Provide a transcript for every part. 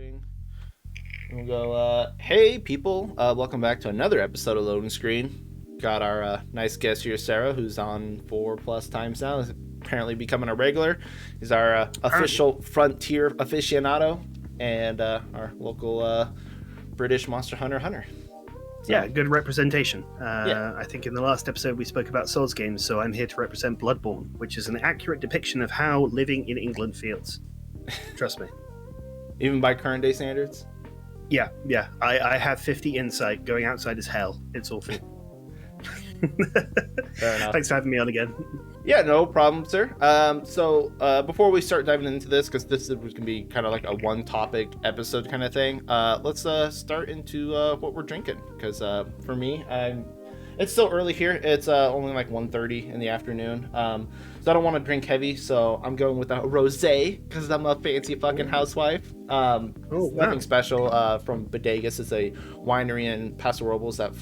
Recording. We'll go, hey people, welcome back to another episode of Loading Screen. Got our nice guest here, Cera, who's on 4+ times now. Is apparently becoming a regular. He's our official Frontier aficionado and our local British Monster Hunter. So, yeah, good representation. I think in the last episode we spoke about Souls games, so I'm here to represent Bloodborne, which is an accurate depiction of how living in England feels. Trust me. Even by current day standards? Yeah. I have 50 insight. Going outside is hell. It's awful. Fair enough. Thanks for having me on again. Yeah, no problem, sir. So before we start diving into this, because this was going to be kind of like a one-topic episode kind of thing, let's start into what we're drinking. Because for me, it's still early here. It's only like 1:30 in the afternoon. So I don't want to drink heavy, so I'm going with a rosé because I'm a fancy fucking housewife. Nothing special from Bodegas. It's a winery in Paso Robles that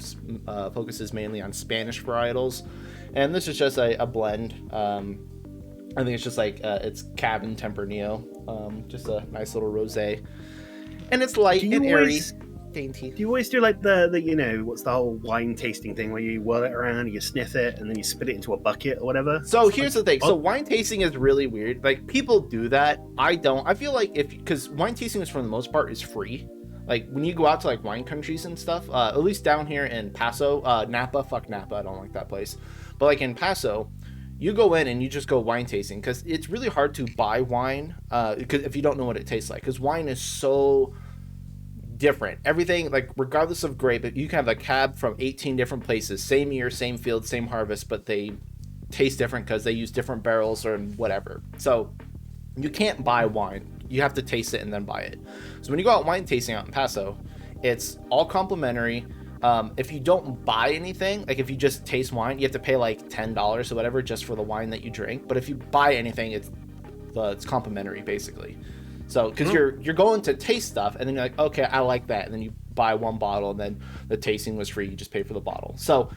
focuses mainly on Spanish varietals. And this is just a blend. I think it's just like it's Cab and Tempranillo. Just a nice little rosé. And it's light and airy. Dainty. Do you always do like the what's the whole wine tasting thing where you whirl it around, you sniff it, and then you spit it into a bucket or whatever? So here's the thing. So wine tasting is really weird. Like, people do that. I don't. I feel like because wine tasting is, for the most part, is free. Like, when you go out to like wine countries and stuff, at least down here in Paso, Napa, fuck Napa, I don't like that place. But like in Paso, you go in and you just go wine tasting because it's really hard to buy wine because if you don't know what it tastes like, because wine is so different. Everything, like, regardless of grape, you can have a cab from 18 different places, same year, same field, same harvest, but they taste different because they use different barrels or whatever. So you can't buy wine. You have to taste it and then buy it. So when you go out wine tasting out in Paso, it's all complimentary. If you don't buy anything, like if you just taste wine, you have to pay like $10 or whatever just for the wine that you drink. But if you buy anything, it's complimentary basically. So, because you're going to taste stuff, and then you're like, okay, I like that, and then you buy one bottle, and then the tasting was free. You just pay for the bottle. So,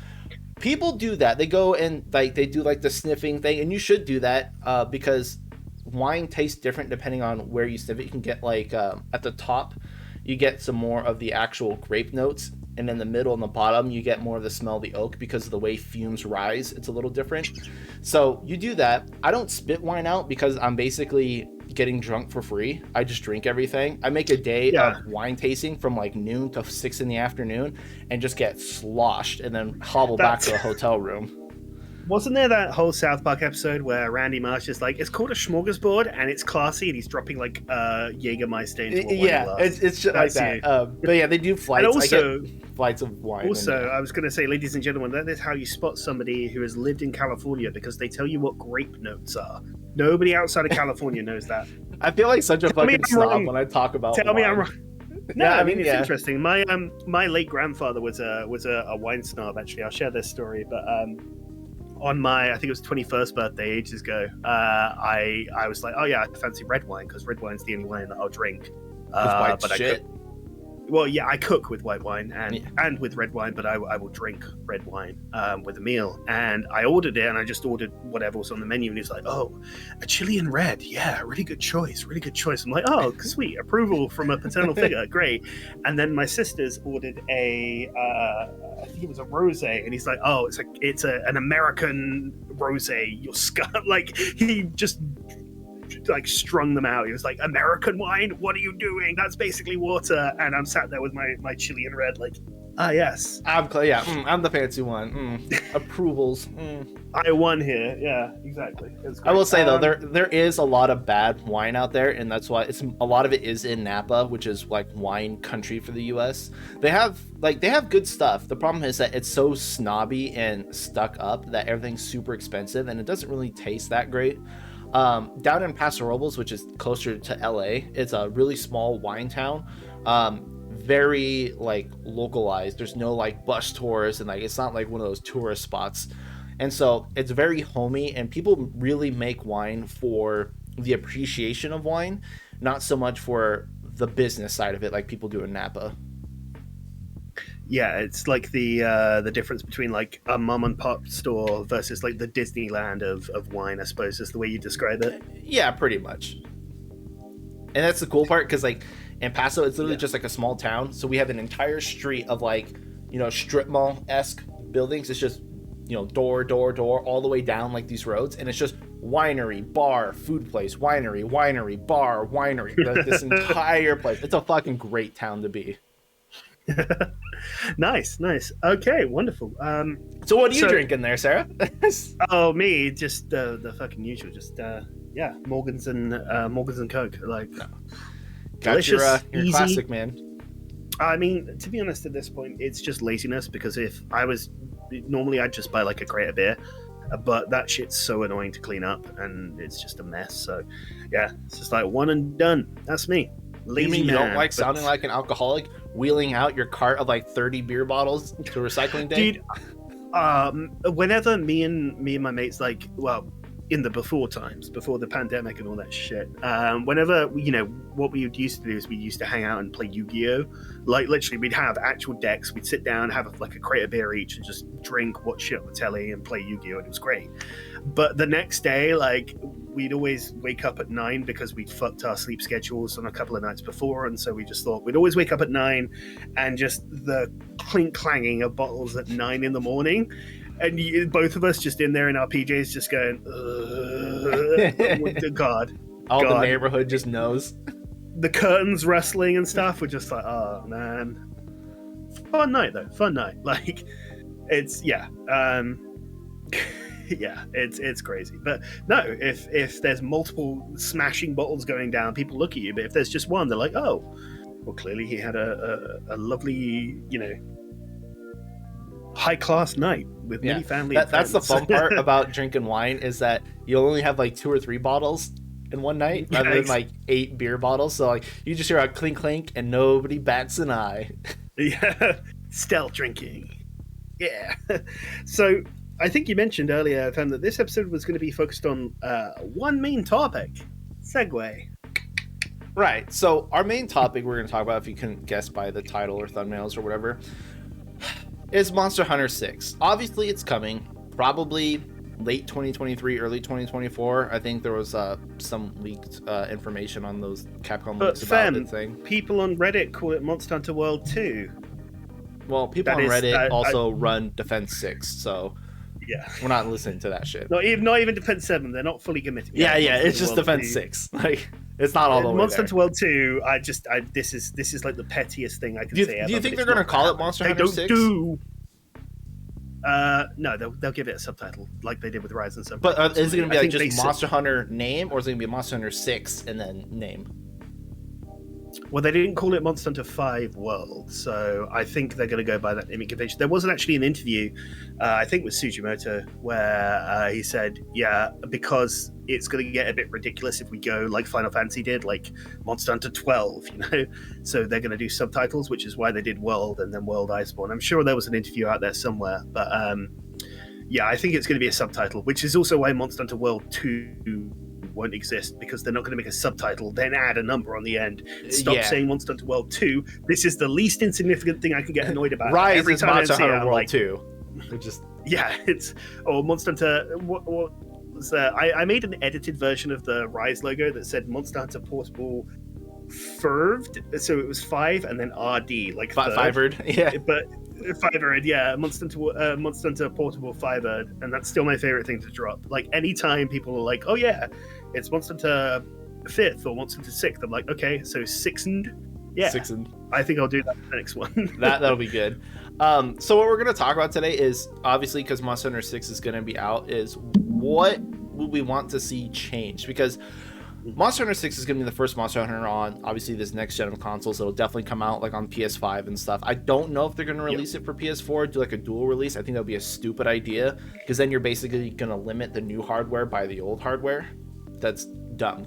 people do that. They go and they do like the sniffing thing, and you should do that because wine tastes different depending on where you sniff it. You can get like at the top, you get some more of the actual grape notes, and in the middle and the bottom, you get more of the smell of the oak because of the way fumes rise. It's a little different. So you do that. I don't spit wine out because I'm basically getting drunk for free. I just drink everything. I make a day of wine tasting from like noon to 6 in the afternoon and just get sloshed and then hobble back to a hotel room. Wasn't there that whole South Park episode where Randy Marsh is like, it's called a smorgasbord and it's classy, and he's dropping like Jägermeister into a wine glass? It's shit like that. But yeah, they do flights. And also, I get flights of wine. Also, I was going to say, ladies and gentlemen, that is how you spot somebody who has lived in California, because they tell you what grape notes are. Nobody outside of California knows that. I feel like such a fucking snob when I talk about wine. Tell me I'm wrong. No, I mean, it's interesting. My late grandfather was a wine snob. Actually, I'll share this story, but on my, I think it was 21st birthday ages ago, I was like, oh yeah, I fancy red wine because red wine's the only wine that I'll drink. But shit. Well, yeah, I cook with white wine and with red wine, but I will drink red wine with a meal. And I ordered it, and I just ordered whatever was on the menu, and he's like, oh, a Chilean red. Yeah, really good choice. I'm like, oh, sweet. Approval from a paternal figure. Great. And then my sisters ordered I think it was a rosé, and he's like, oh, it's an American rosé. You're scum. Like, he just like strung them out. He was like, American wine, what are you doing? That's basically water. And I'm sat there with my Chilean red, like, yes, I'm the fancy one. Approvals. I won here. Yeah, exactly. I will say though, there is a lot of bad wine out there, and that's why a lot of it is in Napa, which is like wine country for the US. They have good stuff. The problem is that it's so snobby and stuck up that everything's super expensive, and it doesn't really taste that great. Down in Paso Robles, which is closer to LA, it's a really small wine town. Very like localized. There's no like bus tours, and like it's not like one of those tourist spots. And so it's very homey, and people really make wine for the appreciation of wine, not so much for the business side of it like people do in Napa. Yeah, it's like the difference between like a mom and pop store versus like the Disneyland of wine, I suppose, is the way you describe it. Yeah, pretty much. And that's the cool part, because like And Paso, it's literally just like a small town. So we have an entire street of like, strip mall-esque buildings. It's just, door, all the way down like these roads. And it's just winery, bar, food place, winery, bar, winery. This entire place. It's a fucking great town to be. Nice. Okay, wonderful. So what are you drinking there, Sarah? Oh, me, just the fucking usual. Just Morgans and Coke. Like, got your easy. classic, man. I mean, to be honest, at this point, it's just laziness, because if I was normally, I'd just buy like a crate of beer, but that shit's so annoying to clean up, and it's just a mess. So yeah, it's just like one and done. That's me. Lazy. You mean you man, don't like sounding like an alcoholic, wheeling out your cart of like 30 beer bottles to recycling day? Dude, whenever me and my mates, like, well, in the before times, before the pandemic and all that shit, whenever, what we used to do is we used to hang out and play Yu-Gi-Oh! Like, literally, we'd have actual decks, we'd sit down, have a crate of beer each, and just drink, watch shit on the telly, and play Yu-Gi-Oh! And it was great. But the next day, like, we'd always wake up at 9 because we'd fucked our sleep schedules on a couple of nights before, and so we just thought we'd always wake up at 9, and just the clink-clanging of bottles at 9 in the morning, and both of us just in there in our PJs just going, God. The neighborhood just knows. The curtains rustling and stuff. We're just like, oh, man. Fun night, though. Like, it's, it's crazy. But no, if there's multiple smashing bottles going down, people look at you. But if there's just one, they're like, oh, well, clearly he had a lovely, high-class night with many family and that's the friends. fun part about drinking wine, is that you only have like 2 or 3 bottles in one night rather than like 8 beer bottles. So like you just hear a clink clink and nobody bats an eye. Yeah, stealth drinking. Yeah. So I think you mentioned earlier, Fem, that this episode was going to be focused on one main topic. Segue. Right. So our main topic we're going to talk about, if you couldn't guess by the title or thumbnails or whatever, is Monster Hunter 6. Obviously, it's coming. Probably late 2023, early 2024. I think there was some leaked information on those Capcom leaks about the thing. People on Reddit call it Monster Hunter World 2. Well, people on Reddit also run Defense 6, so yeah, we're not listening to that shit. Not even Defense 7. They're not fully committed. Yeah, it's just Defense 6. Like, it's not all the way Monster there. Hunter World 2, this is like the pettiest thing I can say ever. Do you think they're going to call it Monster Hunter 6? No, they'll give it a subtitle like they did with Rise and But is it going to be like just Monster Hunter name, or is it going to be Monster Hunter 6 and then name? Well, they didn't call it Monster Hunter 5 World, so I think they're going to go by that naming convention. There wasn't actually an interview, I think with Sugimoto, where he said, yeah, because it's going to get a bit ridiculous if we go like Final Fantasy did, like Monster Hunter 12, So they're going to do subtitles, which is why they did World and then World Iceborne. I'm sure there was an interview out there somewhere, but yeah, I think it's going to be a subtitle, which is also why Monster Hunter World 2 won't exist, because they're not going to make a subtitle then add a number on the end. Stop saying Monster Hunter World 2. This is the least insignificant thing I can get annoyed about. Rise every is time Monster I see it, Hunter I'm World like, 2. Just Monster Hunter. What was I made an edited version of the Rise logo that said Monster Hunter Portable Ferved, so it was 5 and then RD, like Fivered, yeah. But Fivered, yeah, Monster Hunter Portable Fivered, and that's still my favorite thing to drop. Like, anytime people are like, "Oh yeah, it's Monster Hunter 5th or Monster Hunter 6th," I'm like, "Okay, so Sixened." Yeah, Sixened. I think I'll do that for the next one. That'll be good. So what we're going to talk about today is, obviously, because Monster Hunter 6 is going to be out, is what would we want to see change? Because Monster Hunter 6 is going to be the first Monster Hunter on, obviously, this next gen of consoles. It'll definitely come out like on PS5 and stuff. I don't know if they're going to release it for PS4, do like a dual release. I think that would be a stupid idea, because then you're basically going to limit the new hardware by the old hardware. That's dumb.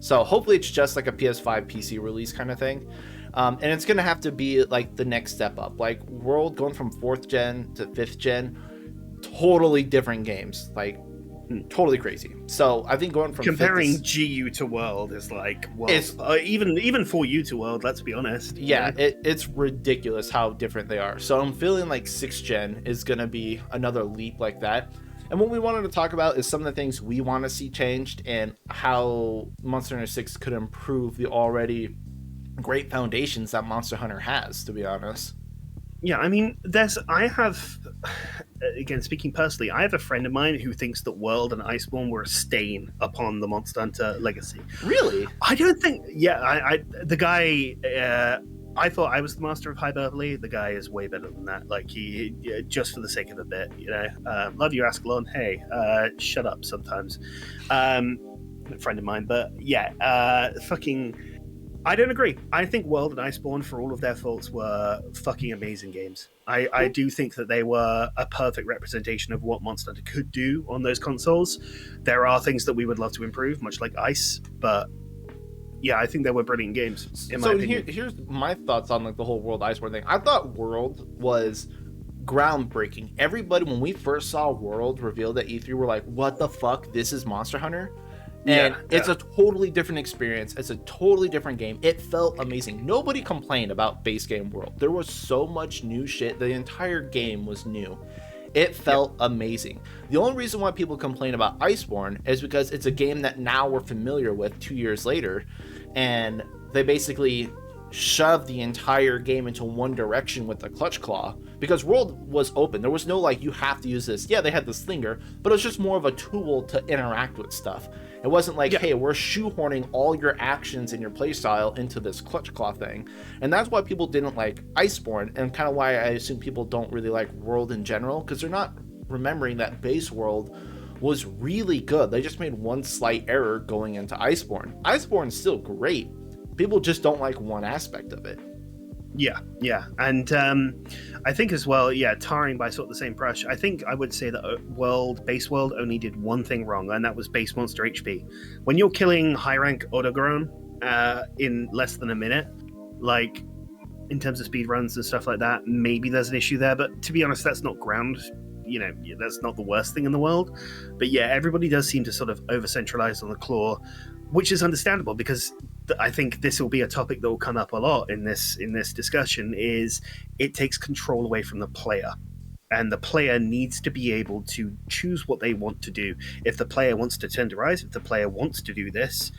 So hopefully it's just like a PS5 PC release kind of thing. And it's going to have to be like the next step up. Like World going from 4th gen to 5th gen, totally different games. Like, totally crazy. So I think going from comparing GU to World is like, well, even for you to World, let's be honest. Yeah, it's ridiculous how different they are. So I'm feeling like 6th gen is going to be another leap like that. And what we wanted to talk about is some of the things we want to see changed and how Monster Hunter 6 could improve the already great foundations that Monster Hunter has, to be honest. Yeah, I mean, again, speaking personally, I have a friend of mine who thinks that World and Iceborne were a stain upon the Monster Hunter legacy. Really? I don't think, yeah, the guy, I thought I was the master of hyperbole. The guy is way better than that. Like, he just for the sake of a bit, love you, Ascalon. Hey, shut up sometimes. A friend of mine, but yeah, I don't agree. I think World and Iceborne, for all of their faults, were fucking amazing games. I do think that they were a perfect representation of what Monster Hunter could do on those consoles. There are things that we would love to improve, much like Ice, but yeah, I think they were brilliant games, in my opinion. Here's my thoughts on like the whole World Iceborne thing. I thought World was groundbreaking. Everybody, when we first saw World revealed at E3, were like, what the fuck? This is Monster Hunter? And it's a totally different experience. It's a totally different game. It felt amazing. Nobody complained about base game World. There was so much new shit. The entire game was new. It felt amazing. The only reason why people complain about Iceborne is because it's a game that now we're familiar with 2 years later, and they basically shove the entire game into one direction with the clutch claw, because World was open. There was no like, you have to use this. Yeah, they had the slinger, but it was just more of a tool to interact with stuff. It wasn't like, hey, we're shoehorning all your actions and your playstyle into this clutch claw thing. And that's why people didn't like Iceborne, and kind of why I assume people don't really like World in general, because they're not remembering that base World was really good. They just made one slight error going into Iceborne. Iceborne's still great. People just don't like one aspect of it. Yeah. And I think as well, tarring by sort of the same brush, I think I would say that base World only did one thing wrong, and that was base monster HP. When you're killing high rank Autogrown in less than a minute, like in terms of speed runs and stuff like that, maybe there's an issue there, but to be honest, that's not that's not the worst thing in the world. But yeah, everybody does seem to sort of over centralize on the claw, which is understandable, because I think this will be a topic that will come up a lot in this discussion, is it takes control away from the player. And the player needs to be able to choose what they want to do. If the player wants to tenderize, if the player wants to do this,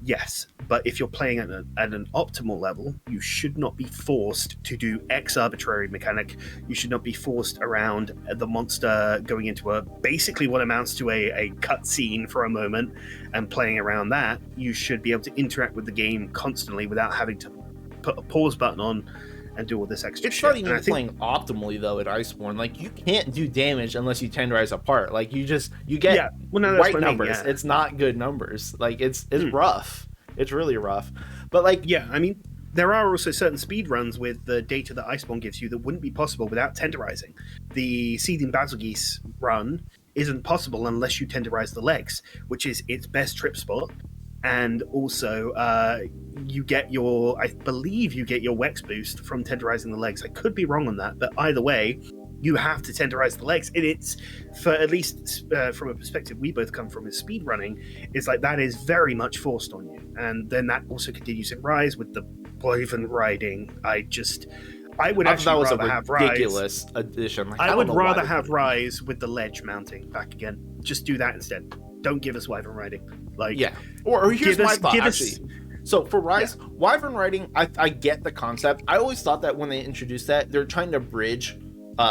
yes. But if you're playing at an optimal level, you should not be forced to do X arbitrary mechanic. You should not be forced around the monster going into basically what amounts to a cutscene for a moment and playing around that. You should be able to interact with the game constantly without having to put a pause button on and do all this extra shit. It's not even playing optimally though at Iceborne. Like, you can't do damage unless you tenderize a part. Like, you get white numbers. It's not good numbers. Like, it's rough. It's really rough. But like, I mean, there are also certain speed runs with the data that Iceborne gives you that wouldn't be possible without tenderizing. The Seething Battlegeese run isn't possible unless you tenderize the legs, which is its best trip spot. And also, I believe you get your Wex boost from tenderizing the legs. I could be wrong on that, but either way, you have to tenderize the legs. And it's, for at least from a perspective we both come from, is speed running, it's like that is very much forced on you. And then that also continues in Rise with the Wyvern riding. I would actually rather have Rise. Ridiculous addition. Like, I would rather have Rise with the ledge mounting back again. Just do that instead. Don't give us Wyvern riding. Like, yeah. Or here's my thought, actually. So for Rise, Wyvern riding, I get the concept. I always thought that when they introduced that, they're trying to bridge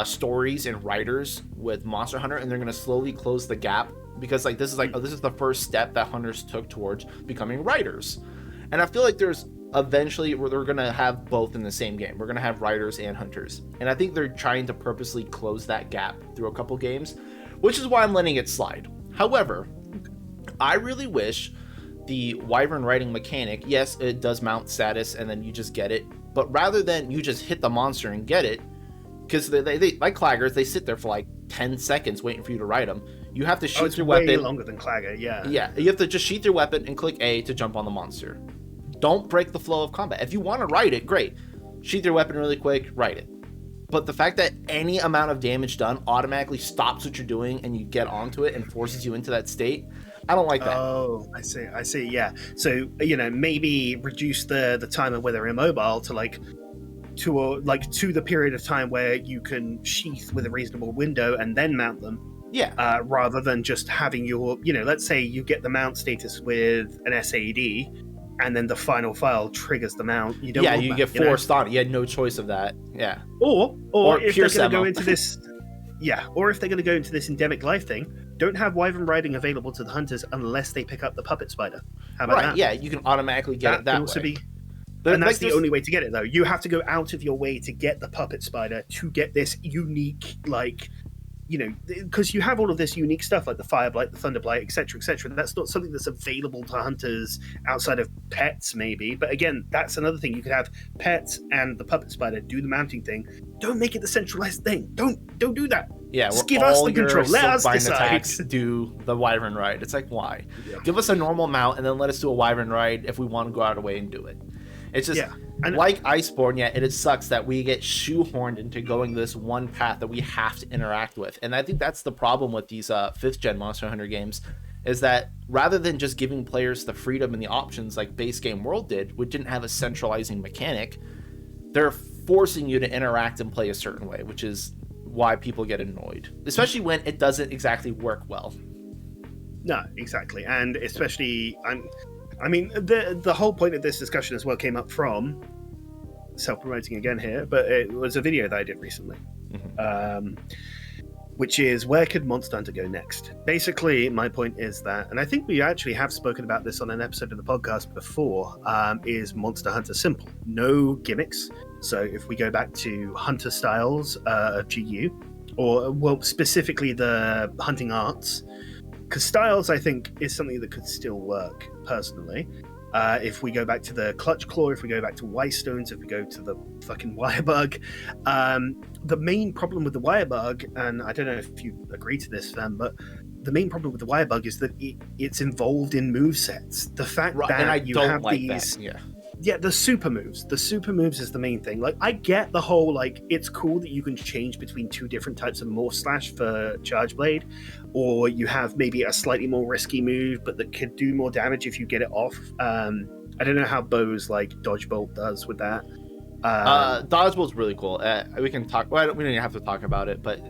stories and writers with Monster Hunter, and they're going to slowly close the gap, because like this is the first step that hunters took towards becoming writers. And I feel like there's eventually where they're going to have both in the same game. We're going to have writers and hunters, and I think they're trying to purposely close that gap through a couple games, which is why I'm letting it slide. However, I really wish the Wyvern riding mechanic, yes, it does mount status and then you just get it, but rather than you just hit the monster and get it, because they like Claggers, they sit there for like 10 seconds waiting for you to ride them. You have to sheath your weapon. Way longer than Clagger, yeah. Yeah, you have to just sheath your weapon and click A to jump on the monster. Don't break the flow of combat. If you want to ride it, great. Sheath your weapon really quick, ride it. But the fact that any amount of damage done automatically stops what you're doing and you get onto it and forces you into that state, I don't like that. Oh, I see, yeah. So, maybe reduce the time of where they're immobile to the period of time where you can sheath with a reasonable window and then mount them. Yeah. Rather than just having your, let's say you get the mount status with an SAD and then the final file triggers the mount. You don't. Yeah, want you that, get forced on it. You had no choice of that. Yeah. Or if they're Pierce going to go ammo. into this, yeah, or if they're going to go into this endemic life thing, don't have wyvern riding available to the hunters unless they pick up the puppet spider. How about that? Yeah, you can automatically get it that can also way. be. And that's the only way to get it, though. You have to go out of your way to get the puppet spider to get this unique, like, you know, because you have all of this unique stuff like the fire blight, the thunder blight, etc., etc. That's not something that's available to hunters outside of pets, maybe. But again, that's another thing. You could have pets and the puppet spider do the mounting thing. Don't make it the centralized thing. Don't do that. Yeah, just give us the control. Let us decide. Attacks do the wyvern ride. It's like, why? Yeah. Give us a normal mount and then let us do a wyvern ride if we want to go out of the way and do it. It's just like Iceborne, it sucks that we get shoehorned into going this one path that we have to interact with. And I think that's the problem with these 5th gen Monster Hunter games, is that rather than just giving players the freedom and the options like base game World did, which didn't have a centralizing mechanic, they're forcing you to interact and play a certain way, which is why people get annoyed, especially when it doesn't exactly work well. No, exactly. And especially, I mean, the whole point of this discussion as well came up from, self-promoting again here, but it was a video that I did recently, which is, where could Monster Hunter go next? Basically, my point is that, and I think we actually have spoken about this on an episode of the podcast before, is Monster Hunter simple. No gimmicks. So if we go back to hunter styles of GU, or, well, specifically the hunting arts, because styles, I think, is something that could still work, personally. If we go back to the Clutch Claw, if we go back to Stones, if we go to the fucking Wirebug, the main problem with the Wirebug, and I don't know if you agree to this, Sam, but the main problem with the Wirebug is that it's involved in movesets. The fact that you have these... Yeah, the super moves. The super moves is the main thing. Like, I get the whole, like, it's cool that you can change between 2 different types of Morph Slash for Charge Blade, or you have maybe a slightly more risky move, but that could do more damage if you get it off. I don't know how Bo's, like, Dodge Bolt does with that. Dodge Bolt's really cool. We can talk, we don't even have to talk about it, but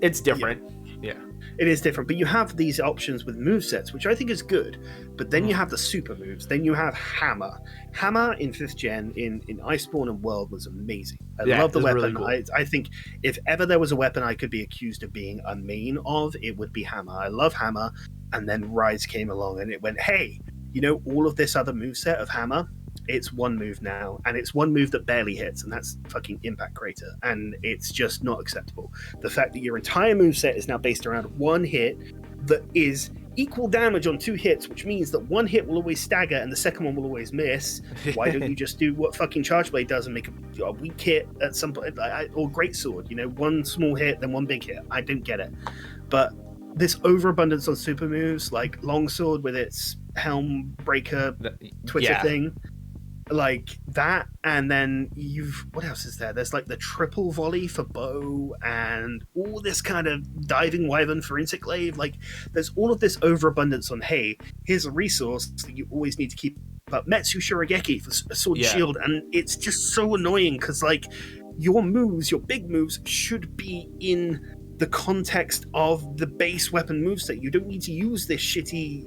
it's different. Yeah. It is different, but you have these options with movesets, which I think is good. But then you have the super moves. Then you have Hammer. Hammer in 5th gen, in Iceborne and World, was amazing. I love the weapon. Really cool. I think if ever there was a weapon I could be accused of being a main of, it would be Hammer. I love Hammer. And then Rise came along and it went, hey, you know, all of this other moveset of Hammer, it's one move now, and it's one move that barely hits, and that's fucking Impact Crater, and it's just not acceptable. The fact that your entire moveset is now based around one hit that is equal damage on 2 hits, which means that one hit will always stagger and the second one will always miss. Why don't you just do what fucking Charge Blade does and make a weak hit at some point, or Greatsword, you know, one small hit, then one big hit? I don't get it. But this overabundance on super moves, like Longsword with its Helm Breaker Twitter thing, like that, and then what else is there? There's like the triple volley for Bo, and all this kind of diving wyvern for Insect-Glaive. Like, there's all of this overabundance on, hey, here's a resource that you always need to keep up. Metsu Shurigeki for Sword and Shield, and it's just so annoying because, like, your moves, your big moves, should be in the context of the base weapon moveset. You don't need to use this shitty,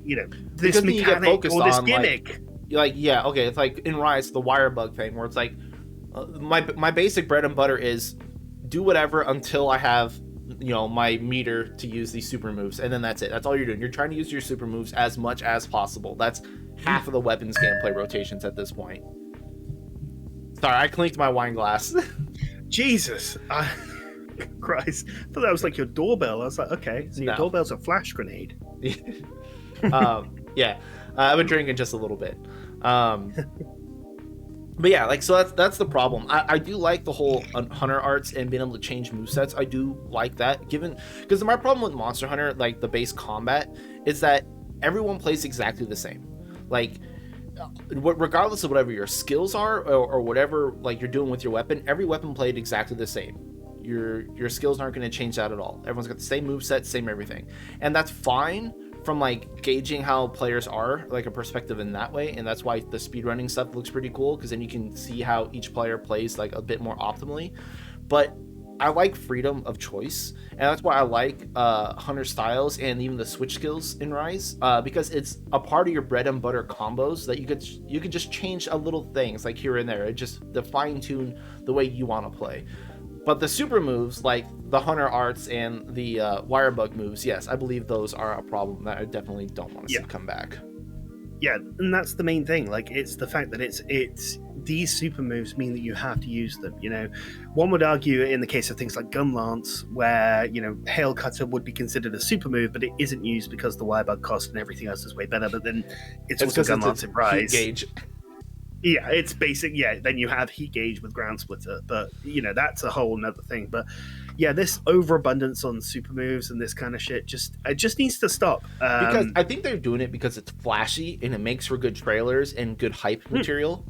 you know, this mechanic or this gimmick. It's like in Rise, the Wirebug thing, where it's like, my basic bread and butter is do whatever until I have, you know, my meter to use these super moves, and then that's it. That's all you're doing. You're trying to use your super moves as much as possible. That's half of the weapons gameplay rotations at this point. Sorry, I clinked my wine glass. Jesus. Christ. I thought that was like your doorbell. I was like, okay, so your doorbell's a flash grenade. I've been drinking just a little bit. But yeah, like, so that's the problem. I do like the whole Hunter arts and being able to change movesets. I do like that, because my problem with Monster Hunter, like the base combat, is that everyone plays exactly the same. Like, regardless of whatever your skills are or whatever like you're doing with your weapon, every weapon played exactly the same. Your skills aren't going to change that at all. Everyone's got the same moveset, same everything, and that's fine from like gauging how players are, like a perspective in that way. And that's why the speedrunning stuff looks pretty cool, because then you can see how each player plays like a bit more optimally. But I like freedom of choice, and that's why I like hunter styles and even the switch skills in Rise, because it's a part of your bread and butter combos that you could just change a little things like here and there. It just the fine tune the way you want to play. But the super moves like the hunter arts and the wirebug moves, yes, I believe those are a problem that I definitely don't want to see come back. Yeah, and that's the main thing. Like, it's the fact that it's these super moves mean that you have to use them. You know, one would argue in the case of things like Gun Lance, where Hail Cutter would be considered a super move, but it isn't used because the wirebug cost and everything else is way better. But then it's also Gun Lance in Rise. Gauge. Yeah, it's basic. Yeah, then you have Heat Gauge with Ground Splitter, but that's a whole nother thing. But yeah, this overabundance on super moves and this kind of shit just needs to stop. Because I think they're doing it because it's flashy and it makes for good trailers and good hype material.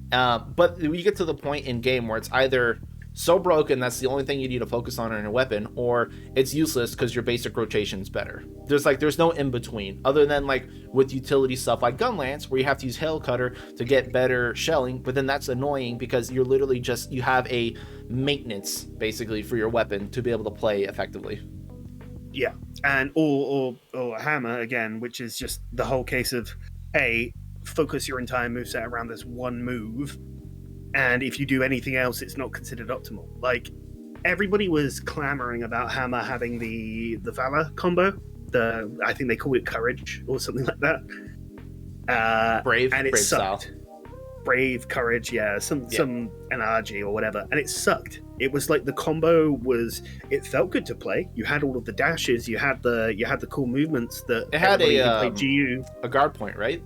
But we get to the point in game where it's either so broken that's the only thing you need to focus on in a weapon, or it's useless because your basic rotation's better. There's no in between, other than like with utility stuff like Gun Lance, where you have to use Hail Cutter to get better shelling, but then that's annoying because you're literally you have a maintenance basically for your weapon to be able to play effectively. Yeah, and or Hammer again, which is just the whole case of focus your entire moveset around this one move, and if you do anything else, it's not considered optimal. Like, everybody was clamoring about Hammer having the Valor combo. I think they call it Courage or something like that. Brave, and it Brave sucked. Style. Brave, Courage, some NRG or whatever, and it sucked. It was like the combo it felt good to play. You had all of the dashes, you had the cool movements that it had a guard point, right?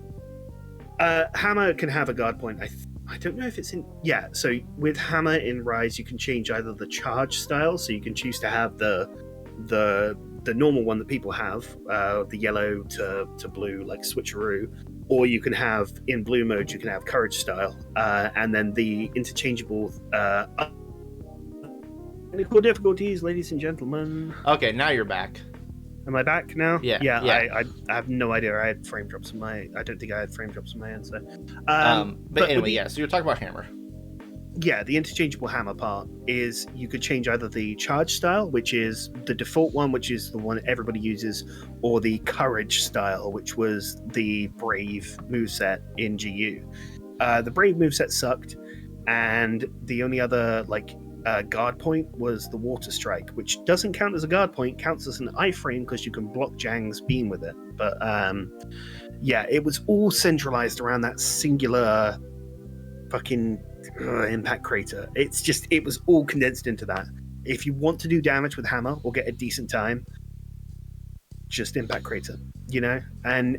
Hammer can have a guard point. I don't know if it's in... Yeah, so with Hammer in Rise, you can change either the charge style, so you can choose to have the normal one that people have, the yellow to blue, like switcheroo, or you can have, in blue mode, you can have Courage style, and then the interchangeable... technical difficulties, ladies and gentlemen. Okay, now you're back. Am I back now? Yeah. I have no idea. I had frame drops I don't think I had frame drops on my end. So, but anyway, so you're talking about Hammer. Yeah, the interchangeable Hammer part is you could change either the charge style, which is the default one, which is the one everybody uses, or the Courage style, which was the Brave moveset in GU. The Brave moveset sucked, and the only other guard point was the Water Strike, which doesn't count as a guard point, counts as an iframe because you can block Jang's beam with it. But it was all centralized around that singular fucking impact crater. It was all condensed into that. If you want to do damage with Hammer or get a decent time, just impact crater, and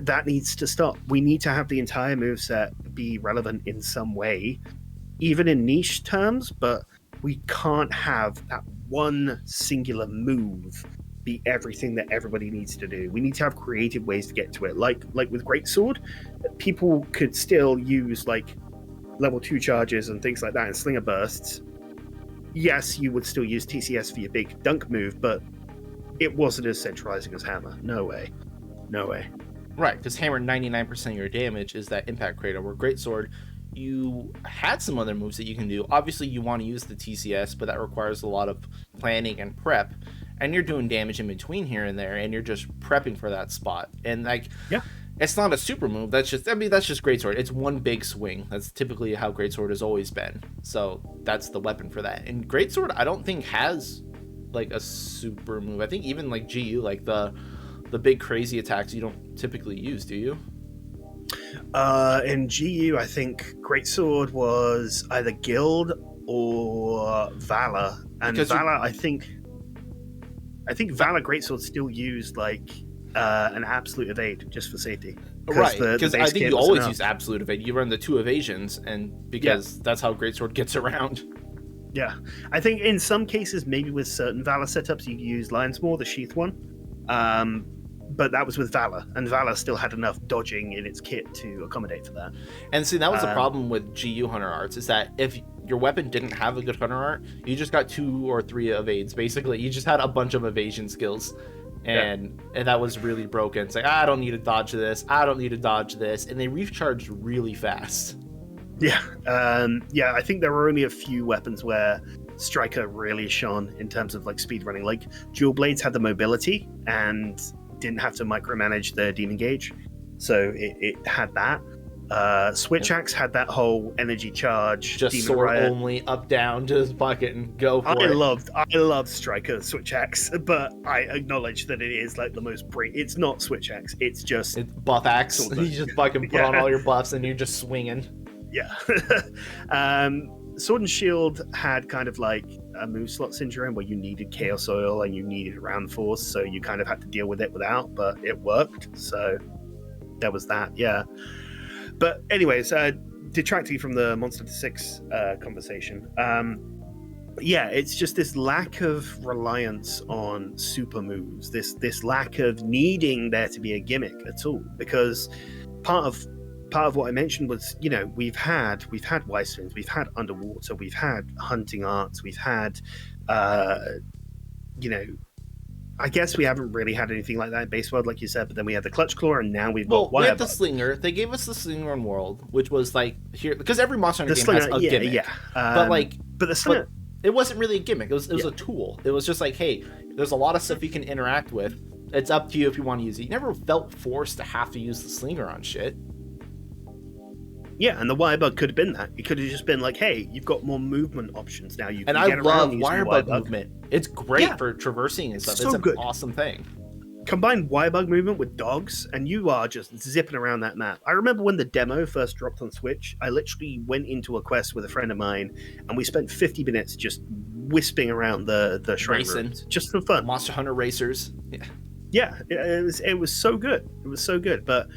that needs to stop. We need to have the entire moveset be relevant in some way, even in niche terms, but we can't have that one singular move be everything that everybody needs to do. We need to have creative ways to get to it. Like with Greatsword, people could still use level 2 charges and things like that and slinger bursts. Yes, you would still use TCS for your big dunk move, but it wasn't as centralizing as Hammer. No way. Right, because Hammer 99% of your damage is that impact crater, where Greatsword, you had some other moves that you can do. Obviously, you want to use the TCS, but that requires a lot of planning and prep. And you're doing damage in between here and there, and you're just prepping for that spot. And it's not a super move. That's just Greatsword. It's one big swing. That's typically how Greatsword has always been. So that's the weapon for that. And Greatsword, I don't think has a super move. I think even GU, the big crazy attacks, you don't typically use, do you? In GU, I think Greatsword was either Guild or Valor, and because Valor, I think Valor Greatsword still used an absolute evade just for safety. Right, because I think you always use absolute evade. You run the 2 evasions, and because that's how Greatsword gets around. Yeah, I think in some cases, maybe with certain Valor setups, you use Lion's Maw, the Sheath one. But that was with Valor, and Valor still had enough dodging in its kit to accommodate for that. And see, that was the problem with GU Hunter Arts, is that if your weapon didn't have a good Hunter Art, you just got 2 or 3 evades, basically. You just had a bunch of evasion skills, and that was really broken. It's I don't need to dodge this, I don't need to dodge this, and they recharged really fast. Yeah, I think there were only a few weapons where Striker really shone in terms of like speed running. Like dual blades had the mobility and didn't have to micromanage the demon gauge, so it had that. Switch Axe had that whole energy charge, just demon sword riot. only, up down to his bucket and go for it. I loved Striker Switch Axe, but I acknowledge that it is like the most it's not Switch Axe, it's buff axe. You just fucking put on all your buffs and you're just swinging. Yeah. Sword and Shield had kind of like a move slot syndrome where you needed Chaos Oil and you needed Round Force, so you kind of had to deal with it without, but it worked. So there was that, yeah. But anyways, detracting from the Monster Hunter 6 conversation, yeah, it's just this lack of reliance on super moves, this lack of needing there to be a gimmick at all, because part of what I mentioned was, you know, we've had Weissfins, we've had Underwater, we've had Hunting Arts, we've had, you know, I guess we haven't really had anything like that in Base World, like you said, but then we had the Clutch Claw, and now we've got we had the Slinger. They gave us the Slinger in World, which was like here because every Monster Hunter game has a gimmick. Yeah. But the Slinger, it wasn't really a gimmick. It was a tool. It was just like, hey, there's a lot of stuff you can interact with. It's up to you if you want to use it. You never felt forced to have to use the Slinger on shit. Yeah, and the Wirebug could have been that. It could have just been like, hey, you've got more movement options now. You can I love Wirebug movement. It's great for traversing and stuff. So it's an awesome thing. Combine Wirebug movement with dogs, and you are just zipping around that map. I remember when the demo first dropped on Switch, I literally went into a quest with a friend of mine, and we spent 50 minutes just wisping around the shrine rooms, just for fun. Monster Hunter racers. Yeah, it was so good. It was so good, but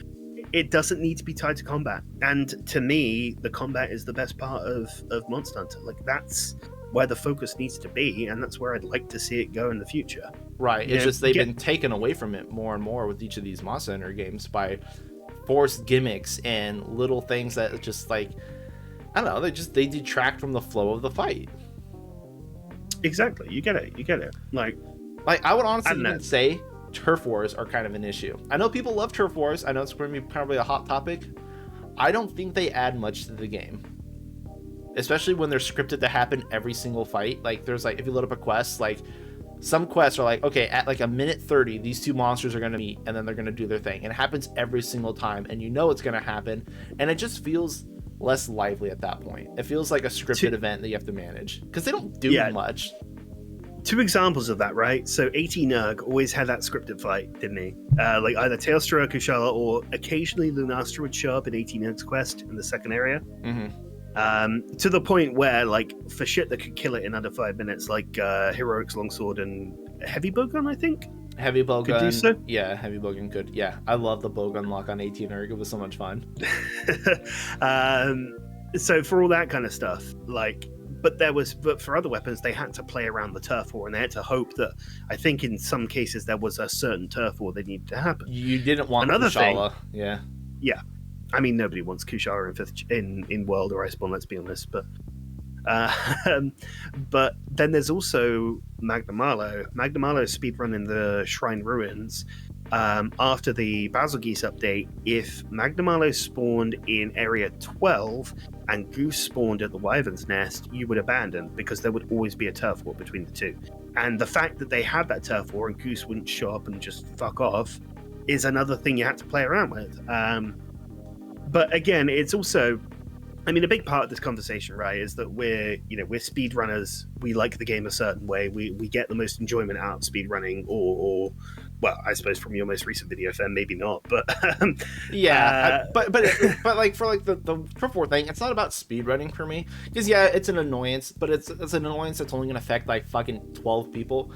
it doesn't need to be tied to combat. And to me, the combat is the best part of Monster Hunter. Like, that's where the focus needs to be, and that's where I'd like to see it go in the future. Right. It's just they've been taken away from it more and more with each of these Monster Hunter games by forced gimmicks and little things that just like, I don't know, they detract from the flow of the fight. Exactly. You get it. Like I would honestly even say turf wars are kind of an issue. I know people love turf wars. I know it's going to be probably a hot topic. I don't think they add much to the game, especially when they're scripted to happen every single fight. Like there's like, if you load up a quest, like some quests are like, okay, at like a minute 30, these two monsters are going to meet and then they're going to do their thing. And it happens every single time, and you know it's going to happen, and it just feels less lively at that point. It feels like a scripted event that you have to manage because they don't do much. Two examples of that, right? So AT Nurg always had that scripted fight, didn't he? Like either Tailstra or Kushala, or occasionally Lunastra would show up in AT Nurg's quest in the second area. Mm-hmm. To the point where, like, for shit that could kill it in under 5 minutes, like Heroic's Longsword and Heavy Bowgun, I think? Heavy Bowgun. Could do so? Yeah, Heavy Bowgun could. Yeah, I love the Bowgun lock on AT Nurg. It was so much fun. So for all that kind of stuff, like... But for other weapons, they had to play around the turf war, and they had to hope that, I think in some cases, there was a certain turf war that needed to happen. You didn't want another Kushala. thing. Yeah. I mean, nobody wants Kushala in World or Iceborne, let's be honest. But then there's also Magnamalo. Magnamalo speedrunning the Shrine Ruins. After the Basilgeuse update, if Magnamalo spawned in Area 12 and Goose spawned at the Wyvern's Nest, you would abandon, because there would always be a turf war between the two. And the fact that they had that turf war and Goose wouldn't show up and just fuck off is another thing you had to play around with. But again, it's also... I mean, a big part of this conversation, right, is that we're speedrunners. We like the game a certain way. We get the most enjoyment out of speedrunning, or well, I suppose from your most recent video, Fem, maybe not, but but like for like the turf war thing, it's not about speedrunning for me, because it's an annoyance, but it's an annoyance that's only gonna affect like fucking 12 people.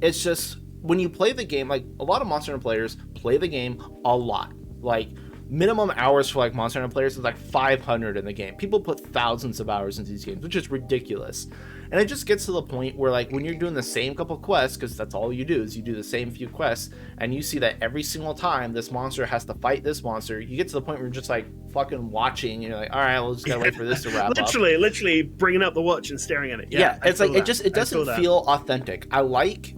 It's just when you play the game, like a lot of Monster Hunter players play the game a lot, like. Minimum hours for like Monster Hunter players is like 500 in the game. People put thousands of hours into these games, which is ridiculous. And it just gets to the point where, like, when you're doing the same couple quests, because that's all you do is you do the same few quests, and you see that every single time this monster has to fight this monster, you get to the point where you're just like fucking watching, and you're like, all right, we'll just gotta wait for this to wrap up. Literally bringing up the watch and staring at it. It's like it doesn't feel authentic. I like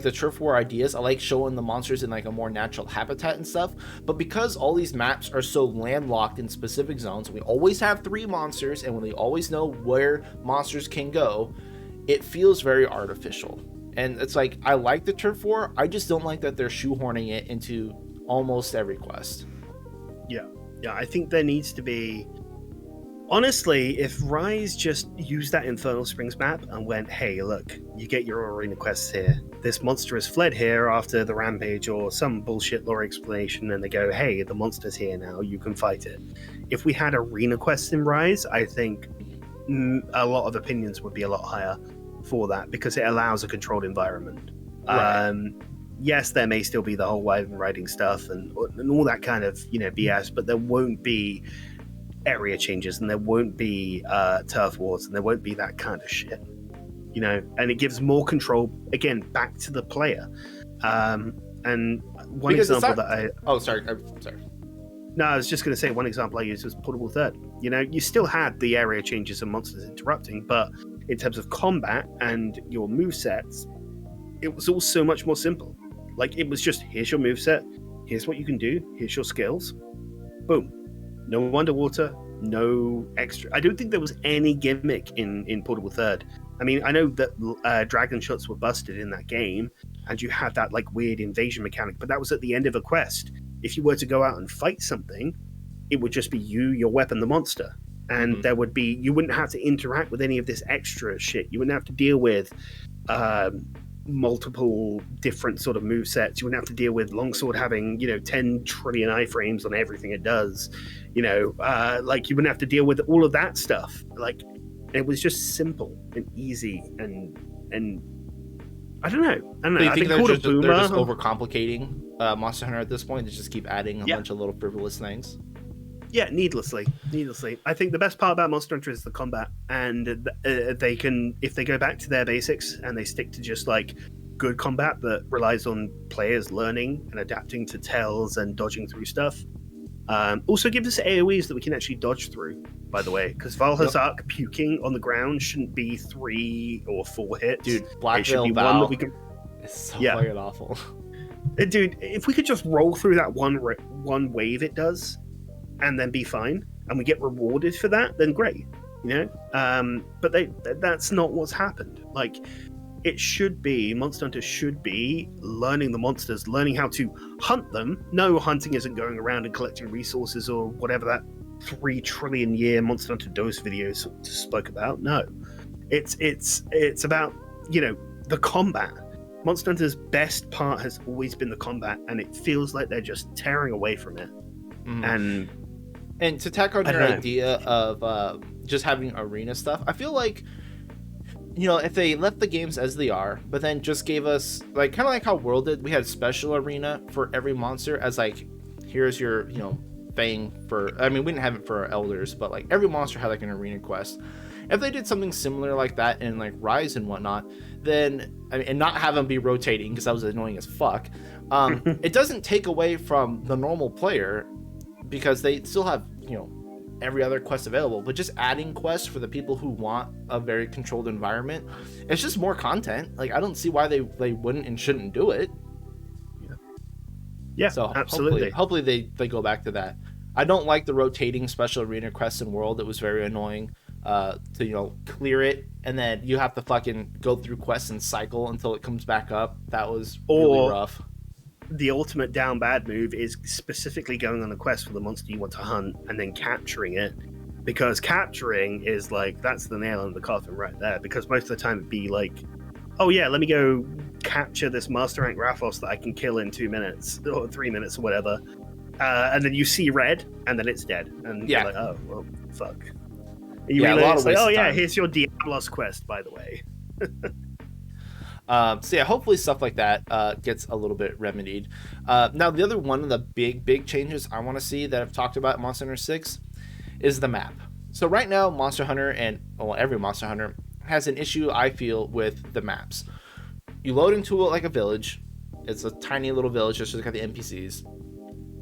the turf war ideas. I like showing the monsters in like a more natural habitat and stuff, but because all these maps are so landlocked in specific zones, we always have 3 monsters and we always know where monsters can go. it feels very artificial. And it's like, I like the turf war, I just don't like that they're shoehorning it into almost every quest. Yeah, I think there needs to be... Honestly, if Rise just used that Infernal Springs map and went, hey, look, you get your arena quests here. This monster has fled here after the rampage or some bullshit lore explanation, and they go, hey, the monster's here now, you can fight it. If we had arena quests in Rise, I think a lot of opinions would be a lot higher for that, because it allows a controlled environment. Right. Yes, there may still be the whole wyvern riding stuff and all that kind of, BS, but there won't be area changes, and there won't be turf wars, and there won't be that kind of shit, and it gives more control again back to the player. And one Because example that I I'm sorry. no, I was just going to say, one example I used was Portable Third. You still had the area changes and monsters interrupting, but in terms of combat and your movesets, it was all so much more simple. Like, it was just, here's your moveset, here's what you can do, here's your skills, boom. No underwater, no extra. I don't think there was any gimmick in Portable Third. I mean, I know that dragon shots were busted in that game, and you had that like weird invasion mechanic, but that was at the end of a quest. If you were to go out and fight something, it would just be you, your weapon, the monster. And there would be, you wouldn't have to interact with any of this extra shit. You wouldn't have to deal with multiple different sort of move sets. You wouldn't have to deal with Longsword having 10 trillion iframes on everything it does. Like, you wouldn't have to deal with all of that stuff. Like, it was just simple and easy, and I don't know. Do you I think think they're just overcomplicating Monster Hunter at this point? They just keep adding a bunch of little frivolous things. Yeah, needlessly. I think the best part about Monster Hunter is the combat, and they can, if they go back to their basics and they stick to just like good combat that relies on players learning and adapting to tells and dodging through stuff. Also give us AoEs that we can actually dodge through, by the way, because Valhazak puking on the ground shouldn't be 3 or 4 hits. Dude, Black it should Veil be Val one that we can... is so fucking awful. Dude, if we could just roll through that one wave it does, and then be fine, and we get rewarded for that, then great, but that's not what's happened. Like, it should be, Monster Hunter should be learning the monsters, learning how to hunt them. No, hunting isn't going around and collecting resources or whatever that 3 trillion year Monster Hunter Dose videos spoke about. No, it's about the combat. Monster Hunter's best part has always been the combat, and it feels like they're just tearing away from it. And to tack on your idea of just having arena stuff, I feel like, if they left the games as they are, but then just gave us, like, kind of like how World did, we had special arena for every monster as, like, here's your, thing for, I mean, we didn't have it for our elders, but, like, every monster had, like, an arena quest. If they did something similar like that in, like, Rise and whatnot, then, I mean, and not have them be rotating, because that was annoying as fuck, it doesn't take away from the normal player, because they still have, every other quest available, but just adding quests for the people who want a very controlled environment, it's just more content. Like, I don't see why they wouldn't and shouldn't do it. Yeah, so absolutely. Hopefully they go back to that. I don't like the rotating special arena quests in World. It was very annoying to clear it, and then you have to fucking go through quests and cycle until it comes back up. That was really rough. The ultimate down bad move is specifically going on a quest for the monster you want to hunt and then capturing it, because capturing is like, that's the nail in the coffin right there, because most of the time it'd be like, oh yeah, let me go capture this master rank Raphos that I can kill in 2 minutes or 3 minutes or whatever, and then you see red and then it's dead, and you're like, oh well, fuck. You a lot of like, oh yeah, time. here's your Diablos quest, by the way. So yeah, hopefully stuff like that gets a little bit remedied. Now, the other one of the big changes I want to see that I've talked about in Monster Hunter 6 is the map. So right now, Monster Hunter and every Monster Hunter has an issue, I feel, with the maps. You load into it like a village. It's a tiny little village, just like the NPCs.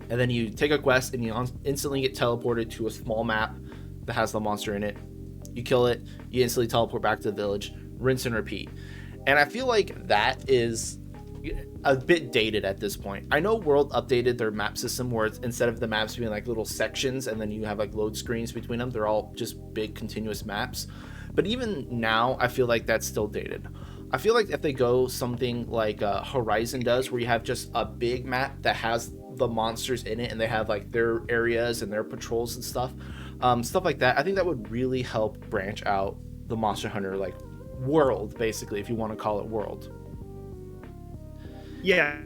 And then you take a quest and you instantly get teleported to a small map that has the monster in it. You kill it, you instantly teleport back to the village, rinse and repeat. And I feel like that is a bit dated at this point. I know World updated their map system where it's, instead of the maps being like little sections and then you have like load screens between them, they're all just big continuous maps. But even now, I feel like that's still dated. I feel like if they go something like Horizon does, where you have just a big map that has the monsters in it, and they have like their areas and their patrols and stuff like that, I think that would really help branch out the Monster Hunter like world, basically, if you want to call it world. Yeah,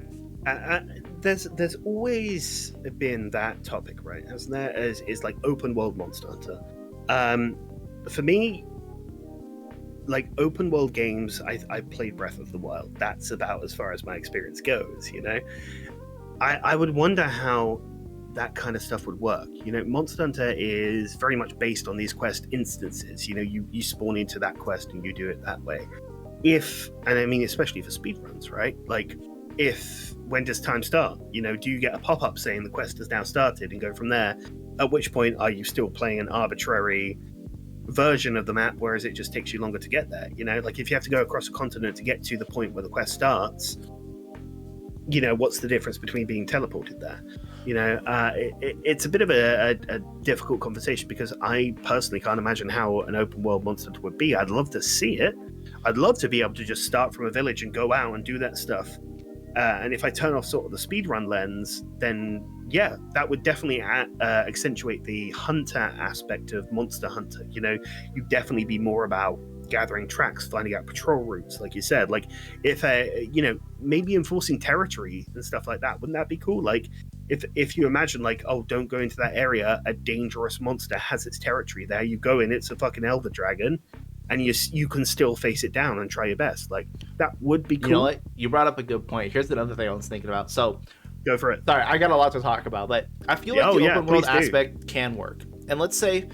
there's always been that topic, right? Hasn't there? Is like open world Monster Hunter. For me, like open world games, I played Breath of the Wild. That's about as far as my experience goes. You know, I would wonder how that kind of stuff would work. You know, Monster Hunter is very much based on these quest instances. You know, you spawn into that quest and you do it that way. And I mean, especially for speedruns, right? Like, when does time start? You know, do you get a pop-up saying the quest has now started and go from there? At which point, are you still playing an arbitrary version of the map, whereas it just takes you longer to get there? You know, like if you have to go across a continent to get to the point where the quest starts, you know, what's the difference between being teleported there? You know, it's a bit of a difficult conversation, because I personally can't imagine how an open world Monster Hunter would be. I'd love to see it. I'd love to be able to just start from a village and go out and do that stuff. And if I turn off sort of the speedrun lens, then yeah, that would definitely accentuate the hunter aspect of Monster Hunter. You know, you'd definitely be more about gathering tracks, finding out patrol routes, like you said. Like if you know, maybe enforcing territory and stuff like that. Wouldn't that be cool? Like if you imagine like, oh, don't go into that area, a dangerous monster has its territory there, you go in, it's a fucking elder dragon, and you can still face it down and try your best. Like that would be cool. You know what? You brought up a good point. Here's another thing I was thinking about. So go for it. Sorry, I got a lot to talk about, but I feel like the open world aspect can work. And let's say,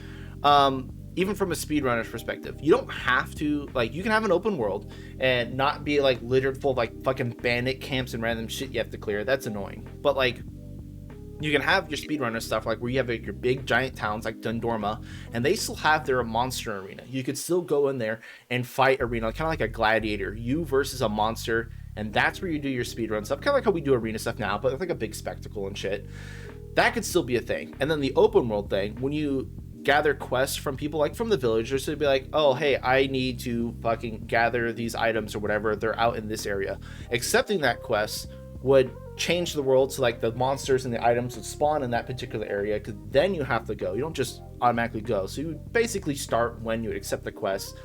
even from a speedrunner's perspective, you don't have to, like, you can have an open world and not be like littered full of like fucking bandit camps and random shit you have to clear. That's annoying. But like, you can have your speedrunner stuff, like where you have like, your big giant towns like Dundorma, and they still have their monster arena. You could still go in there and fight arena, kind of like a gladiator, you versus a monster, and that's where you do your speedrun stuff, kind of like how we do arena stuff now, but it's like a big spectacle and shit. That could still be a thing. And then the open world thing, when you gather quests from people, like from the villagers, to be like, oh, hey, I need to fucking gather these items or whatever, they're out in this area. Accepting that quest would change the world, so like the monsters and the items would spawn in that particular area, because then you have to go. You don't just automatically go. So you basically start when you accept the quest.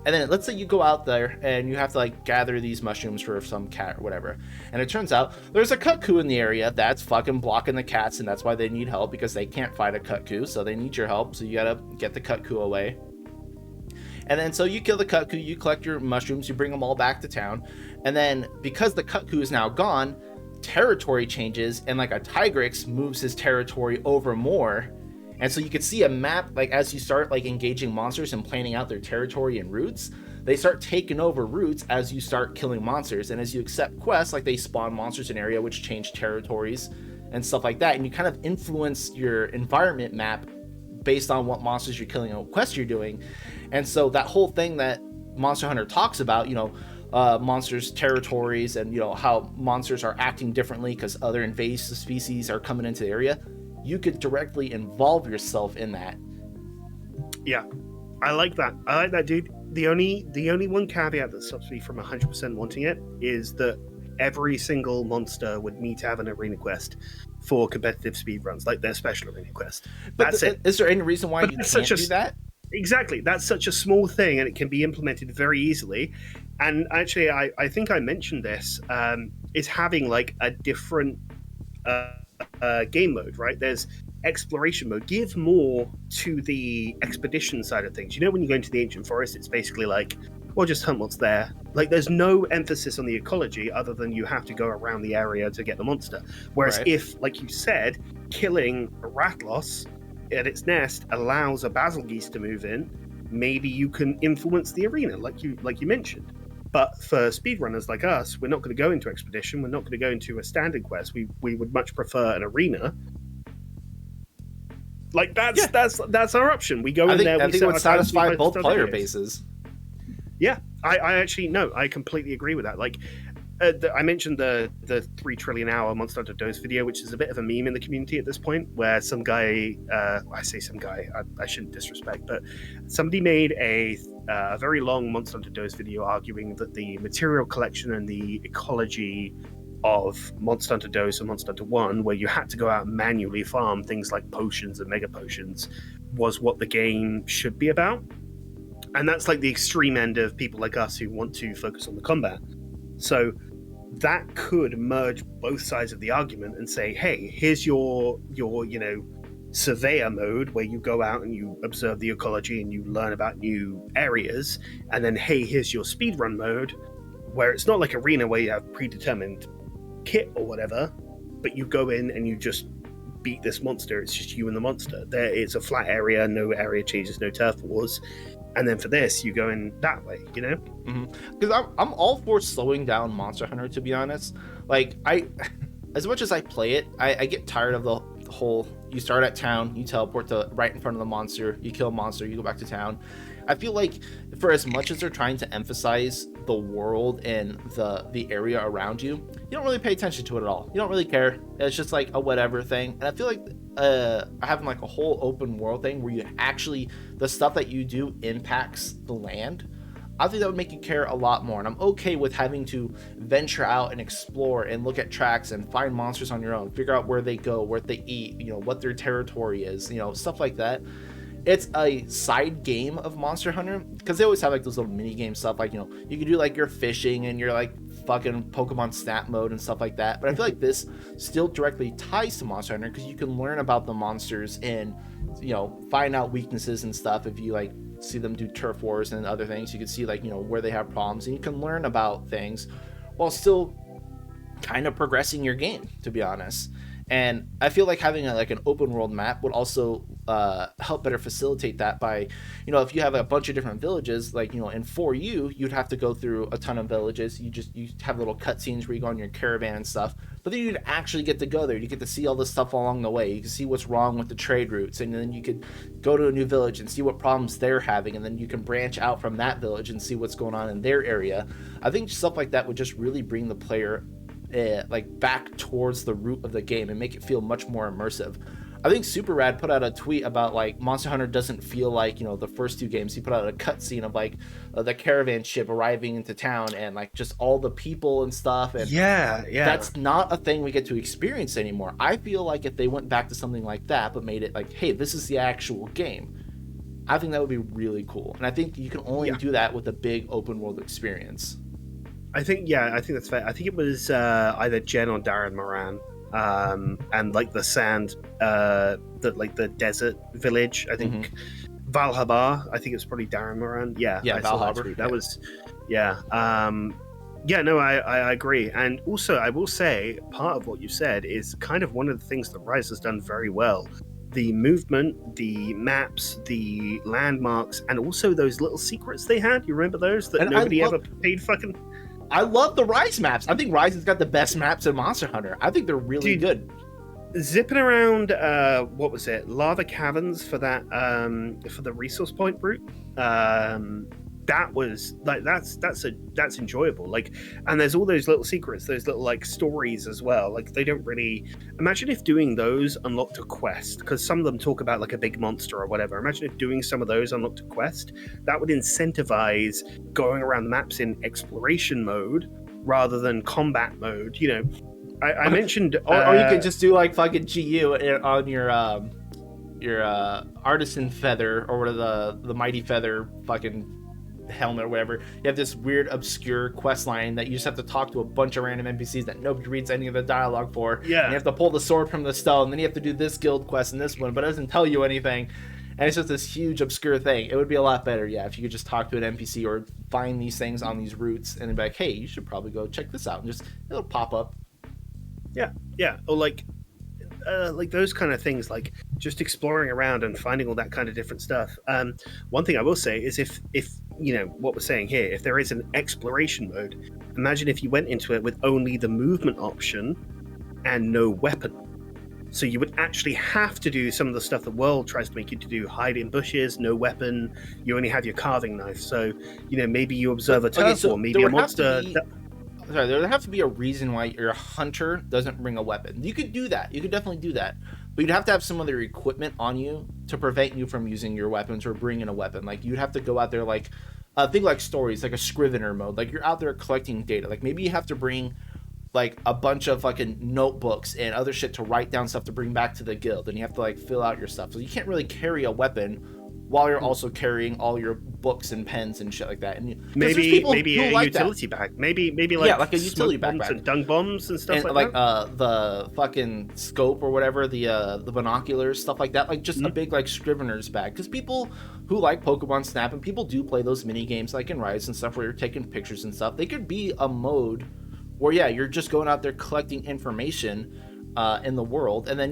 And then let's say you go out there and you have to like gather these mushrooms for some cat or whatever. And it turns out there's a cuckoo in the area that's fucking blocking the cats, and that's why they need help, because they can't fight a cuckoo. So they need your help. So you gotta get the cuckoo away. And then so you kill the cuckoo, you collect your mushrooms, you bring them all back to town. And then because the cuckoo is now gone, territory changes, and like a Tigrex moves his territory over more. And so you could see a map, like as you start like engaging monsters and planning out their territory and routes, they start taking over routes as you start killing monsters. And as you accept quests, like they spawn monsters in area which change territories and stuff like that. And you kind of influence your environment map based on what monsters you're killing and what quests you're doing. And so that whole thing that Monster Hunter talks about, you know, monsters' territories, and you know how monsters are acting differently because other invasive species are coming into the area, you could directly involve yourself in that. Yeah, I like that, dude. The only one caveat that stops me from 100% wanting it is that every single monster would need to have an arena quest for competitive speedruns, like their special arena quest. That's it. Is there any reason why you can't do that? Exactly. That's such a small thing, and it can be implemented very easily. And actually, I think I mentioned this, is having like a different game mode, right? There's exploration mode. Give more to the expedition side of things. You know, when you go into the ancient forest, it's basically like, well, just hunt what's there. Like, there's no emphasis on the ecology other than you have to go around the area to get the monster. Whereas if, like you said, killing a Ratlos at its nest allows a Basilgeuse to move in, maybe you can influence the arena, like you mentioned. But for speedrunners like us, we're not going to go into expedition. We're not going to go into a standard quest. We would much prefer an arena. Like that's our option. We go in there. I think it would satisfy both player bases. Yeah, I actually no, I completely agree with that. Like, I mentioned the 3 trillion hour Monster Hunter Dose video, which is a bit of a meme in the community at this point, where some guy, I say some guy, I shouldn't disrespect, but somebody made a very long Monster Hunter Dose video arguing that the material collection and the ecology of Monster Hunter Dose and Monster Hunter 1, where you had to go out and manually farm things like potions and mega potions, was what the game should be about. And that's like the extreme end of people like us who want to focus on the combat. So that could merge both sides of the argument and say, hey, here's your surveyor mode, where you go out and you observe the ecology and you learn about new areas. And then, hey, here's your speedrun mode, where it's not like arena where you have predetermined kit or whatever, but you go in and you just beat this monster. It's just you and the monster. It's a flat area, no area changes, no turf wars. And then for this, you go in that way, you know? Because I'm all for slowing down Monster Hunter, to be honest. Like, as much as I play it, I get tired of the whole, you start at town, you teleport to right in front of the monster, you kill a monster, you go back to town. I feel like for as much as they're trying to emphasize the world and the area around you, you don't really pay attention to it at all. You don't really care. It's just like a whatever thing. And I feel like having like a whole open world thing where you actually, the stuff that you do impacts the land, I think that would make you care a lot more. And I'm okay with having to venture out and explore and look at tracks and find monsters on your own, figure out where they go, what they eat, what their territory is, stuff like that. It's a side game of Monster Hunter, because they always have like those little mini game stuff, like you can do like your fishing and your like fucking Pokemon Snap mode and stuff like that. But I feel like this still directly ties to Monster Hunter, because you can learn about the monsters and find out weaknesses and stuff. If you like see them do turf wars and other things, you can see like where they have problems, and you can learn about things while still kind of progressing your game, to be honest. And I feel like having an open world map would also help better facilitate that by, if you have a bunch of different villages, like, and for you'd have to go through a ton of villages. You have little cutscenes where you go on your caravan and stuff, but then you'd actually get to go there. You get to see all this stuff along the way. You can see what's wrong with the trade routes, and then you could go to a new village and see what problems they're having, and then you can branch out from that village and see what's going on in their area. I think stuff like that would just really bring the player back towards the root of the game and make it feel much more immersive. I think Super Rad put out a tweet about like Monster Hunter doesn't feel like the first two games. He put out a cutscene of like the caravan ship arriving into town and like just all the people and stuff. And yeah, that's not a thing we get to experience anymore. I feel like if they went back to something like that but made it like, hey, this is the actual game, I think that would be really cool. And I think you can only do that with a big open world experience. I think that's fair. I think it was either Jen or Darren Moran, and like the sand, the desert village. I think Valhalla. I think it's probably Darren Moran. Yeah, Valhalla. That was, No, I agree. And also, I will say, part of what you said is kind of one of the things that Rise has done very well. The movement, the maps, the landmarks, and also those little secrets they had. You remember those that nobody ever paid fucking... I love the Rise maps. I think Rise has got the best maps in Monster Hunter. I think they're really good. Zipping around, what was it? Lava caverns for that, for the resource point route. That was like that's enjoyable. Like, and there's all those little secrets, those little like stories as well. Like, they don't really imagine if doing those unlocked a quest, because some of them talk about like a big monster or whatever. Imagine if doing some of those unlocked a quest. That would incentivize going around the maps in exploration mode rather than combat mode. I mentioned, or you could just do like fucking GU on your artisan feather or the mighty feather fucking helmet or whatever. You have this weird obscure quest line that you just have to talk to a bunch of random NPCs that nobody reads any of the dialogue for. And you have to pull the sword from the stone, and then you have to do this guild quest and this one, but it doesn't tell you anything. And it's just this huge obscure thing. It would be a lot better, if you could just talk to an NPC or find these things on these routes and then be like, hey, you should probably go check this out, and just it'll pop up. Or like those kind of things, like just exploring around and finding all that kind of different stuff. One thing I will say is if what we're saying here, if there is an exploration mode, imagine if you went into it with only the movement option and no weapon. So you would actually have to do some of the stuff the world tries to make you to do: hide in bushes, no weapon, you only have your carving knife. So maybe you observe a turf war, maybe a monster. sorry, there would have to be a reason why your hunter doesn't bring a weapon. You could do that. You could definitely do that. But you'd have to have some other equipment on you to prevent you from using your weapons or bringing a weapon. Like, you'd have to go out there, like, think like stories, like a scrivener mode. Like, you're out there collecting data. Like, maybe you have to bring, like, a bunch of fucking notebooks and other shit to write down stuff to bring back to the guild. And you have to, like, fill out your stuff. So you can't really carry a weapon while you're also carrying all your books and pens and shit like that. And maybe a like utility bag. Maybe like, like a utility backpack and dung bombs and stuff and like that. The fucking scope or whatever, the binoculars, stuff like that. Like just a big like scrivener's bag. Because people who like Pokemon Snap and people do play those mini games like in Rise and stuff where you're taking pictures and stuff. They could be a mode where you're just going out there collecting information in the world, and then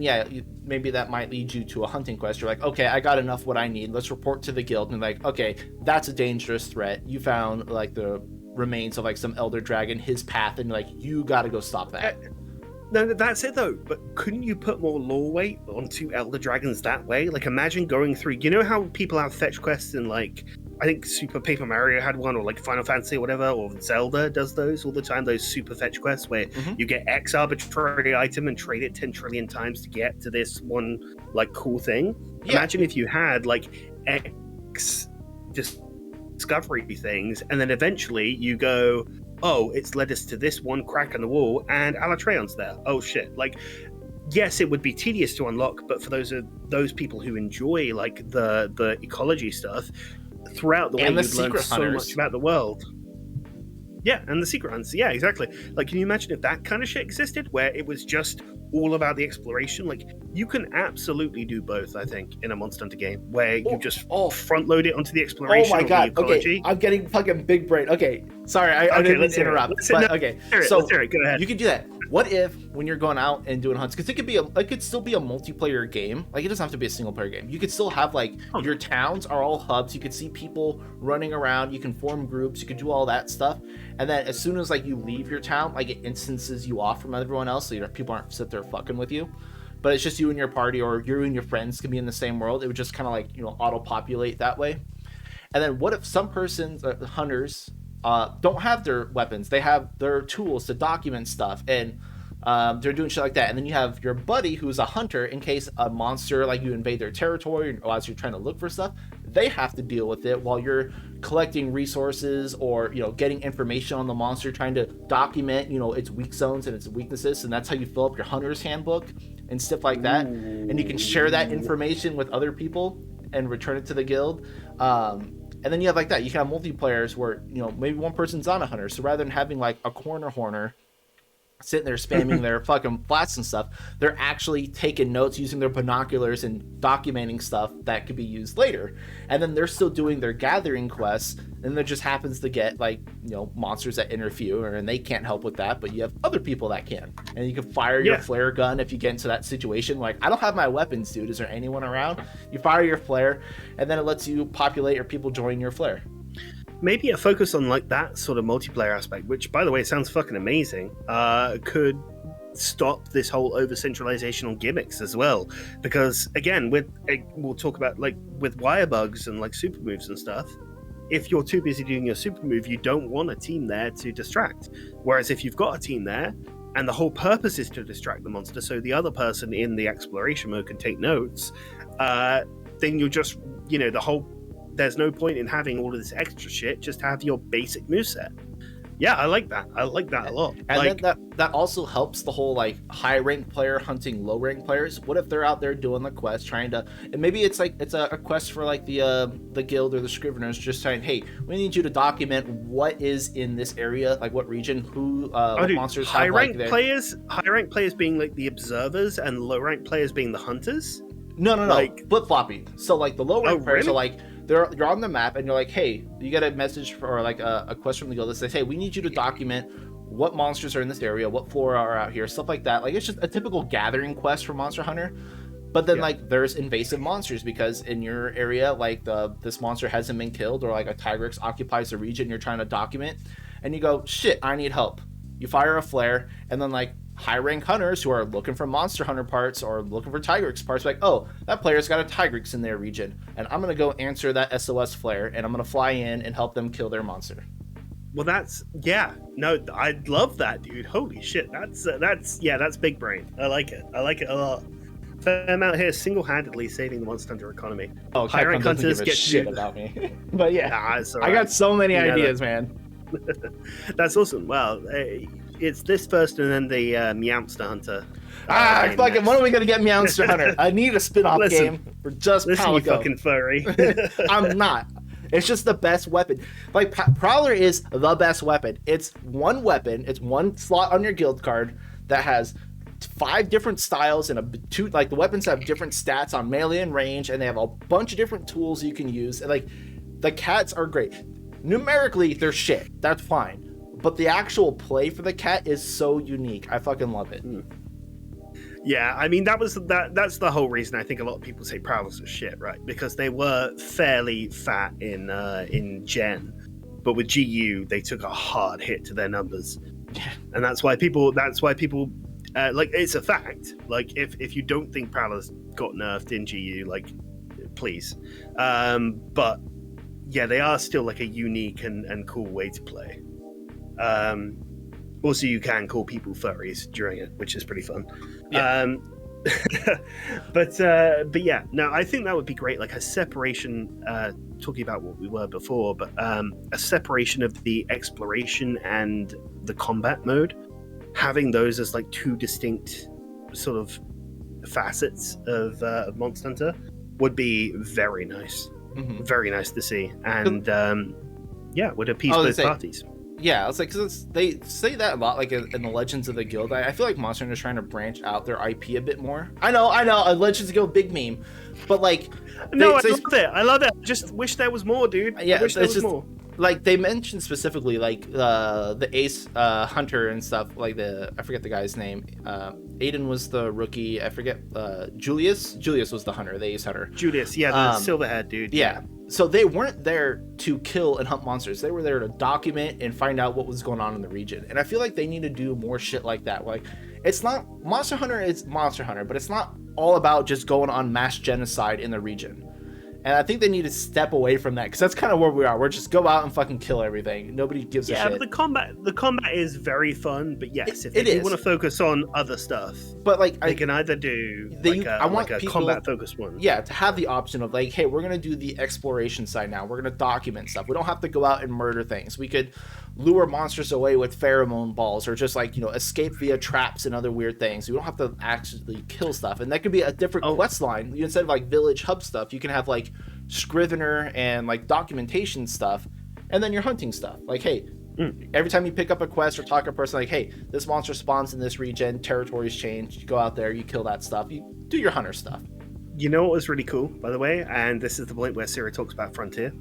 maybe that might lead you to a hunting quest. You're like, okay, I got enough what I need, let's report to the guild. And like, okay, that's a dangerous threat, you found like the remains of like some elder dragon, his path, and like, you gotta go stop that. No, that's it though. But couldn't you put more lore weight onto elder dragons that way? Like, imagine going through, you know how people have fetch quests in like, I think Super Paper Mario had one, or like Final Fantasy or whatever, or Zelda does those all the time, those super fetch quests where you get X arbitrary item and trade it 10 trillion times to get to this one like cool thing. Imagine if you had like X discovery things, and then eventually you go, oh, it's led us to this one crack in the wall and Alatreon's there. Oh shit. Like, yes, it would be tedious to unlock, but for those people who enjoy like the ecology stuff, throughout the way, you'd learn so much about the world. Yeah, and the secret hunts. Yeah, exactly. Like, can you imagine if that kind of shit existed, where it was just all about the exploration? Like, you can absolutely do both, I think, in a Monster Hunter game, where you just front load it onto the exploration. Oh my god! The ecology. Okay, I'm getting fucking big brain. Okay, sorry, I didn't mean to interrupt. Okay, so let's hear it. Go ahead. You can do that. What if when you're going out and doing hunts, because it could still be a multiplayer game. Like, it doesn't have to be a single player game. You could still have like your towns are all hubs. You could see people running around. You can form groups. You can do all that stuff. And then as soon as like you leave your town, like, it instances you off from everyone else, so people aren't sit there fucking with you. But it's just you and your party, or you and your friends can be in the same world. It would just kind of like, auto populate that way. And then what if some persons, hunters, don't have their weapons? They have their tools to document stuff, and they're doing shit like that. And then you have your buddy who's a hunter, in case a monster, like, you invade their territory, or as you're trying to look for stuff, they have to deal with it while you're collecting resources, or getting information on the monster, trying to document its weak zones and its weaknesses. And that's how you fill up your hunter's handbook and stuff like that. And you can share that information with other people and return it to the guild. And then you have like that. You can have multiplayers where, maybe one person's on a hunter. So rather than having like a corner horner sitting there spamming their fucking flats and stuff, they're actually taking notes using their binoculars and documenting stuff that could be used later. And then they're still doing their gathering quests, and there just happens to get like monsters that interfere, and they can't help with that, but you have other people that can. And you can fire your flare gun if you get into that situation. Like, I don't have my weapons, dude, is there anyone around? You fire your flare, and then it lets you populate, or people join your flare. Maybe a focus on like that sort of multiplayer aspect, which, by the way, sounds fucking amazing, could stop this whole over-centralization on gimmicks as well. Because again, we'll talk about like with wire bugs and like super moves and stuff. If you're too busy doing your super move, you don't want a team there to distract. Whereas if you've got a team there, and the whole purpose is to distract the monster, so the other person in the exploration mode can take notes, then you're just, there's no point in having all of this extra shit. Just have your basic moveset. Yeah, I like that. I like that a lot. And like, then that also helps the whole like high rank player hunting low rank players. What if they're out there doing the quest, trying to, and maybe it's like it's a quest for like the guild or the scriveners, just saying, hey, we need you to document what is in this area, like what region, what monsters high have rank like players. High rank players being like the observers, and low rank players being the hunters. No, like flip flopping. So like the low rank players are like, you're on the map, and you're like, hey, you get a message or like a quest from the guild that says, hey, we need you to document what monsters are in this area, what flora are out here, stuff like that. Like, it's just a typical gathering quest for Monster Hunter. But then like there's invasive monsters, because in your area, like this monster hasn't been killed, or like a Tigrex occupies the region you're trying to document, and you go, shit, I need help. You fire a flare, and then like high rank hunters who are looking for Monster Hunter parts or looking for Tigrex parts, like, oh, that player's got a Tigrex in their region, and I'm gonna go answer that SOS flare, and I'm gonna fly in and help them kill their monster. Well, that's no, I love that, dude. Holy shit, that's big brain. I like it. I like it a lot. So I'm out here single-handedly saving the Monster Hunter economy. Oh, Hiring Capcom doesn't hunters give a get shit to- about me. But yeah, Nah, it's all I right. got so many You know ideas, man. That's awesome. Well, it's this first, and then the Meowster Hunter. Fucking, next. when are we gonna get Meowster Hunter? I need a spin-off Listen. game for just Listen, you Palico. fucking furry. I'm not. It's just the best weapon. Like, Prowler is the best weapon. It's one weapon. It's one slot on your guild card that has 5 different styles and the weapons have different stats on melee and range, and they have a bunch of different tools you can use. And like, the cats are great. Numerically, they're shit. That's fine. But the actual play for the cat is so unique. I fucking love it. Yeah, I mean that's the whole reason I think a lot of people say Prowlers are shit, right? Because they were fairly fat in Gen, but with GU they took a hard hit to their numbers, and that's why people like, it's a fact. Like, if you don't think Prowlers got nerfed in GU, like, please, but yeah, they are still like a unique and cool way to play. Also, you can call people furries during it, which is pretty fun. Yeah. But yeah, no, I think that would be great. Like a separation, talking about what we were before, but a separation of the exploration and the combat mode, having those as like 2 distinct sort of facets of Monster Hunter would be very nice. Mm-hmm. Very nice to see. And would appease both parties. Yeah, it's like, because they say that a lot, like in the Legends of the Guild. I feel like Monster Hunter is trying to branch out their IP a bit more. I know, a Legends of the Guild big meme, but like, I love it. Just wish there was more, dude. Yeah, I wish there was more. Like, they mentioned specifically like the Ace Hunter and stuff. Like I forget the guy's name. Aiden was the rookie. I forget. Julius was the hunter, the Ace Hunter. Julius, yeah, the silverhead dude. Yeah. So they weren't there to kill and hunt monsters. They were there to document and find out what was going on in the region. And I feel like they need to do more shit like that. Like, it's not Monster Hunter is Monster Hunter, but it's not all about just going on mass genocide in the region. And I think they need to step away from that, because that's kind of where we are. We're just go out and fucking kill everything. Nobody gives a shit. Yeah, but the combat is very fun. But yes, if they want to focus on other stuff, but like they can either do I want a combat focused one. Yeah, to have the option of like, hey, we're gonna do the exploration side now. We're gonna document stuff. We don't have to go out and murder things. We could lure monsters away with pheromone balls, or just like, escape via traps and other weird things. We don't have to actually kill stuff, and that could be a different quest line. Instead of like village hub stuff, you can have like Scrivener and like documentation stuff, and then your hunting stuff. Like, hey, every time you pick up a quest or talk to a person, like, hey, this monster spawns in this region, territories change, you go out there, you kill that stuff, you do your hunter stuff. You know what was really cool, by the way, and this is the point where Cera talks about Frontier.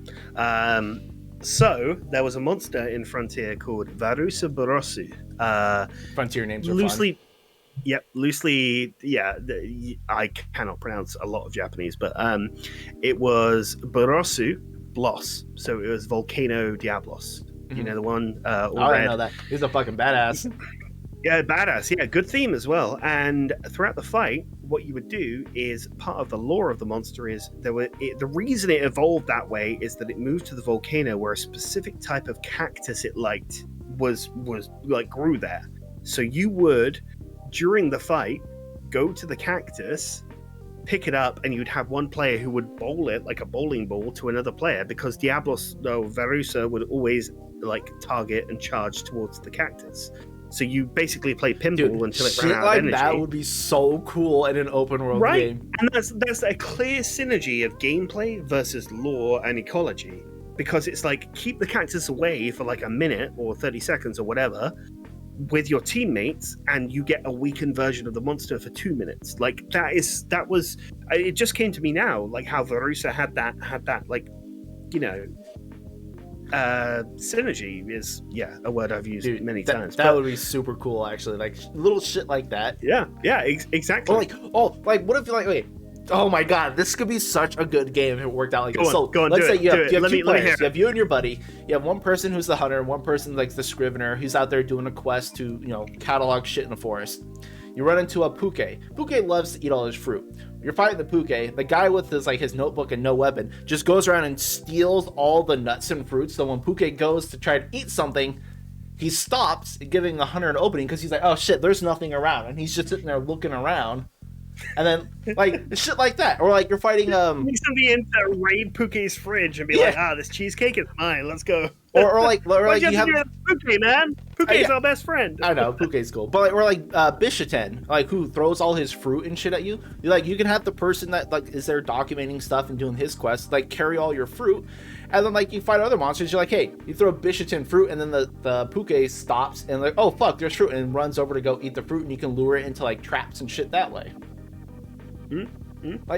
So there was a monster in Frontier called Varusa Borosu. Frontier names are loosely fun. Yep, loosely, yeah. I cannot pronounce a lot of Japanese, but it was Borosu Bloss. So it was Volcano Diablos. Mm-hmm. You know the one. I know that. He's a fucking badass. Yeah, badass. Yeah, good theme as well. And throughout the fight, what you would do is part of the lore of the monster is the reason it evolved that way is that it moved to the volcano where a specific type of cactus it liked was like grew there. So you would, during the fight, go to the cactus, pick it up, and you'd have one player who would bowl it like a bowling ball to another player, because Diablos, though Varusa, would always like target and charge towards the cactus. So you basically play pinball until it ran out of energy. That would be so cool in an open world game. And that's a clear synergy of gameplay versus lore and ecology. Because it's like, keep the cactus away for like a minute or 30 seconds or whatever with your teammates, and you get a weakened version of the monster for 2 minutes. Like, that was it just came to me now, like how Varusa had that like, synergy is a word I've used many times. That would be super cool, actually. Like little shit like that. Yeah, exactly. Or like what if you wait? Oh my god, this could be such a good game if it worked out like this. So let's say you have two players. You have you and your buddy. You have one person who's the hunter, and one person like the scrivener who's out there doing a quest to catalog shit in the forest. You run into a Puke. Puke loves to eat all his fruit. You're fighting the Puke. The guy with his notebook and no weapon just goes around and steals all the nuts and fruits. So when Puke goes to try to eat something, he stops, giving the hunter an opening because he's like, oh shit, there's nothing around, and he's just sitting there looking around. And then shit like that, or you're fighting Need somebody in to raid Puke's fridge and be like, this cheesecake is mine, let's go. Or you have Puke, man. Puke's our best friend. I know Puke's cool, but Bishaten, who throws all his fruit and shit at you. You can have the person that is there documenting stuff and doing his quest, carry all your fruit, and then you fight other monsters. You're like, hey, you throw Bishaten fruit, and then the Puke stops and oh fuck, there's fruit, and runs over to go eat the fruit, and you can lure it into traps and shit that way.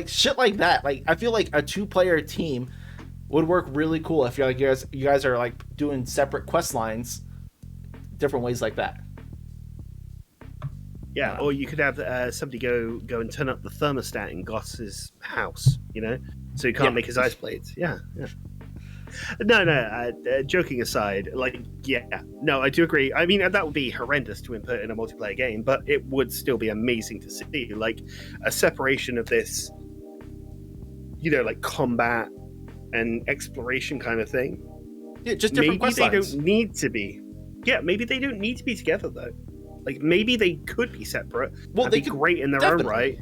Shit like that. I feel like a 2-player team would work really cool if you guys are doing separate quest lines, different ways like that. Yeah, or you could have somebody go and turn up the thermostat in Goss's house, so he can't make his ice blades. Yeah. No. Joking aside, I do agree. I mean, that would be horrendous to input in a multiplayer game, but it would still be amazing to see, a separation of this, combat and exploration kind of thing. Yeah, just different quest lines. Maybe they don't need to be. Yeah, maybe they don't need to be together though. Maybe they could be separate. Well, they could be great in their own right.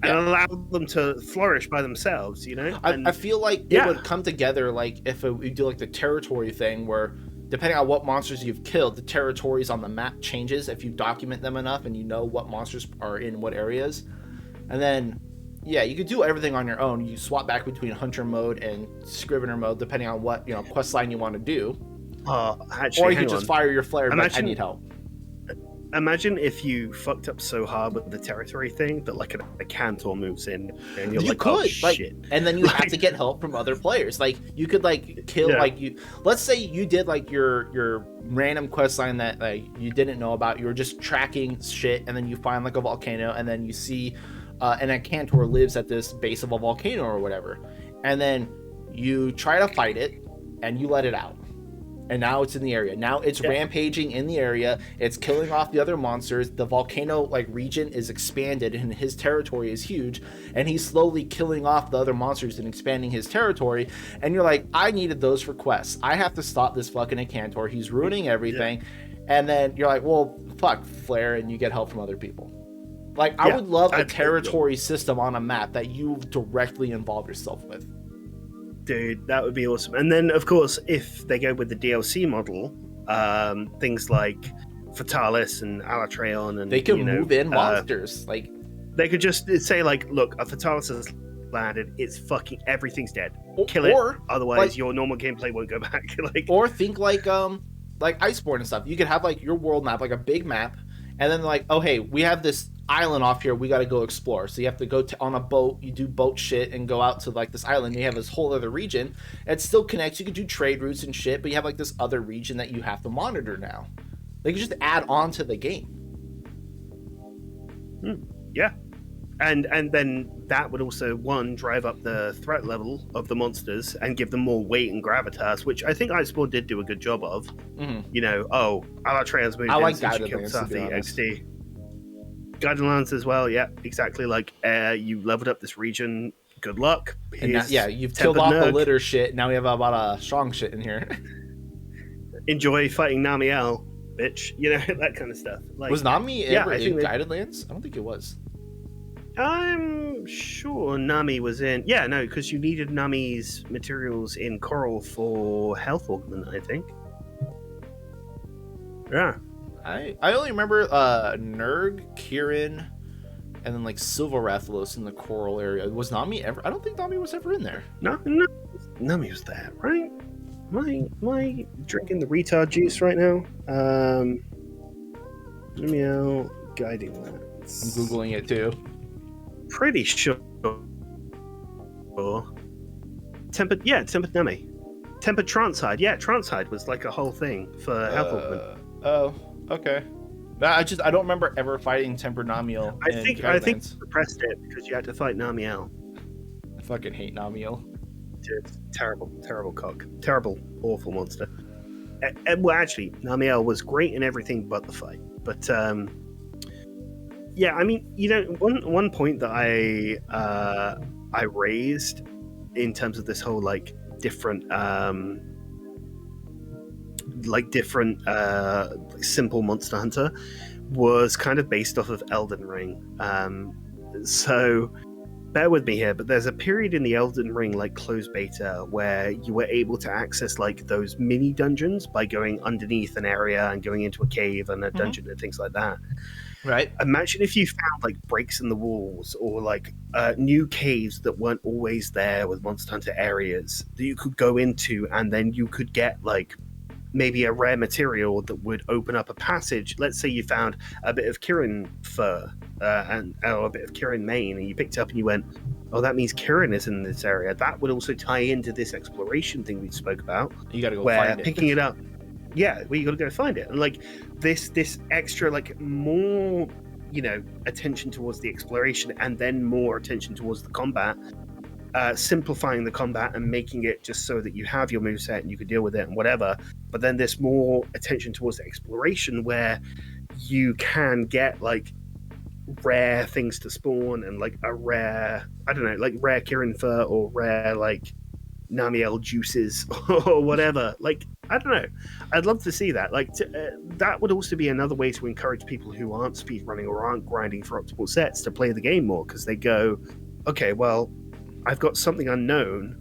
And allow them to flourish by themselves, I feel like it would come together if we do the territory thing, where depending on what monsters you've killed, the territories on the map changes if you document them enough and you know what monsters are in what areas. And then you could do everything on your own. You swap back between hunter mode and scrivener mode depending on what quest line you want to do. Or you could just fire your flare and I need help. Imagine if you fucked up so hard with the territory thing that a Cantor moves in and you're oh shit. And then you have to get help from other players. You could kill let's say you did your random quest line that you didn't know about. You were just tracking shit, and then you find a volcano, and then you see and a Cantor lives at this base of a volcano or whatever. And then you try to fight it and you let it out. And now it's in the area. Now it's rampaging in the area. It's killing off the other monsters. The volcano region is expanded, and his territory is huge. And he's slowly killing off the other monsters and expanding his territory. And you're like, I needed those for quests. I have to stop this fucking Incantor. He's ruining everything. And then you're like, well, fuck, flare, and you get help from other people. I would love a territory system on a map that you directly involve yourself with. Dude, that would be awesome. And then, of course, if they go with the DLC model, things like Fatalis and Alatreon, and they can move in monsters. They could just say, look, a Fatalis has landed. It's fucking everything's dead. Kill it, otherwise your normal gameplay won't go back. Or think Iceborne and stuff. You could have your world map, a big map, and then oh hey, we have this island off here, we got to go explore. So you have to go on a boat, you do boat shit and go out to this island. You have this whole other region. It still connects. You could do trade routes and shit, but you have this other region that you have to monitor now. They could just add on to the game. Yeah. And then that would also, drive up the threat level of the monsters and give them more weight and gravitas, which I think Iceborne did do a good job of. Mm-hmm. Alatreon's moved in since she killed Safi XD. Guided Lands as well, yeah, exactly. You leveled up this region. Good luck. And now, you've killed off the litter shit. Now we have about a strong shit in here. Enjoy fighting Namiel, bitch. That kind of stuff. Was Nami ever in Guided Lands? I don't think it was. I'm sure Nami was in. Yeah, no, because you needed Nami's materials in Coral for Health Augment, I think. Yeah. I only remember Nurg, Kirin, and then Silver Rathalos in the Coral area. Was Nami ever? I don't think Nami was ever in there. No, Nami was there, right? Am I drinking the retard juice right now? Namiel Guiding Lands. I'm googling it too. Pretty sure. Tempered Nami. Tempered Transide. Yeah, Transide was a whole thing for Health Augment. Oh. Okay. I don't remember ever fighting Tempered Namiel. I think you suppressed it because you had to fight Namiel. I fucking hate Namiel. Dude, terrible cock. Terrible, awful monster. Well, actually, Namiel was great in everything but the fight. But Yeah, I mean, one point that I raised in terms of this whole different simple Monster Hunter was kind of based off of Elden Ring. So bear with me here, but there's a period in the Elden Ring closed beta where you were able to access those mini dungeons by going underneath an area and going into a cave and a dungeon and things like that. Right. Imagine if you found breaks in the walls or new caves that weren't always there with Monster Hunter areas that you could go into, and then you could get maybe a rare material that would open up a passage. Let's say you found a bit of Kirin fur or a bit of Kirin mane, and you picked it up and you went, oh, that means Kirin is in this area. That would also tie into this exploration thing we spoke about. You gotta go find it. Picking it up, yeah, well, you gotta go find it. And this extra more attention towards the exploration, and then more attention towards the combat, simplifying the combat and making it just so that you have your moveset and you can deal with it and whatever. But then there's more attention towards the exploration where you can get rare things to spawn and a rare, I don't know, rare Kirin fur or rare Namiel juices or whatever. I don't know. I'd love to see that. That would also be another way to encourage people who aren't speedrunning or aren't grinding for optimal sets to play the game more, because they go, okay, well, I've got something unknown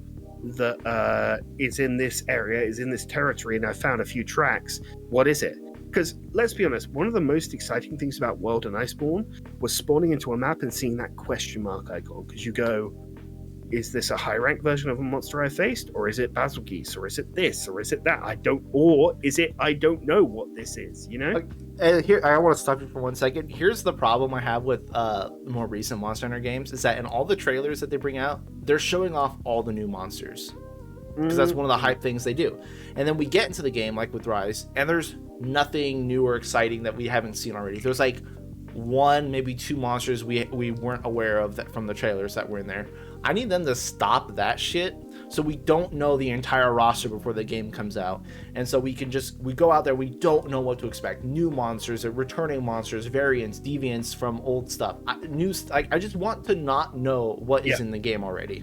that is in this area, is in this territory, and I found a few tracks. What is it? Because let's be honest, one of the most exciting things about World and Iceborne was spawning into a map and seeing that question mark icon, because you go, is this a high rank version of a monster I faced, or is it Basil Geese, or is it this, or is it that? I don't know what this is, And here, I want to stop you for 1 second. Here's the problem I have with more recent Monster Hunter games, is that in all the trailers that they bring out, they're showing off all the new monsters, because that's one of the hype things they do. And then we get into the game, like with Rise, and there's nothing new or exciting that we haven't seen already. There's one, maybe two monsters we weren't aware of that from the trailers that were in there. I need them to stop that shit, so we don't know the entire roster before the game comes out, and so we go out there, we don't know what to expect. New monsters, returning monsters, variants, deviants from old stuff. I just want to not know what is in the game already.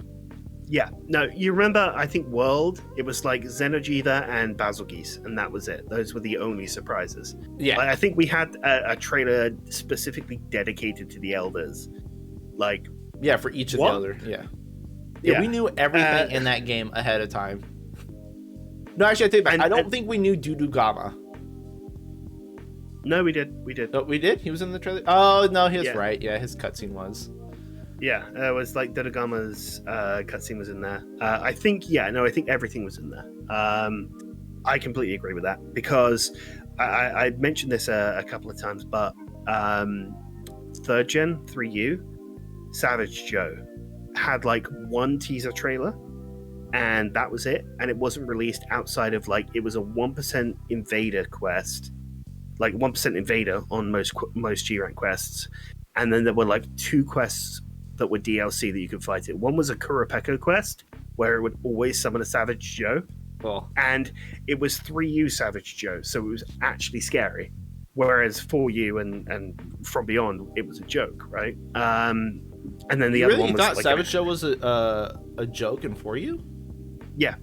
Yeah, no, you remember, I think World, it was Xeno'jiiva and Basil Geese, and that was it. Those were the only surprises. Yeah. I think we had a trailer specifically dedicated to the Elders. Yeah, for each of the Elder. Yeah, we knew everything in that game ahead of time. No, actually, I take it back. I don't think we knew Dudugama. No, we did. Oh, we did? He was in the trailer? Oh, no, he was right. Yeah, his cutscene was. Yeah, it was Dodogama's cutscene was in there. I think everything was in there. I completely agree with that, because I mentioned this a couple of times, but 3rd Gen, 3U, Savage Joe had one teaser trailer, and that was it. And it wasn't released outside of it was a 1% invader quest, 1% invader on most G-rank quests. And then there were 2 quests that were DLC that you could fight it. One was a Kurapeko quest, where it would always summon a Savage Joe. Cool. And it was 3U Savage Joe, so it was actually scary. Whereas 4U and From Beyond, it was a joke, right? And then the other one was thought Savage Joe was a joke in 4U? Yeah,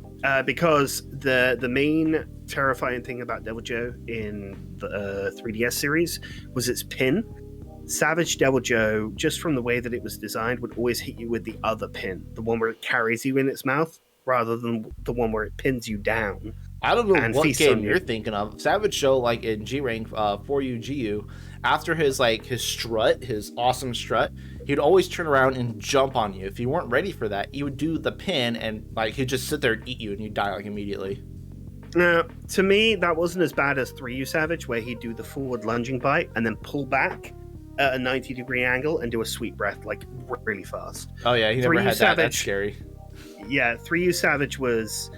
because the main terrifying thing about Devil Joe in the 3DS series was its pin. Savage Devil Joe, just from the way that it was designed, would always hit you with the other pin, the one where it carries you in its mouth, rather than the one where it pins you down. I don't know what game you're thinking of. Savage Joe, in G rank 4U GU, after his strut, his awesome strut, he'd always turn around and jump on you. If you weren't ready for that, he would do the pin, and he'd just sit there and eat you, and you'd die immediately. Now, to me, that wasn't as bad as 3U Savage, where he'd do the forward lunging bite and then pull back at a 90-degree angle and do a sweep breath really fast. Oh yeah, he never had that. That's scary. Yeah, 3U Savage was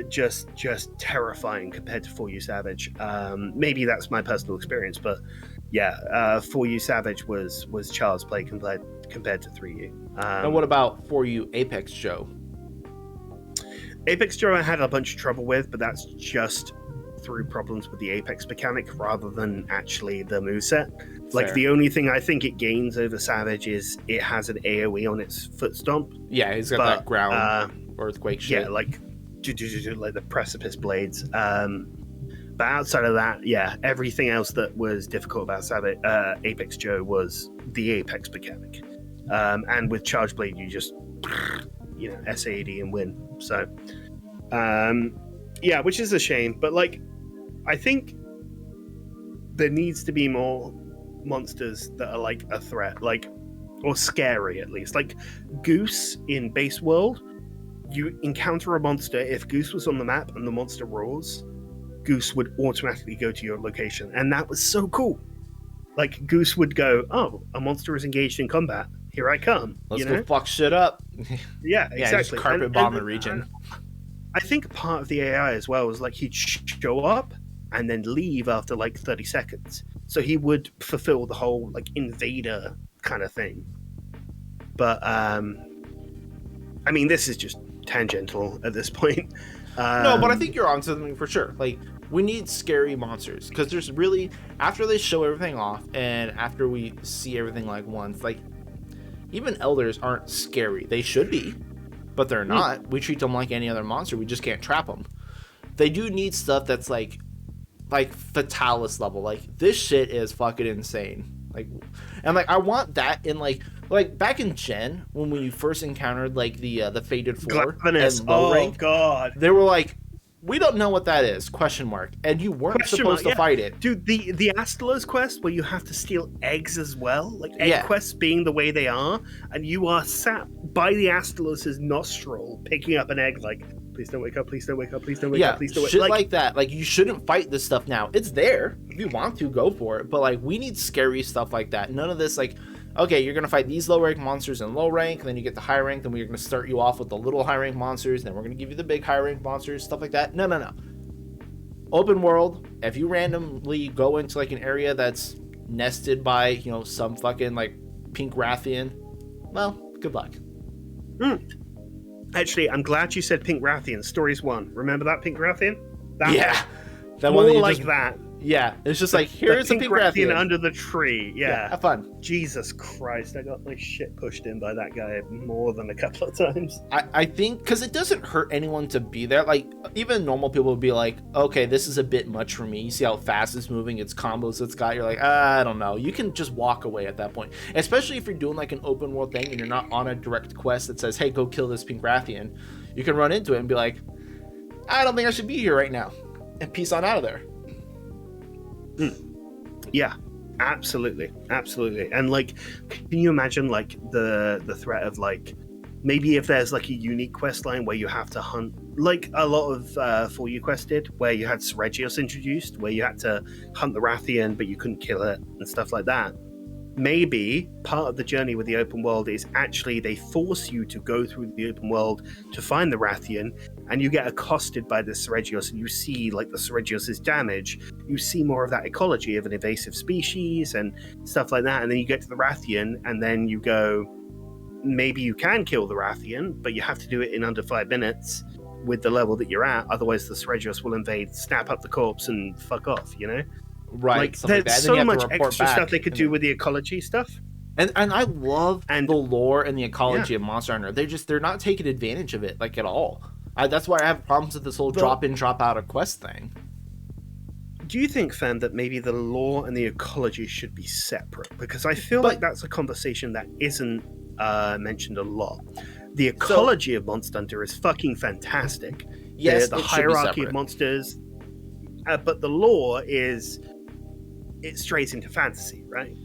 just terrifying compared to 4U Savage. Maybe that's my personal experience, but yeah, 4U Savage was child's play compared to 3U. And what about 4U Apex Joe? Apex Joe I had a bunch of trouble with, but that's just through problems with the Apex mechanic rather than actually the moveset. Like, Fair. the only thing I think it gains over Savage is it has an AoE on its foot stomp. Yeah, he's got that ground earthquake shit. Yeah, like the precipice blades. But outside of that, yeah, everything else that was difficult about Savage, Apex Joe was the Apex mechanic. And with Charge Blade, you just, SAD and win. So, yeah, which is a shame. But, like, I think there needs to be more monsters that are, like, a threat, like, or scary at least. Like, Goose in Base World, you encounter a monster. If Goose was on the map and the monster roars, Goose would automatically go to your location. And that was so cool. Like, Goose would go, oh, a monster is engaged in combat. Here I come. Let's go fuck shit up. Yeah, exactly. Just carpet bomb the region. I think part of the AI as well was, like, he'd show up and then leave after, like, 30 seconds. So he would fulfill the whole, like, invader kind of thing. But, I mean, this is just tangential at this point. No, but I think you're on something for sure. Like, we need scary monsters, because there's really, after they show everything off and after we see everything like once, like, even elders aren't scary. They should be, but they're not. We treat them like any other monster. We just can't trap them. They do need stuff that's like Fatalis level. Like, this shit is fucking insane. Like, and like, I want that in like back in Gen, when we first encountered like the Fated Four and low rank. God, they were like, we don't know what that is, ? And you weren't supposed to fight it. Dude, the Astalos quest where you have to steal eggs as well, like egg quests being the way they are, and you are sat by the Astalos' nostril picking up an egg like, please don't wake up, please don't wake up, please don't wake up, please don't wake up. Shit like that. Like, you shouldn't fight this stuff now. It's there. If you want to, go for it. But like, we need scary stuff like that. None of this like, okay, you're gonna fight these low rank monsters in low rank, and then you get the high rank, then we're gonna start you off with the little high rank monsters, then we're gonna give you the big high rank monsters, stuff like that. No. Open world, if you randomly go into like an area that's nested by, some fucking like pink Rathian, well, good luck. Actually, I'm glad you said pink Rathian. Stories 1. Remember that pink Rathian? That more one like that. Yeah, it's just like, here's a pink Rathian under the tree. Yeah, have fun. Jesus Christ, I got my shit pushed in by that guy more than a couple of times. I think because it doesn't hurt anyone to be there. Like, even normal people would be like, okay, this is a bit much for me. You see how fast it's moving, its combos it's got. You're like, I don't know. You can just walk away at that point, especially if you're doing like an open world thing and you're not on a direct quest that says, hey, go kill this pink Rathian. You can run into it and be like, I don't think I should be here right now, and peace on out of there. Yeah, absolutely, and like, can you imagine like the threat of like, maybe if there's like a unique quest line where you have to hunt, like a lot of For You Quest did, where you had Seregios introduced, where you had to hunt the Rathian but you couldn't kill it and stuff like that. Maybe part of the journey with the open world is actually they force you to go through the open world to find the Rathian, and you get accosted by the Seregios, and you see like the Seregios' damage. You see more of that ecology of an invasive species and stuff like that, and then you get to the Rathian, and then you go, maybe you can kill the Rathian, but you have to do it in under 5 minutes with the level that you're at, otherwise the Seregios will invade, snap up the corpse, and fuck off, Right, like, there's so much extra stuff they could do with the ecology stuff. And I love the lore and the ecology of Monster Hunter. They're not taking advantage of it like at all. That's why I have problems with this whole drop in, drop out of quest thing. Do you think, Fam, that maybe the lore and the ecology should be separate? Because I feel like that's a conversation that isn't mentioned a lot. The ecology of Monster Hunter is fucking fantastic. Yes, the hierarchy of monsters, but the lore it strays into fantasy, right?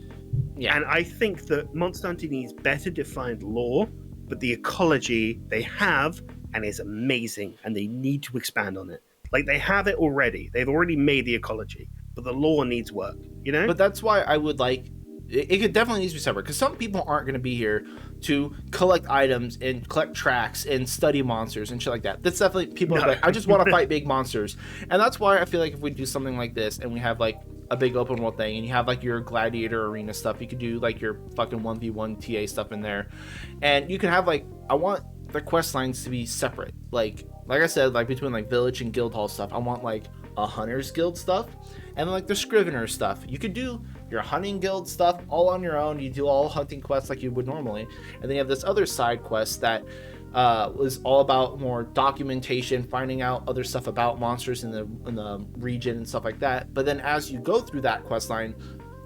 Yeah. And I think that Monster Hunter needs better defined lore, but the ecology they have and is amazing, and they need to expand on it. Like, they have it already. They've already made the ecology, but the lore needs work, But that's why I would like, it could definitely need to be separate, because some people aren't going to be here to collect items and collect tracks and study monsters and shit like that. That's definitely people are like, I just want to fight big monsters. And that's why I feel like if we do something like this and we have like a big open world thing and you have like your gladiator arena stuff, you could do like your fucking 1v1 TA stuff in there, and you can have like, I want the quest lines to be separate. Like like I said, like between like village and guild hall stuff, I want like a hunter's guild stuff, and then like the scrivener stuff. You could do your hunting guild stuff all on your own. You do all hunting quests like you would normally, and then you have this other side quest that was all about more documentation, finding out other stuff about monsters in the region and stuff like that. But then as you go through that quest line,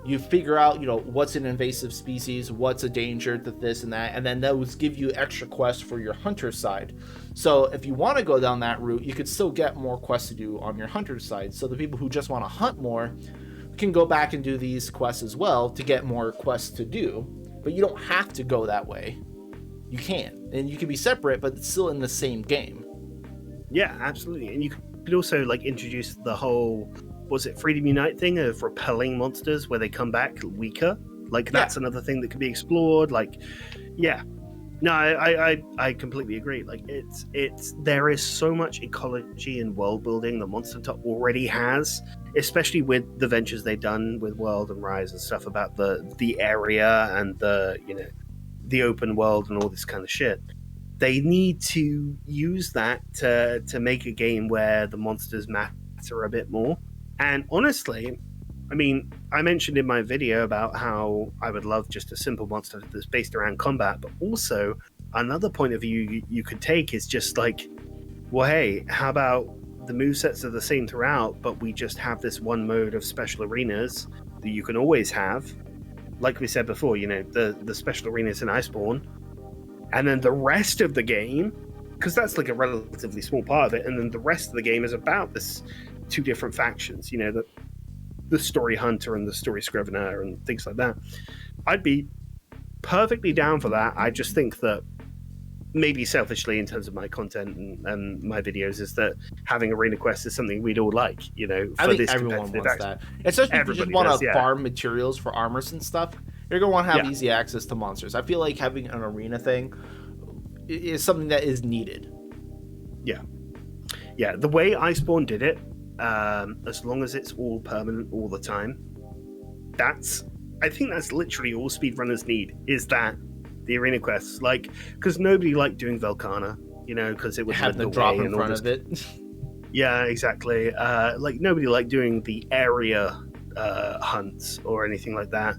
you figure out, you know, what's an invasive species, what's a danger to this and that, and then those give you extra quests for your hunter side. So if you want to go down that route, you could still get more quests to do on your hunter side. So the people who just want to hunt more can go back and do these quests as well to get more quests to do. But you don't have to go that way. You can, and you can be separate, but it's still in the same game. Yeah, absolutely. And you could also like introduce the whole, was it Freedom Unite thing of repelling monsters where they come back weaker? Like that's another thing that could be explored. Like, yeah, no, I completely agree. Like it's there is so much ecology and world building that Monster Hunter already has, especially with the ventures they've done with World and Rise and stuff about the area and the, you know, the open world and all this kind of shit. They need to use that to make a game where the monsters matter a bit more. And honestly, I mean, I mentioned in my video about how I would love just a simple monster that's based around combat, but also another point of view you could take is just like, well, hey, how about the movesets are the same throughout, but we just have this one mode of special arenas that you can always have. Like we said before, you know, the special arenas in Iceborne, and then the rest of the game, because that's like a relatively small part of it, and then the rest of the game is about this two different factions, you know, the story hunter and the story scrivener and things like that. I'd be perfectly down for that. I just think that maybe selfishly in terms of my content and my videos is that having arena quests is something we'd all like, you know, for I think this everyone wants that. Especially if you just want to farm materials for armors and stuff, you're going to want to have easy access to monsters. I feel like having an arena thing is something that is needed. Yeah, the way Iceborne did it, as long as it's all permanent all the time, I think that's literally all speedrunners need, is that the arena quests, like, because nobody liked doing Velkhana, you know, because it would have the drop in front of it. Yeah, exactly. Like nobody liked doing the area hunts or anything like that.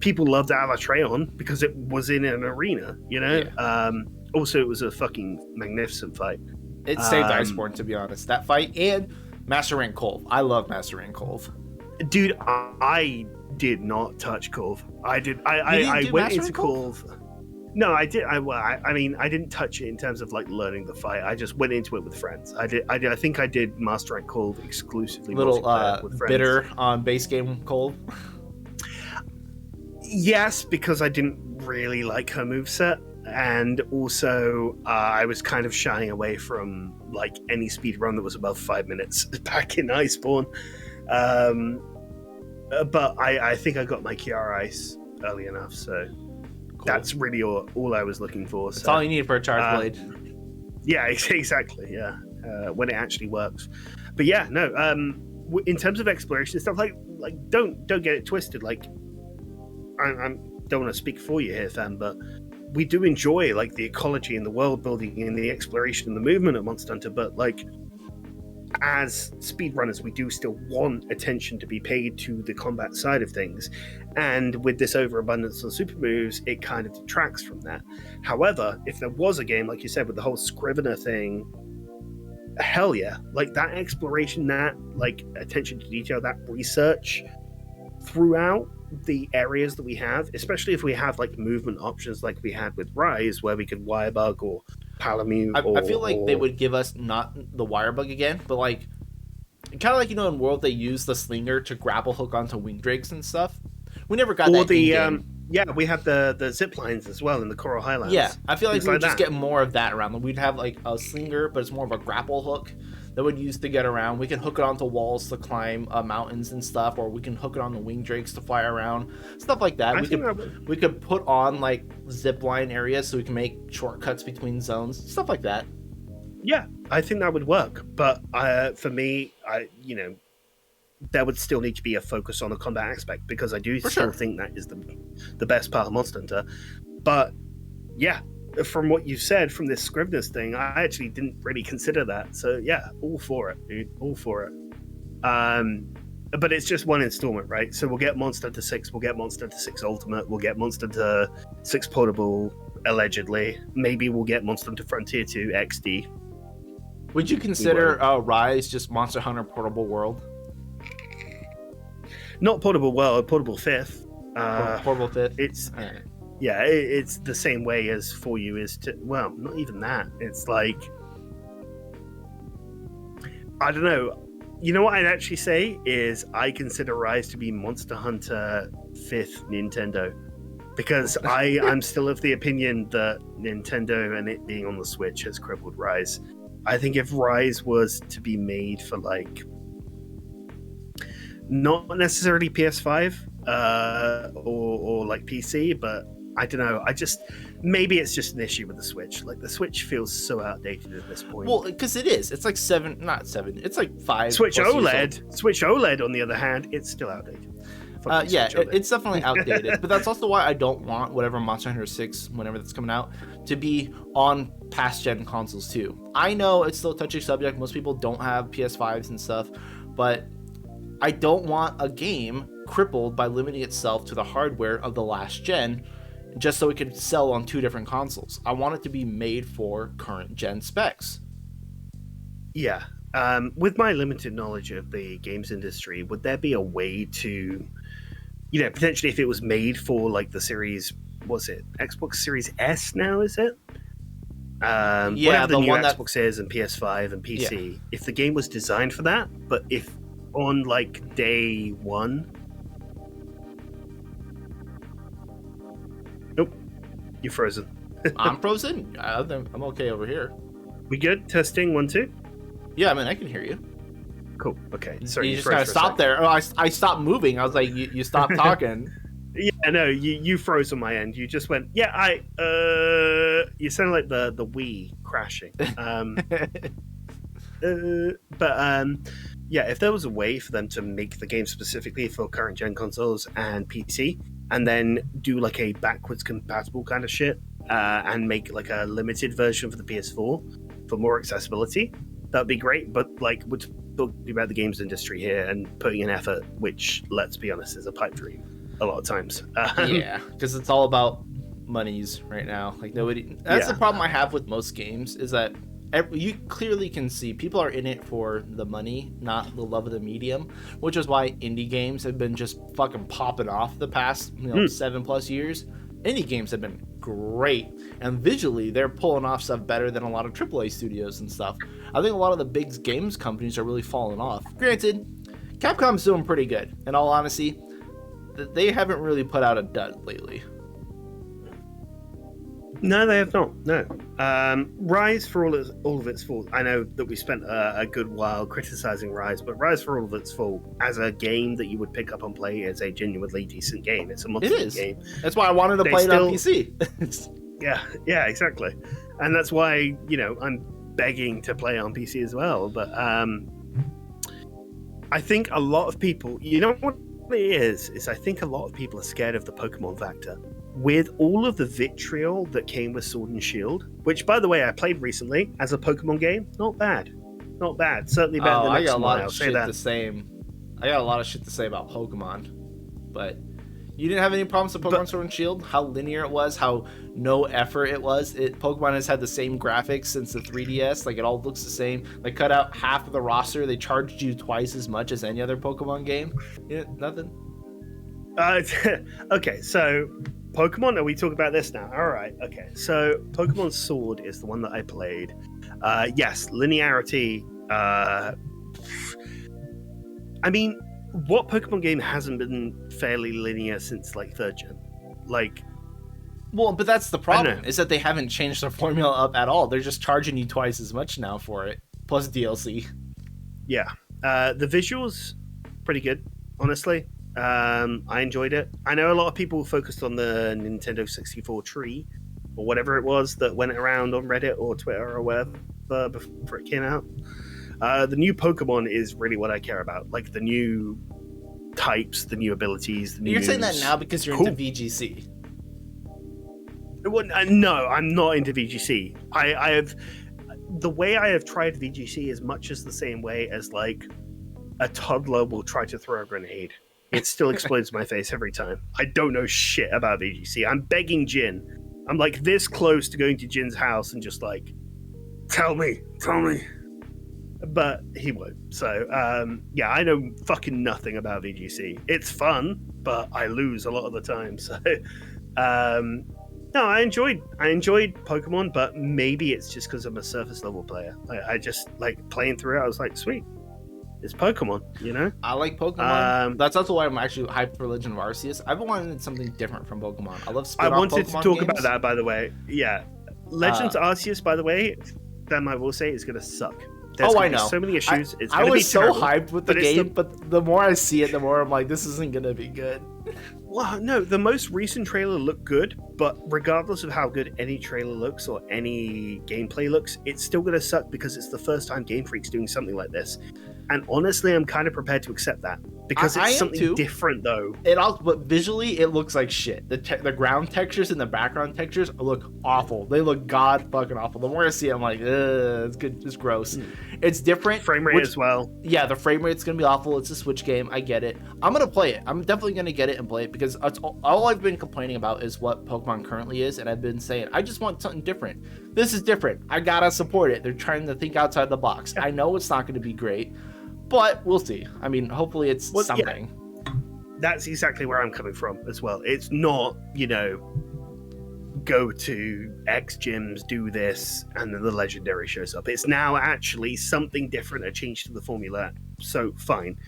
People loved Alatreon because it was in an arena, you know. Yeah. Also, it was a fucking magnificent fight. It saved Iceborne, to be honest. That fight and Master Rank Kolv. I love Master Rank Kolv. Dude, I did not touch Kolv. I went into Kolv. No, I did. I mean, I didn't touch it in terms of like learning the fight. I just went into it with friends. I think I did Master Rank Kolv exclusively. Little with friends. Bitter on base game Kolv. Yes, because I didn't really like her moveset. And also, I was kind of shying away from like any speed run that was above 5 minutes back in Iceborne. But I think I got my Kiara Ice early enough, so cool. That's really all I was looking for. That's all you need for a charge blade. Yeah, exactly. Yeah, when it actually works. But yeah, no. In terms of exploration stuff, like don't get it twisted. Like, I don't want to speak for you here, fam, but we do enjoy like the ecology and the world building and the exploration and the movement of Monster Hunter, but like as speedrunners, we do still want attention to be paid to the combat side of things. And with this overabundance of super moves, it kind of detracts from that. However, if there was a game, like you said, with the whole Scrivener thing, hell yeah. Like that exploration, that like attention to detail, that research throughout the areas that we have, especially if we have like movement options like we had with Rise, where we could wirebug or palamute. I feel like they would give us not the wirebug again, but like kind of like, you know, in World they use the slinger to grapple hook onto wing drakes and stuff. We never got that. Yeah, we have the zip lines as well in the Coral Highlands. Yeah, I feel like we would just get more of that around. We'd have like a slinger, but it's more of a grapple hook that would use to get around. We can hook it onto walls to climb mountains and stuff, or we can hook it on the wing drakes to fly around, stuff like that. We could put on like zip line areas so we can make shortcuts between zones, stuff like that. Yeah, I think that would work. But for me, there would still need to be a focus on the combat aspect, because I do think that is the best part of Monster Hunter. But yeah, from what you said from this Scribner's thing, I actually didn't really consider that. So yeah, all for it, dude. All for it. But it's just one installment, right? So we'll get Monster Hunter 6, we'll get Monster Hunter 6 Ultimate, we'll get Monster Hunter 6 Portable, allegedly. Maybe we'll get Monster Hunter Frontier 2 XD. Would you consider Rise just Monster Hunter Portable World? Not Portable World, Portable Fifth. Portable Fifth? It's... Yeah, it's the same way as For You is to... Well, not even that. It's like... I don't know. You know what I'd actually say is I consider Rise to be Monster Hunter 5th Nintendo. Because I'm still of the opinion that Nintendo and it being on the Switch has crippled Rise. I think if Rise was to be made for like... Not necessarily PS5 or like PC, but I don't know. Maybe it's just an issue with the Switch. Like the Switch feels so outdated at this point. Well, because it is. It's like 7, not 7. It's like 5. Switch OLED, on the other hand, it's still outdated. Yeah, it's definitely outdated. But that's also why I don't want whatever Monster Hunter 6, whenever that's coming out, to be on past gen consoles too. I know it's still a touchy subject. Most people don't have PS5s and stuff, but I don't want a game crippled by limiting itself to the hardware of the last gen just so it can sell on 2 different consoles. I want it to be made for current gen specs. Yeah. With my limited knowledge of the games industry, would there be a way to, potentially if it was made for like the series, what's it, Xbox Series S now, is it? Whatever the new Xbox is and PS5 and PC, if the game was designed for that, but if on like day one... Nope, you're frozen. I'm frozen. I'm okay over here. We good? Testing 1 2. Yeah, I mean I can hear you. Cool. Okay. Sorry, you just kind of stopped there. Oh, I stopped moving. I was like, you stopped talking. Yeah, no, you froze on my end. You just went, yeah, you sound like the Wii crashing. Yeah, if there was a way for them to make the game specifically for current gen consoles and PC, and then do like a backwards compatible kind of shit, and make like a limited version for the PS4 for more accessibility, that'd be great. But like, we're talking about the games industry here and putting in effort, which, let's be honest, is a pipe dream a lot of times. Yeah, because it's all about monies right now. Like nobody. That's the problem I have with most games, is that you clearly can see people are in it for the money, not the love of the medium, which is why indie games have been just fucking popping off the past 7+ years. Indie games have been great, and visually they're pulling off stuff better than a lot of AAA studios and stuff. I think a lot of the big games companies are really falling off. Granted, Capcom's doing pretty good. In all honesty, they haven't really put out a dud lately. No, they have not. No. Rise, for all of its fault, I know that we spent a good while criticizing Rise, but Rise, for all of its fault, as a game that you would pick up and play, is a genuinely decent game. It's a monster game. That's why I wanted to play it on PC. yeah, exactly. And that's why, I'm begging to play on PC as well. But I think a lot of people, what it is I think a lot of people are scared of the Pokemon factor. With all of the vitriol that came with Sword and Shield, which, by the way, I played recently as a Pokemon game, not bad. Certainly better than I got a lot I'll of say shit that. to say. I got a lot of shit to say about Pokemon, but you didn't have any problems with Pokemon Sword and Shield? How linear it was, how no effort it was. Pokemon has had the same graphics since the 3DS. Like, it all looks the same. They cut out half of the roster. They charged you twice as much as any other Pokemon game. Nothing. Okay, so Pokemon, are we talking about this now? All right, okay. So Pokemon Sword is the one that I played. Yes, linearity. I mean, what Pokemon game hasn't been fairly linear since like 3rd gen? Well, but that's the problem, is that they haven't changed their formula up at all. They're just charging you twice as much now for it, plus DLC. Yeah. The visuals, pretty good, honestly. I enjoyed it. I know a lot of people focused on the Nintendo 64 tree, or whatever it was that went around on Reddit or Twitter or wherever before it came out. The new Pokemon is really what I care about. Like the new types, the new abilities, the new You're saying that now because you're into VGC. Well, no, I'm not into VGC. I have the way I have tried VGC is much as the same way as like a toddler will try to throw a grenade. It still explodes my face every time. I don't know shit about VGC. I'm begging Jin. I'm like this close to going to Jin's house and just like, tell me. But he won't. So, yeah, I know fucking nothing about VGC. It's fun, but I lose a lot of the time. So, no, I enjoyed Pokemon, but maybe it's just because I'm a surface level player. I just like playing through it. I was like, sweet, it's Pokemon, you know? I like Pokemon. That's also why I'm actually hyped for Legend of Arceus. I've wanted something different from Pokemon. I love spin-off I wanted Pokemon to talk games. about that, by the way. Yeah. Legends Arceus, by the way, them I will say is going to suck. There's I know. So many issues. I was so terrible, hyped with the game, but the more I see it, the more I'm like, this isn't going to be good. Well, no, the most recent trailer looked good, but regardless of how good any trailer looks or any gameplay looks, it's still going to suck because it's the first time Game Freak's doing something like this. And honestly, I'm kind of prepared to accept that because it's something different, though. But visually, it looks like shit. The ground textures and the background textures look awful. They look god fucking awful. The more I see it, I'm like, it's good, it's gross. It's different. Frame rate as well. Yeah, the frame rate's gonna be awful. It's a Switch game. I get it. I'm gonna play it. I'm definitely gonna get it and play it because all I've been complaining about is what Pokemon currently is, and I've been saying I just want something different. This is different. I gotta support it. They're trying to think outside the box. I know it's not gonna be great, but we'll see. I mean, hopefully it's something. Yeah. That's exactly where I'm coming from as well. It's not, go to X gyms, do this, and then the legendary shows up. It's now actually something different, a change to the formula. So fine.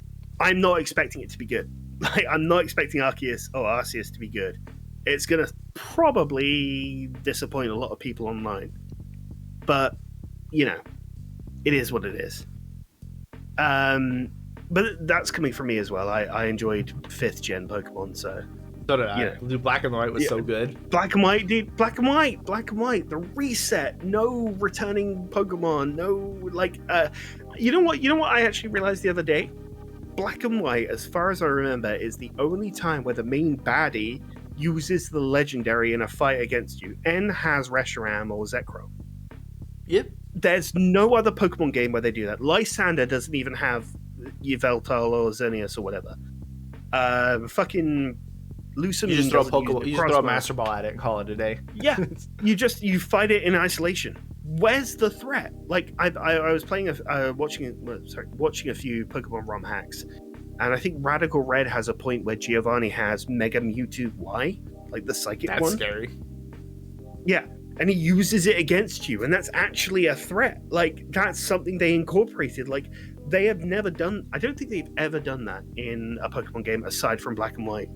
I'm not expecting it to be good. Like, I'm not expecting Arceus to be good. It's gonna probably disappoint a lot of people online. But, it is what it is. But that's coming from me as well. I enjoyed 5th gen Pokemon, so did I. Dude, Black and White was so good. Black and White, dude. Black and White. The reset. No returning Pokemon. No, you know what I actually realized the other day? Black and White, as far as I remember, is the only time where the main baddie uses the legendary in a fight against you. N has Reshiram or Zekrom. Yep. There's no other Pokemon game where they do that. Lysander doesn't even have Yveltal or Xerneas or whatever. Fucking Lucent. You just throw a Master Ball at it and call it a day. Yeah, you fight it in isolation. Where's the threat? Like I was playing watching a few Pokemon ROM hacks, and I think Radical Red has a point where Giovanni has Mega Mewtwo Y, like the psychic one. That's scary. Yeah. And he uses it against you, and that's actually a threat. Like, that's something they incorporated. Like, they have never done... I don't think they've ever done that in a Pokemon game aside from Black and White,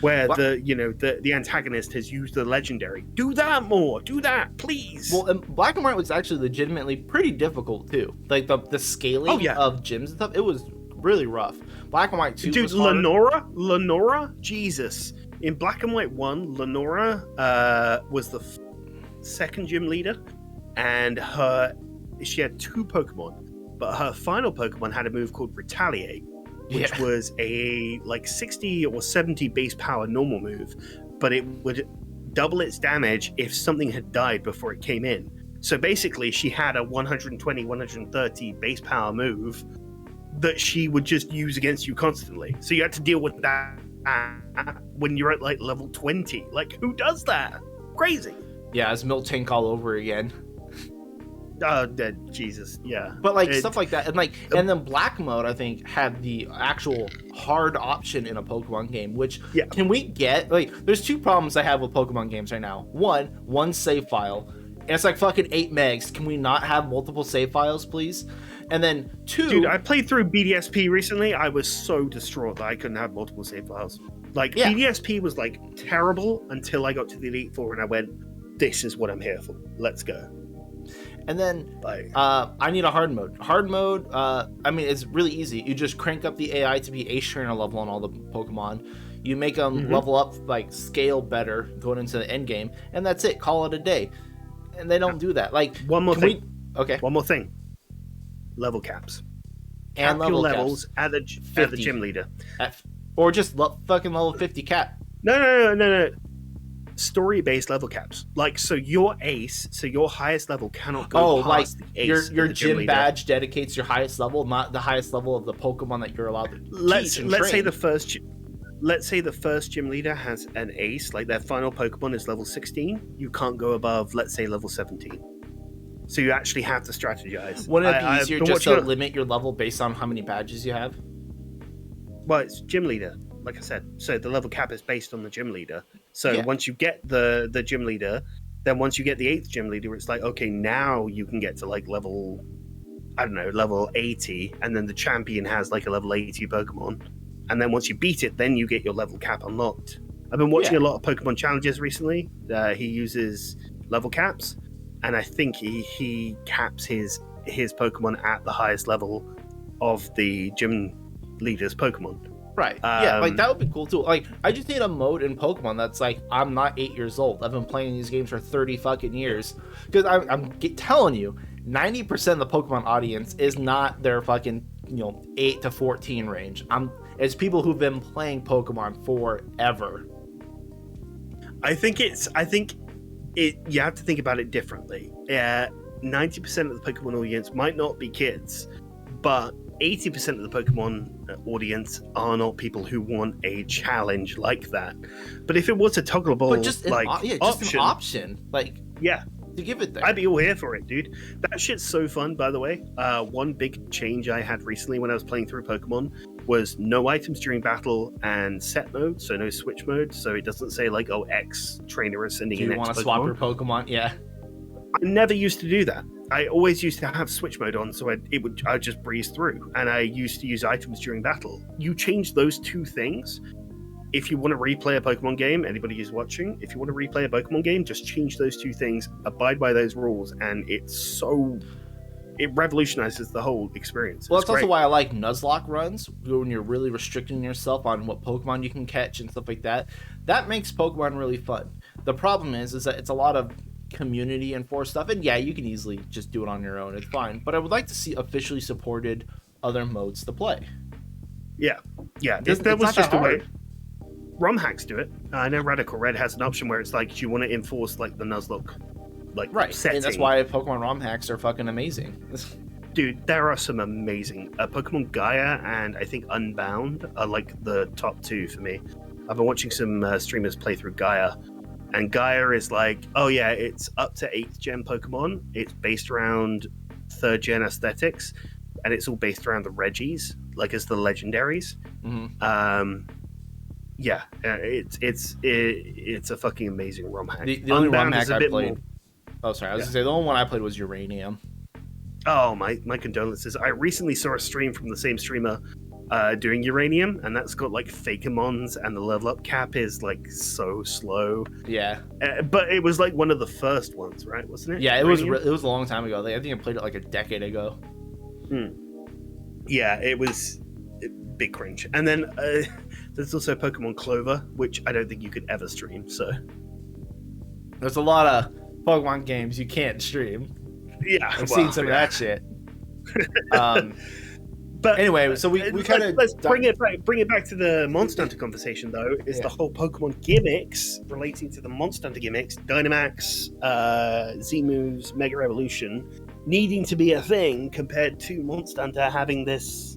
where the antagonist has used the legendary. Do that more! Do that, please! Well, and Black and White was actually legitimately pretty difficult, too. Like, the scaling of gyms and stuff, it was really rough. Black and White 2 was hard. Lenora? Jesus. In Black and White 1, Lenora was the... second gym leader, and she had 2 Pokemon, but her final Pokemon had a move called Retaliate, which was a 60 or 70 base power normal move, but it would double its damage if something had died before it came in. So basically she had a 120, 130 base power move that she would just use against you constantly. So you had to deal with that when you're at level 20. Like, who does that? Crazy. Yeah, it's Miltank all over again. Jesus, yeah. But stuff like that, and then Black Mode, I think, had the actual hard option in a Pokemon game. Which can we get? There's 2 problems I have with Pokemon games right now. One save file, and it's fucking 8 megs. Can we not have multiple save files, please? And then 2, dude, I played through BDSP recently. I was so distraught that I couldn't have multiple save files. BDSP was terrible until I got to the Elite Four, and I went, this is what I'm here for. Let's go. And then I need a hard mode. Hard mode, it's really easy. You just crank up the AI to be Ace Trainer level on all the Pokemon. You make them level up, scale better going into the end game, and that's it. Call it a day. And they don't do that. One more thing. Level caps. And cap your levels at the gym leader. Or just fucking level 50 cap. No. story-based level caps. Like, so your highest level cannot go past the ace. Your gym badge dedicates your highest level, not the highest level of the Pokemon that you're allowed to teach and let's train. say the first gym leader has an ace, like their final Pokemon is level 16. You can't go above, let's say, level 17. So you actually have to strategize. Wouldn't it be easier just to limit your level based on how many badges you have? Well, it's gym leader, like I said. So the level cap is based on the gym leader. So once you get the gym leader, then once you get the 8th gym leader, it's like, okay, now you can get to like level 80, and then the champion has like a level 80 Pokemon. And then once you beat it, then you get your level cap unlocked. I've been watching a lot of Pokemon challenges recently. He uses level caps, and I think he caps his Pokemon at the highest level of the gym leader's Pokemon. Right. Yeah, like that would be cool too. Like, I just need a mode in Pokemon that's like, I'm not 8 years old. I've been playing these games for 30 fucking years. Because I'm telling you, 90% of the Pokemon audience is not their fucking, 8 to 14 range. It's people who've been playing Pokemon forever. I think you have to think about it differently. 90% of the Pokemon audience might not be kids, but 80% of the Pokemon audience are not people who want a challenge like that. But if it was a toggleable, but just option, an option, like to give it there, I'd be all here for it, dude. That shit's so fun, by the way. One big change I had recently when I was playing through Pokemon was no items during battle and set mode, so no switch mode. So it doesn't say like, X trainer is sending in X Pokemon. Do you want to swap your Pokemon? Yeah. I never used to do that. I always used to have switch mode on, so I'd just breeze through. And I used to use items during battle. You change those two things. If you want to replay a Pokemon game, anybody who's watching, if you want to replay a Pokemon game, just change those two things, abide by those rules, and it revolutionizes the whole experience. Well, that's also why I like Nuzlocke runs, when you're really restricting yourself on what Pokemon you can catch and stuff like that. That makes Pokemon really fun. The problem is that it's a lot of community enforced stuff, and you can easily just do it on your own, it's fine, but I would like to see officially supported other modes to play. That was just a way. ROM hacks do it. I know Radical Red has an option where it's like, you want to enforce like the Nuzlocke setting. And that's why Pokemon ROM hacks are fucking amazing. Dude, there are some amazing Pokemon Gaia and I think Unbound are like the top two for me. I've been watching some streamers play through Gaia. And Gaia is like, it's up to 8th gen Pokemon. It's based around 3rd gen aesthetics, and it's all based around the Regis, like as the legendaries. Mm-hmm. It's a fucking amazing ROM hack. The only ROM hack I played. Oh, sorry. I was gonna say the only one I played was Uranium. Oh, my condolences. I recently saw a stream from the same streamer doing Uranium, and that's got like Fakemons, and the level up cap is like so slow. Yeah, but it was like one of the first ones, right? Wasn't it? Yeah, it was a long time ago. I think I played it like a decade ago. Yeah, it was big cringe. And then there's also Pokemon Clover, which I don't think you could ever stream. So there's a lot of Pokemon games you can't stream. Yeah, I've seen some of that shit. But anyway, so we kind of let's bring it back to the Monster Hunter conversation though. Is the whole Pokemon gimmicks relating to the Monster Hunter gimmicks, Dynamax, Z moves, Mega Evolution, needing to be a thing compared to Monster Hunter having this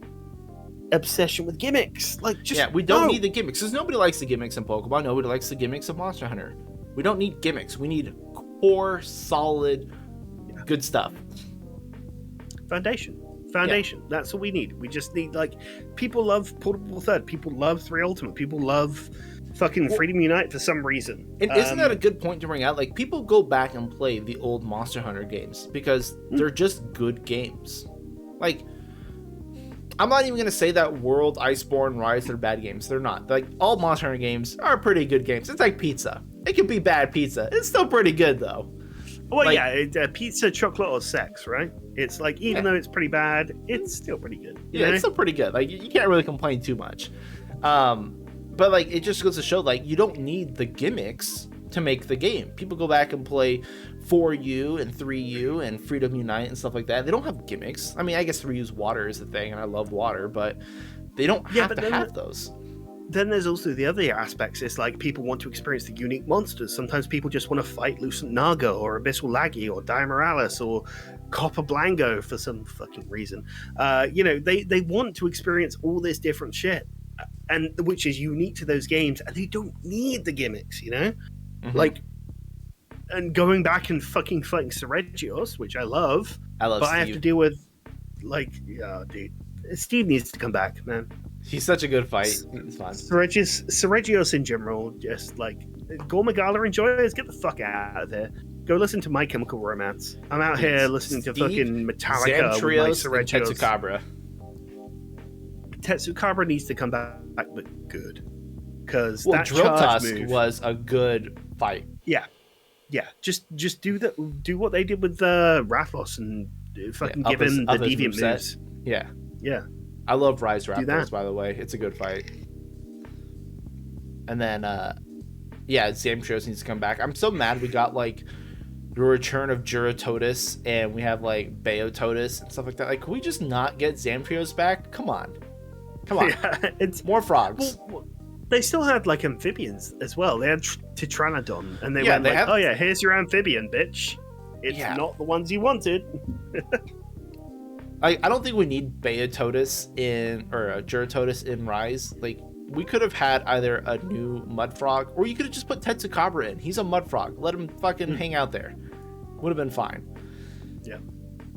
obsession with gimmicks. Like, just we don't need the gimmicks because nobody likes the gimmicks in Pokemon. Nobody likes the gimmicks of Monster Hunter. We don't need gimmicks. We need core, solid, good stuff. Foundation. That's what we need. We just need, like, people love Portable Third. People love 3 Ultimate. People love fucking Freedom Unite for some reason. And isn't that a good point to bring out? Like, people go back and play the old Monster Hunter games because they're just good games. Like, I'm not even going to say that World, Iceborne, Rise are bad games. They're not. Like, all Monster Hunter games are pretty good games. It's like pizza. It can be bad pizza. It's still pretty good, though. Well, pizza, chocolate, or sex, right? It's like, even though it's pretty bad, it's still pretty good. It's still pretty good. Like, you can't really complain too much. But, like, it just goes to show, like, you don't need the gimmicks to make the game. People go back and play 4U and 3U and Freedom Unite and stuff like that. They don't have gimmicks. I mean, I guess 3U's water is the thing, and I love water, but they don't have to have those. then there's also the other aspects. It's like people want to experience the unique monsters. Sometimes people just want to fight Lucent Naga or Abyssal Laggy or Diamoralis or Copper Blango for some fucking reason. They want to experience all this different shit, and which is unique to those games, and they don't need the gimmicks, Mm-hmm. Like, and going back and fucking fighting Seregios, which I love, but Steve. I have to deal with, dude, Steve needs to come back, man. He's such a good fight. It's fun. Seregios in general, just like Gormagala enjoyers, get the fuck out of here. Go listen to My Chemical Romance. I'm out here listening to fucking Metallica with my Seregios. Tetsukabra. Tetsukabra needs to come back, but good. Because that Drill charge Tusk move was a good fight. Yeah. Just do what they did with Rathlos and fucking give him the deviant moves. Yeah. I love Rise Rathlos, by the way. It's a good fight. And then, Zamtrios needs to come back. I'm so mad we got, like, the return of Juratotus, and we have, like, Beototus and stuff like that. Like, can we just not get Zamtrios back? Come on. Yeah, it's more frogs. Well, they still had, like, amphibians as well. They had Titranodon, and they went have... oh yeah, here's your amphibian, bitch. It's not the ones you wanted. I don't think we need Beototus or Juratotus in Rise. Like, we could have had either a new mud frog, or you could have just put Tetsukabra in. He's a mud frog. Let him fucking hang out there. Would have been fine. Yeah.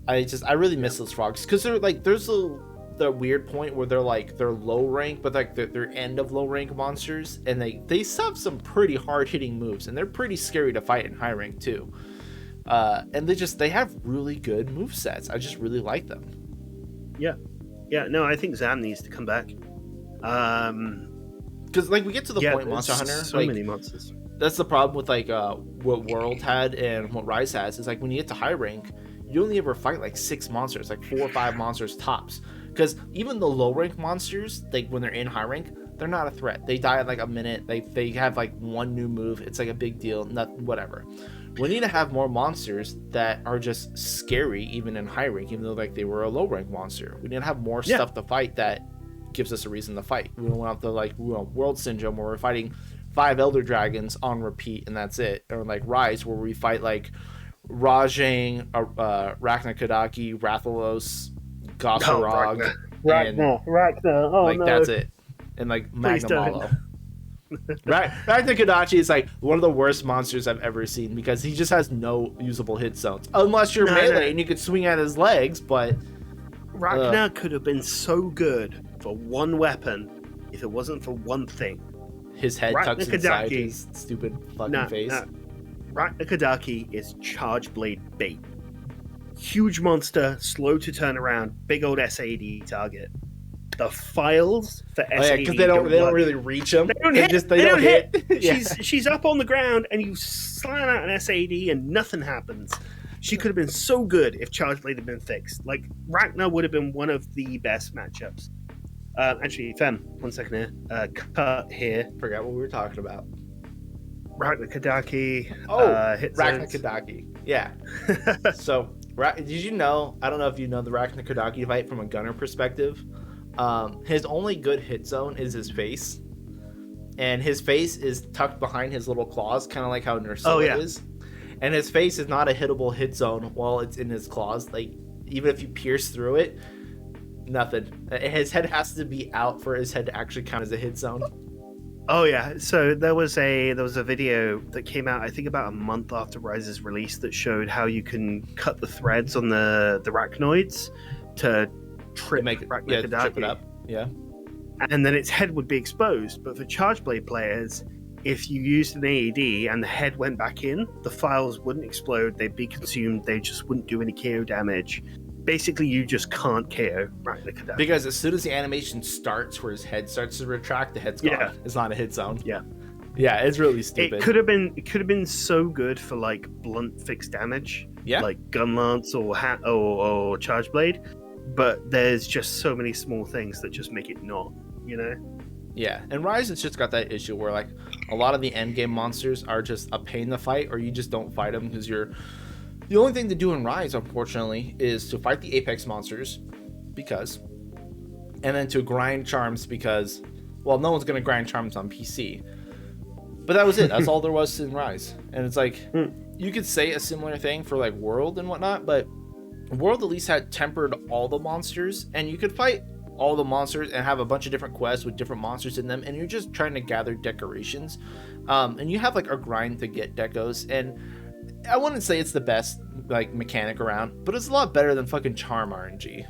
I really miss those frogs, because they're like, there's the weird point where they're low rank, but like they're end of low rank monsters, and they have some pretty hard hitting moves, and they're pretty scary to fight in high rank too. And they have really good movesets. I just really like them. Yeah, no, I think Zam needs to come back. Because like we get to the point, Monster Hunter, so many monsters. That's the problem with like what World had and what Rise has, is like when you get to high rank, you only ever fight like 6 monsters, like 4 or 5 monsters tops. Because even the low rank monsters, like when they're in high rank, they're not a threat. They die at like a minute. They have like one new move. It's like a big deal. Whatever. We need to have more monsters that are just scary, even in high rank, even though like they were a low rank monster. We need to have more stuff to fight that gives us a reason to fight. We don't want the like World Syndrome where we're fighting 5 Elder Dragons on repeat and that's it. Or like Rise where we fight like Rajang, Rakna-Kadaki, Rathalos, Gosarog, Ragnar. Oh like no, that's it. And like Magnamalo. Rakna-Kadachi is like one of the worst monsters I've ever seen, because he just has no usable hit zones unless you're melee and you could swing at his legs. But Ragnar could have been so good for one weapon if it wasn't for one thing. His head tucks inside his stupid fucking face. Rakna-Kadaki is Charge Blade bait. Huge monster, slow to turn around, big old SAD target. The files for SAD because they don't really reach them. They don't hit. She's up on the ground and you slam out an SAD and nothing happens. She could have been so good if Charge Blade had been fixed. Like, Ragnar would have been one of the best matchups. Actually, Fem, 1 second here. Cut here. Forgot what we were talking about. Rakna-Kadaki. Hit Rakna-Kadaki. Yeah. So, did you know? I don't know if you know the Rakna-Kadaki fight from a gunner perspective. His only good hit zone is his face, and his face is tucked behind his little claws, kind of like how Nursilla is. And his face is not a hittable hit zone while it's in his claws. Like, even if you pierce through it, nothing. His head has to be out for his head to actually count as a hit zone. Oh yeah, so there was a video that came out, I think about a month after Rise's release, that showed how you can cut the threads on the arachnoids to trip trip it up. Yeah. And then its head would be exposed. But for Charge Blade players, if you used an AED and the head went back in, the files wouldn't explode, they'd be consumed, they just wouldn't do any KO damage. Basically, you just can't KO Rakna-Kadaki. Because as soon as the animation starts where his head starts to retract, the head's gone. Yeah. It's not a hit zone. Yeah. Yeah, it's really stupid. It could have been so good for like blunt fixed damage. Yeah. Like Gun Lance or Charge Blade. But there's just so many small things that just make it not, Yeah, and Rise has just got that issue where like a lot of the end game monsters are just a pain to fight, or you just don't fight them because the only thing to do in Rise, unfortunately, is to fight the Apex monsters and then to grind charms, because well, no one's gonna grind charms on PC. But that was it. That's all there was in Rise. And it's like, you could say a similar thing for like World and whatnot, but World at least had tempered all the monsters, and you could fight all the monsters and have a bunch of different quests with different monsters in them, and you're just trying to gather decorations. And you have like a grind to get decos, and I wouldn't say it's the best like mechanic around, but it's a lot better than fucking charm RNG.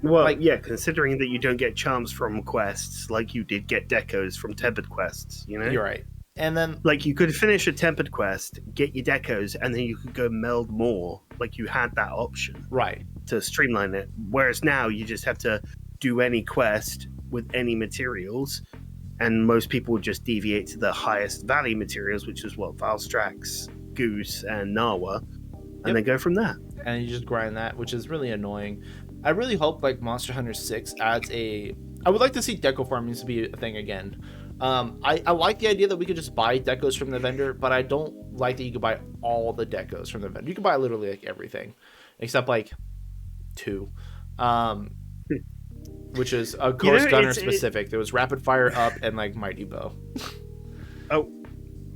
Well, like, yeah, considering that you don't get charms from quests like you did get decos from tempered quests, you know? You're right. And then, like, you could finish a tempered quest, get your decos, and then you could go meld more. Like, you had that option. Right. To streamline it. Whereas now, you just have to do any quest with any materials, and most people would just deviate to the highest value materials, which is what? Valstrax, Goose, and Nawa, and then go from there. And you just grind that, which is really annoying. I really hope, like, Monster Hunter 6 adds a... I would like to see deco farming to be a thing again. I like the idea that we could just buy decos from the vendor, but I don't like that you could buy all the decos from the vendor. You can buy literally like everything, except like 2, which is of course gunner specific. There was rapid fire up and like mighty bow. Oh,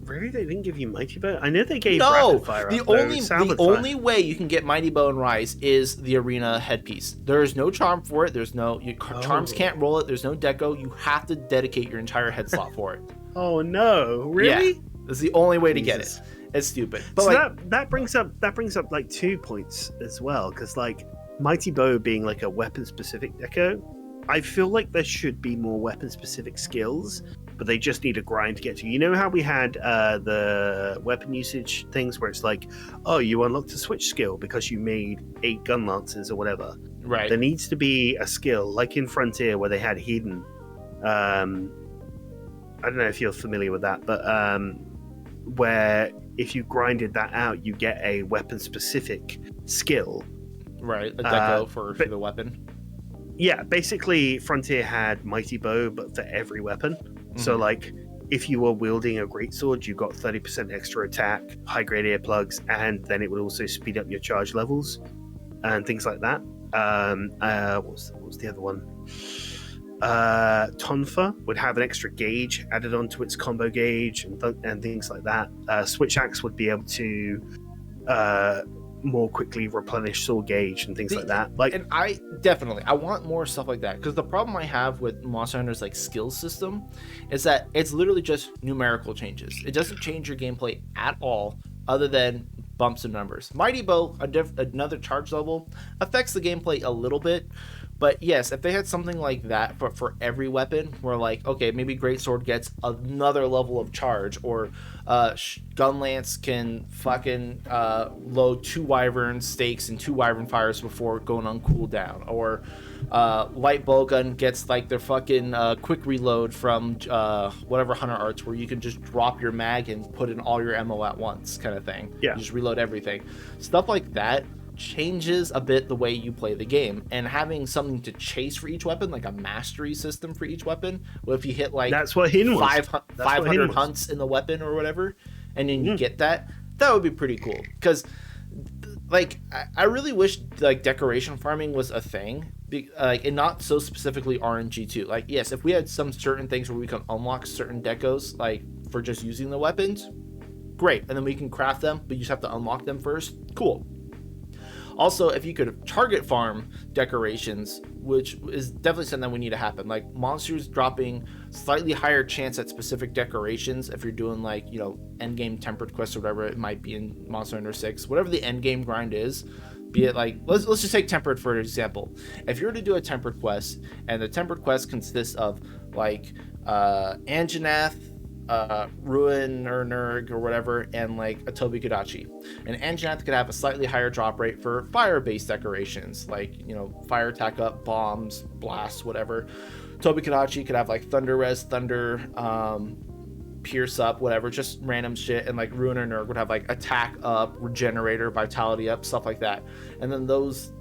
really? They didn't give you mighty bow? I know they gave rapid fire up. The only way you can get mighty bow and Rise is the arena headpiece. There is no charm for it. There's no charms can't roll it. There's no deco. You have to dedicate your entire head slot for it. Oh no! Really? Yeah, that's the only way to get it. It's stupid. But so like, that brings up like 2 points as well, because like mighty bow being like a weapon specific deco, I feel like there should be more weapon specific skills, but they just need a grind to get to. You know how we had the weapon usage things where it's like, oh, you unlocked a switch skill because you made 8 gun lances or whatever. Right. There needs to be a skill like in Frontier where they had hidden. I don't know if you're familiar with that, but where if you grinded that out, you get a weapon specific skill. Right, a deco for the weapon. Yeah, basically Frontier had mighty bow, but for every weapon. So like if you were wielding a greatsword, you got 30% extra attack, high grade earplugs, and then it would also speed up your charge levels and things like that. What was the other one? Tonfa would have an extra gauge added onto its combo gauge and things like that. Switch Axe would be able to more quickly replenish soul gauge and things like that. Like, and I want more stuff like that, because the problem I have with Monster Hunter's like skill system is that it's literally just numerical changes. It doesn't change your gameplay at all, other than bumps and numbers. Mighty Bow, another charge level, affects the gameplay a little bit. But yes, if they had something like that for every weapon, where like, okay, maybe Greatsword gets another level of charge, or Gunlance can fucking load 2 Wyvern stakes and 2 Wyvern fires before going on cooldown, or Light Bowgun gets like their fucking quick reload from whatever Hunter Arts, where you can just drop your mag and put in all your ammo at once, kind of thing. Yeah. You just reload everything. Stuff like that changes a bit the way you play the game, and having something to chase for each weapon, like a mastery system for each weapon. Well, if you hit like that's what Hin was. 500 hunts in the weapon or whatever, and then you get that would be pretty cool. Because like I really wish like decoration farming was a thing, like, and not so specifically RNG too. Like, yes, if we had some certain things where we can unlock certain decos like for just using the weapons, great, and then we can craft them, but you just have to unlock them first. Cool. Also, if you could target farm decorations, which is definitely something that we need to happen, like monsters dropping slightly higher chance at specific decorations if you're doing like, you know, end game tempered quests or whatever it might be in Monster Hunter 6, whatever the end game grind is, be it like, let's just take tempered for example. If you were to do a tempered quest, and the tempered quest consists of like Anjanath, Ruin or Nurg or whatever, and like a Tobi Kadachi. And Anjanath could have a slightly higher drop rate for fire-based decorations, like, you know, fire attack up, bombs, blasts, whatever. Tobi Kadachi could have like thunder res, thunder, pierce up, whatever, just random shit. And like Ruin or Nurg would have like attack up, regenerator, vitality up, stuff like that. And then those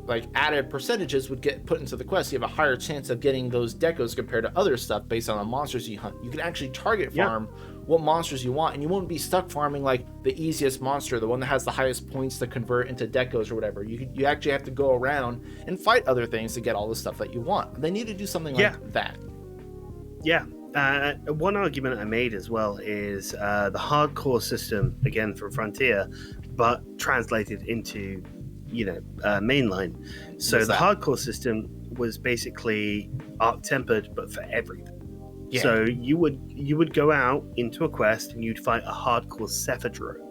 like added percentages would get put into the quest. You have a higher chance of getting those decos compared to other stuff based on the monsters you hunt. You can actually target farm what monsters you want, and you won't be stuck farming like the easiest monster, the one that has the highest points to convert into decos or whatever. You actually have to go around and fight other things to get all the stuff that you want. They need to do something like that. Yeah. One argument I made as well is the hardcore system, again from Frontier, but translated into, mainline. So What's the that? hardcore system was basically arc tempered, but for everything. Yeah. So you would go out into a quest and you'd fight a hardcore Cephadrome.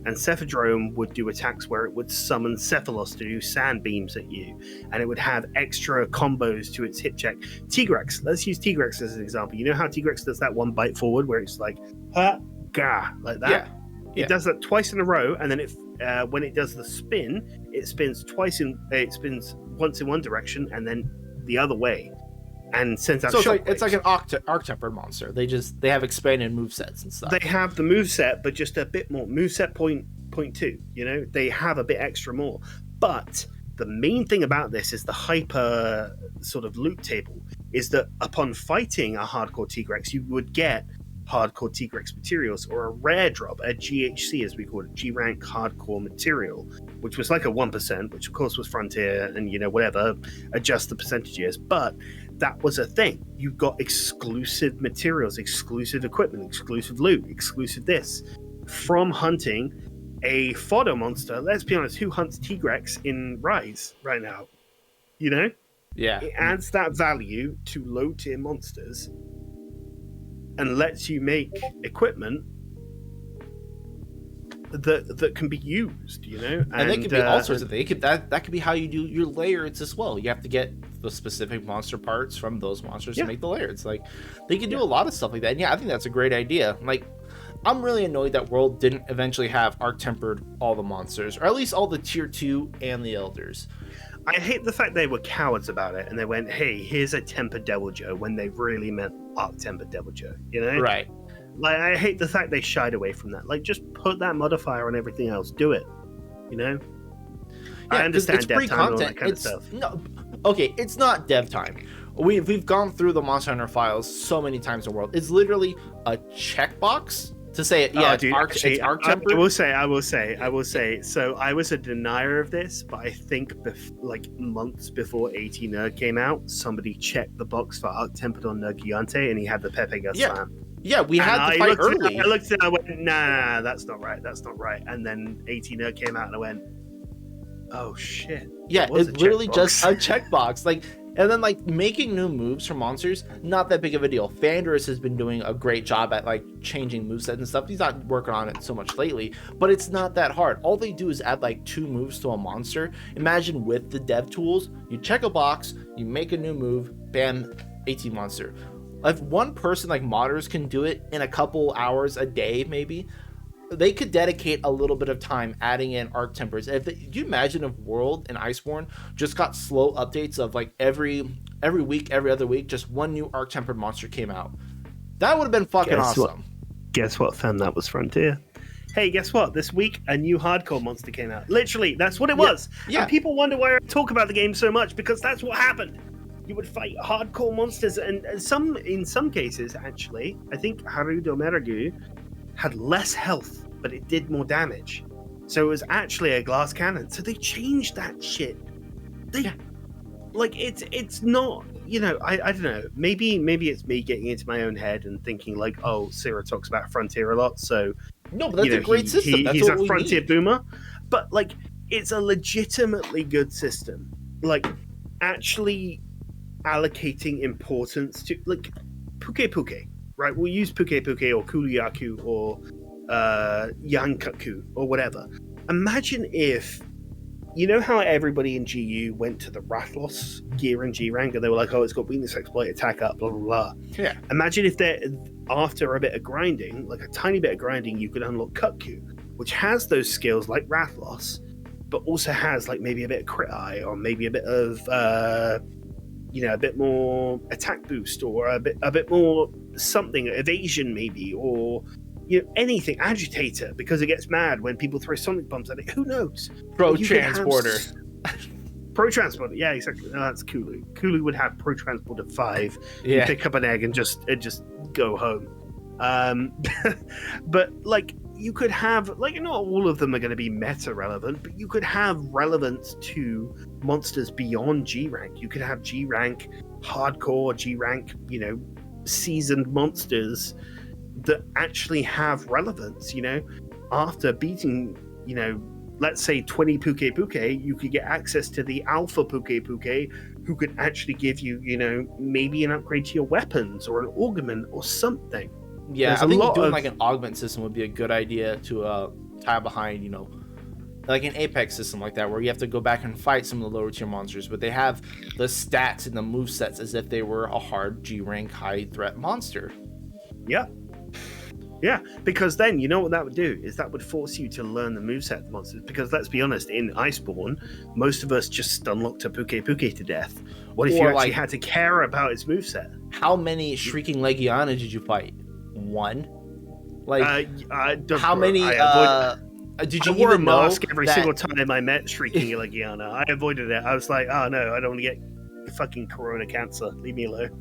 And Cephadrome would do attacks where it would summon Cephalos to do sand beams at you, and it would have extra combos to its hit check. Tigrex, let's use Tigrex as an example. You know how Tigrex does that one bite forward where it's like, ha, ga, like that? Yeah. It does that twice in a row, and then when it does the spin, it spins once in one direction and then the other way. And sends out so it's like an arc tempered monster. They have expanded movesets and stuff. They have the moveset, but just a bit more. Moveset point 2, they have a bit extra more. But the main thing about this is the hyper sort of loot table is that upon fighting a hardcore Tigrex, you would get hardcore Tigrex materials, or a rare drop, a GHC as we call it, G rank hardcore material, which was like a 1%, which of course was Frontier and whatever, adjust the percentages, but that was a thing. You got exclusive materials, exclusive equipment, exclusive loot, exclusive this from hunting a fodder monster. Let's be honest, who hunts Tigrex in Rise right now? Yeah. It adds that value to low tier monsters and lets you make equipment that can be used, and they could be all sorts of things. That could be how you do your layers as well. You have to get the specific monster parts from those monsters to make the layers. Like, they could do a lot of stuff like that. And I think that's a great idea. Like, I'm really annoyed that World didn't eventually have arc tempered all the monsters, or at least all the tier 2 and the elders. I hate the fact they were cowards about it and they went, hey, here's a tempered Devil Joe, when they really meant arc tempered Devil Joe, Right. Like, I hate the fact they shied away from that. Like, just put that modifier on everything else. Do it. Yeah, I understand it's dev free time and all content. that kind of stuff. No, okay, it's not dev time. We've gone through the Monster Hunter files so many times in the world. It's literally a checkbox to say it. Yeah, dude, it's arc tempered. I will say. So I was a denier of this, but I think like months before 18 Nerd came out, somebody checked the box for arc tempered on Gigante, and he had the Pepe Gus slam. Yeah, we had to fight early. I looked at it, I went, nah, that's not right. And then 18 Nerd came out, and I went, oh shit. Yeah, it's literally just a checkbox. Like, and then like making new moves for monsters, not that big of a deal. Fandorus has been doing a great job at like changing movesets and stuff. He's not working on it so much lately, but it's not that hard. All they do is add like 2 moves to a monster. Imagine with the dev tools, you check a box, you make a new move, bam, 18 monster. If one person like modders can do it in a couple hours a day, maybe, they could dedicate a little bit of time adding in arc tempers. Do you imagine if World and Iceborne just got slow updates of like every week, every other week, just one new arc tempered monster came out? That would have been fucking awesome. Guess what, fam? That was Frontier. Hey, guess what? This week, a new hardcore monster came out. Literally, that's what it was. Yeah. And people wonder why I talk about the game so much, because that's what happened. You would fight hardcore monsters, and in some cases, actually, I think Harudomeragu had less health, but it did more damage. So it was actually a glass cannon. So they changed that shit. It's not, I don't know. Maybe it's me getting into my own head and thinking like, oh, Cera talks about Frontier a lot, so no, but that's a great system. He's a Frontier boomer. But like, it's a legitimately good system. Like, actually allocating importance to like Puke, right? We'll use Puke or Kuluyaku or Yankaku or whatever. Imagine if, how everybody in GU went to the Rathalos gear in G-Rank and they were like, oh, it's got weakness exploit, attack up, blah, blah, blah. Yeah. Imagine if after a bit of grinding, like a tiny bit of grinding, you could unlock Kutku, which has those skills like Rathalos, but also has like maybe a bit of crit eye or maybe a bit of a bit more attack boost or a bit more something, evasion maybe, or anything, agitator, because it gets mad when people throw sonic bombs at it. Who knows? Pro transporter, yeah, exactly. No, that's Kulu. Kulu would have pro transporter 5. Yeah, pick up an egg and just go home. But like, you could have, like, not all of them are going to be meta relevant, but you could have relevance to monsters beyond G rank. You could have G rank hardcore, G rank, seasoned monsters that actually have relevance. After beating, let's say 20 Puke, you could get access to the Alpha Puke, who could actually give you, maybe an upgrade to your weapons or an augment or something. Yeah, I think doing like an augment system would be a good idea to tie behind, like an Apex system like that, where you have to go back and fight some of the lower tier monsters, but they have the stats and the movesets as if they were a hard G rank high threat monster. Yeah, because then you know what that would do is that would force you to learn the moveset of the monsters. Because let's be honest, in Iceborne, most of us just stunlocked a Puke to death. What if you actually had to care about its moveset? How many Shrieking Legiana did you fight? One? Like, how many? Did you wore a even know mask every single time I met Shrieking Legiana? I avoided it. I was like, oh no, I don't want to get fucking corona cancer. Leave me alone.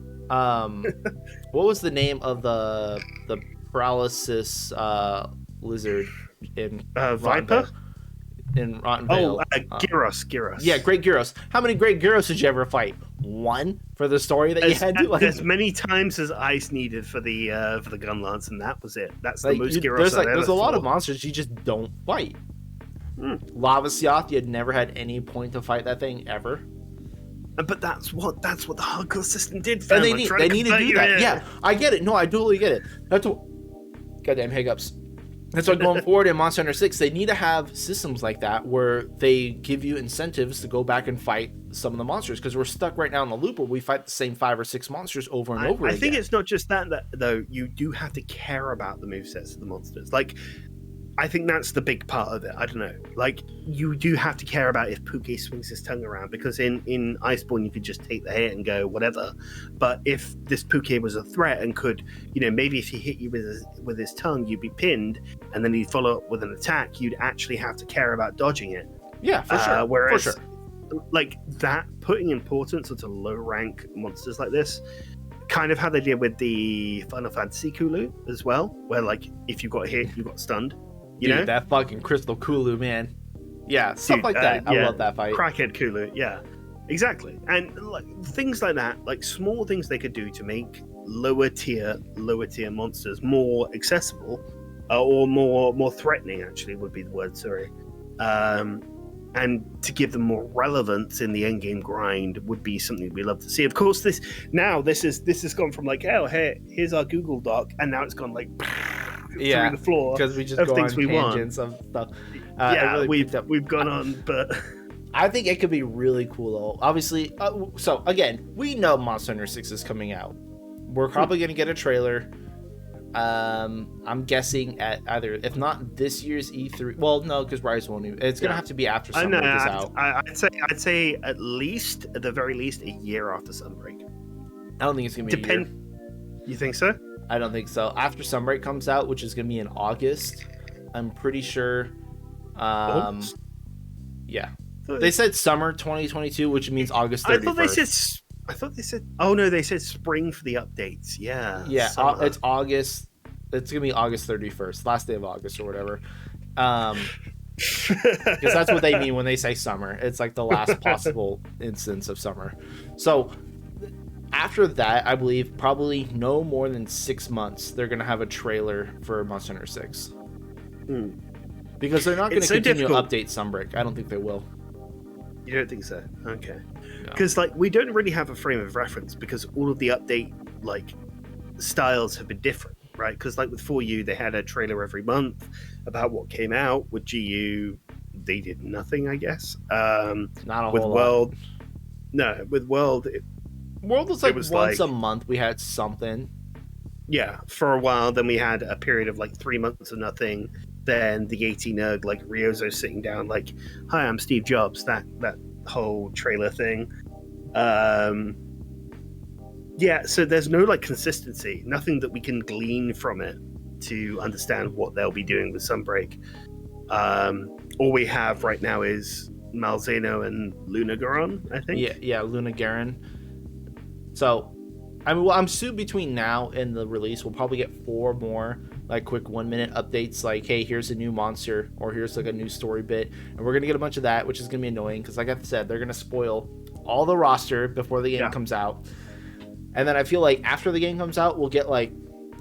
What was the name of the paralysis lizard in Viper? In Rotten Vale. Gyros. Yeah, Great Gyros. How many Great Gyros did you ever fight? One for the story that you had to? As many times as ice needed for the gun lance, and that was it. That's the most Gyros there's a lot of monsters you just don't fight. Lava Seoth, you had never had any point to fight that thing ever. But that's what the hardcore system did. And they need to do that. Yeah, I get it. No, I totally get it. That's what. Goddamn hiccups. That's why going forward in Monster Hunter 6, they need to have systems like that where they give you incentives to go back and fight some of the monsters, because we're stuck right now in the loop where we fight the same 5 or 6 monsters over and over again. I think it's not just that though. You do have to care about the movesets of the monsters. Like, I think that's the big part of it. I don't know. Like, you do have to care about if Puke swings his tongue around, because in Iceborne you could just take the hit and go whatever. But if this Puke was a threat and could, maybe if he hit you with his tongue, you'd be pinned, and then he'd follow up with an attack, you'd actually have to care about dodging it. Yeah, for sure. Whereas, like that, putting importance onto low rank monsters like this, kind of how they did with the Final Fantasy Kulu as well, where like if you got hit, you got stunned. You know that fucking Crystal Kulu, man. Yeah, stuff like that. I love that fight. Crackhead Kulu, yeah, exactly. And like things like that, like small things they could do to make lower tier monsters more accessible, or more threatening. Actually, would be the word. Sorry. And to give them more relevance in the endgame grind would be something we love to see. Of course, this has gone from like, oh, hey, here's our Google Doc, and now it's gone like through the floor because we just go on tangents of stuff. We've gone on, but I think it could be really cool though. Obviously, so again, we know Monster Hunter 6 is coming out. We're probably going to get a trailer. I'm guessing at either, if not this year's E3. Well, no, because Rise won't even. It's gonna have to be after Sunbreak is out. I'd say at the very least, a year after Sunbreak. I don't think it's gonna be a year. You think so? I don't think so. After Sunbreak comes out, which is gonna be in August, I'm pretty sure. Yeah, they said summer 2022, which means August 31st. I thought they said. Oh no, they said spring for the updates. Yeah. It's August. It's gonna be August 31st, last day of August or whatever. Because that's what they mean when they say summer. It's like the last possible instance of summer. So after that, I believe probably no more than 6 months they're gonna have a trailer for Monster Hunter 6. Because they're not gonna continue to update Sunbreak. I don't think they will. You don't think so? Okay. Because like we don't really have a frame of reference, because all of the update like styles have been different, right? Because like with 4U, they had a trailer every month about what came out. With GU, they did nothing, I guess. Not a with whole World. lot. No, with World. World was like once a month we had something. Yeah, for a while. Then we had a period of like 3 months of nothing. Then the 18 like Ryozo sitting down like, hi, I'm Steve Jobs, that whole trailer thing. So there's no like consistency, nothing that we can glean from it to understand what they'll be doing with Sunbreak. All we have right now is Malzeno and Luna Garon, I think. Yeah, Luna Garon. So I'm assuming between now and the release we'll probably get 4 more like quick 1-minute updates, like, hey, here's a new monster, or here's like a new story bit, and we're gonna get a bunch of that, which is gonna be annoying because like I said, they're gonna spoil all the roster before the game comes out. And then I feel like after the game comes out, we'll get like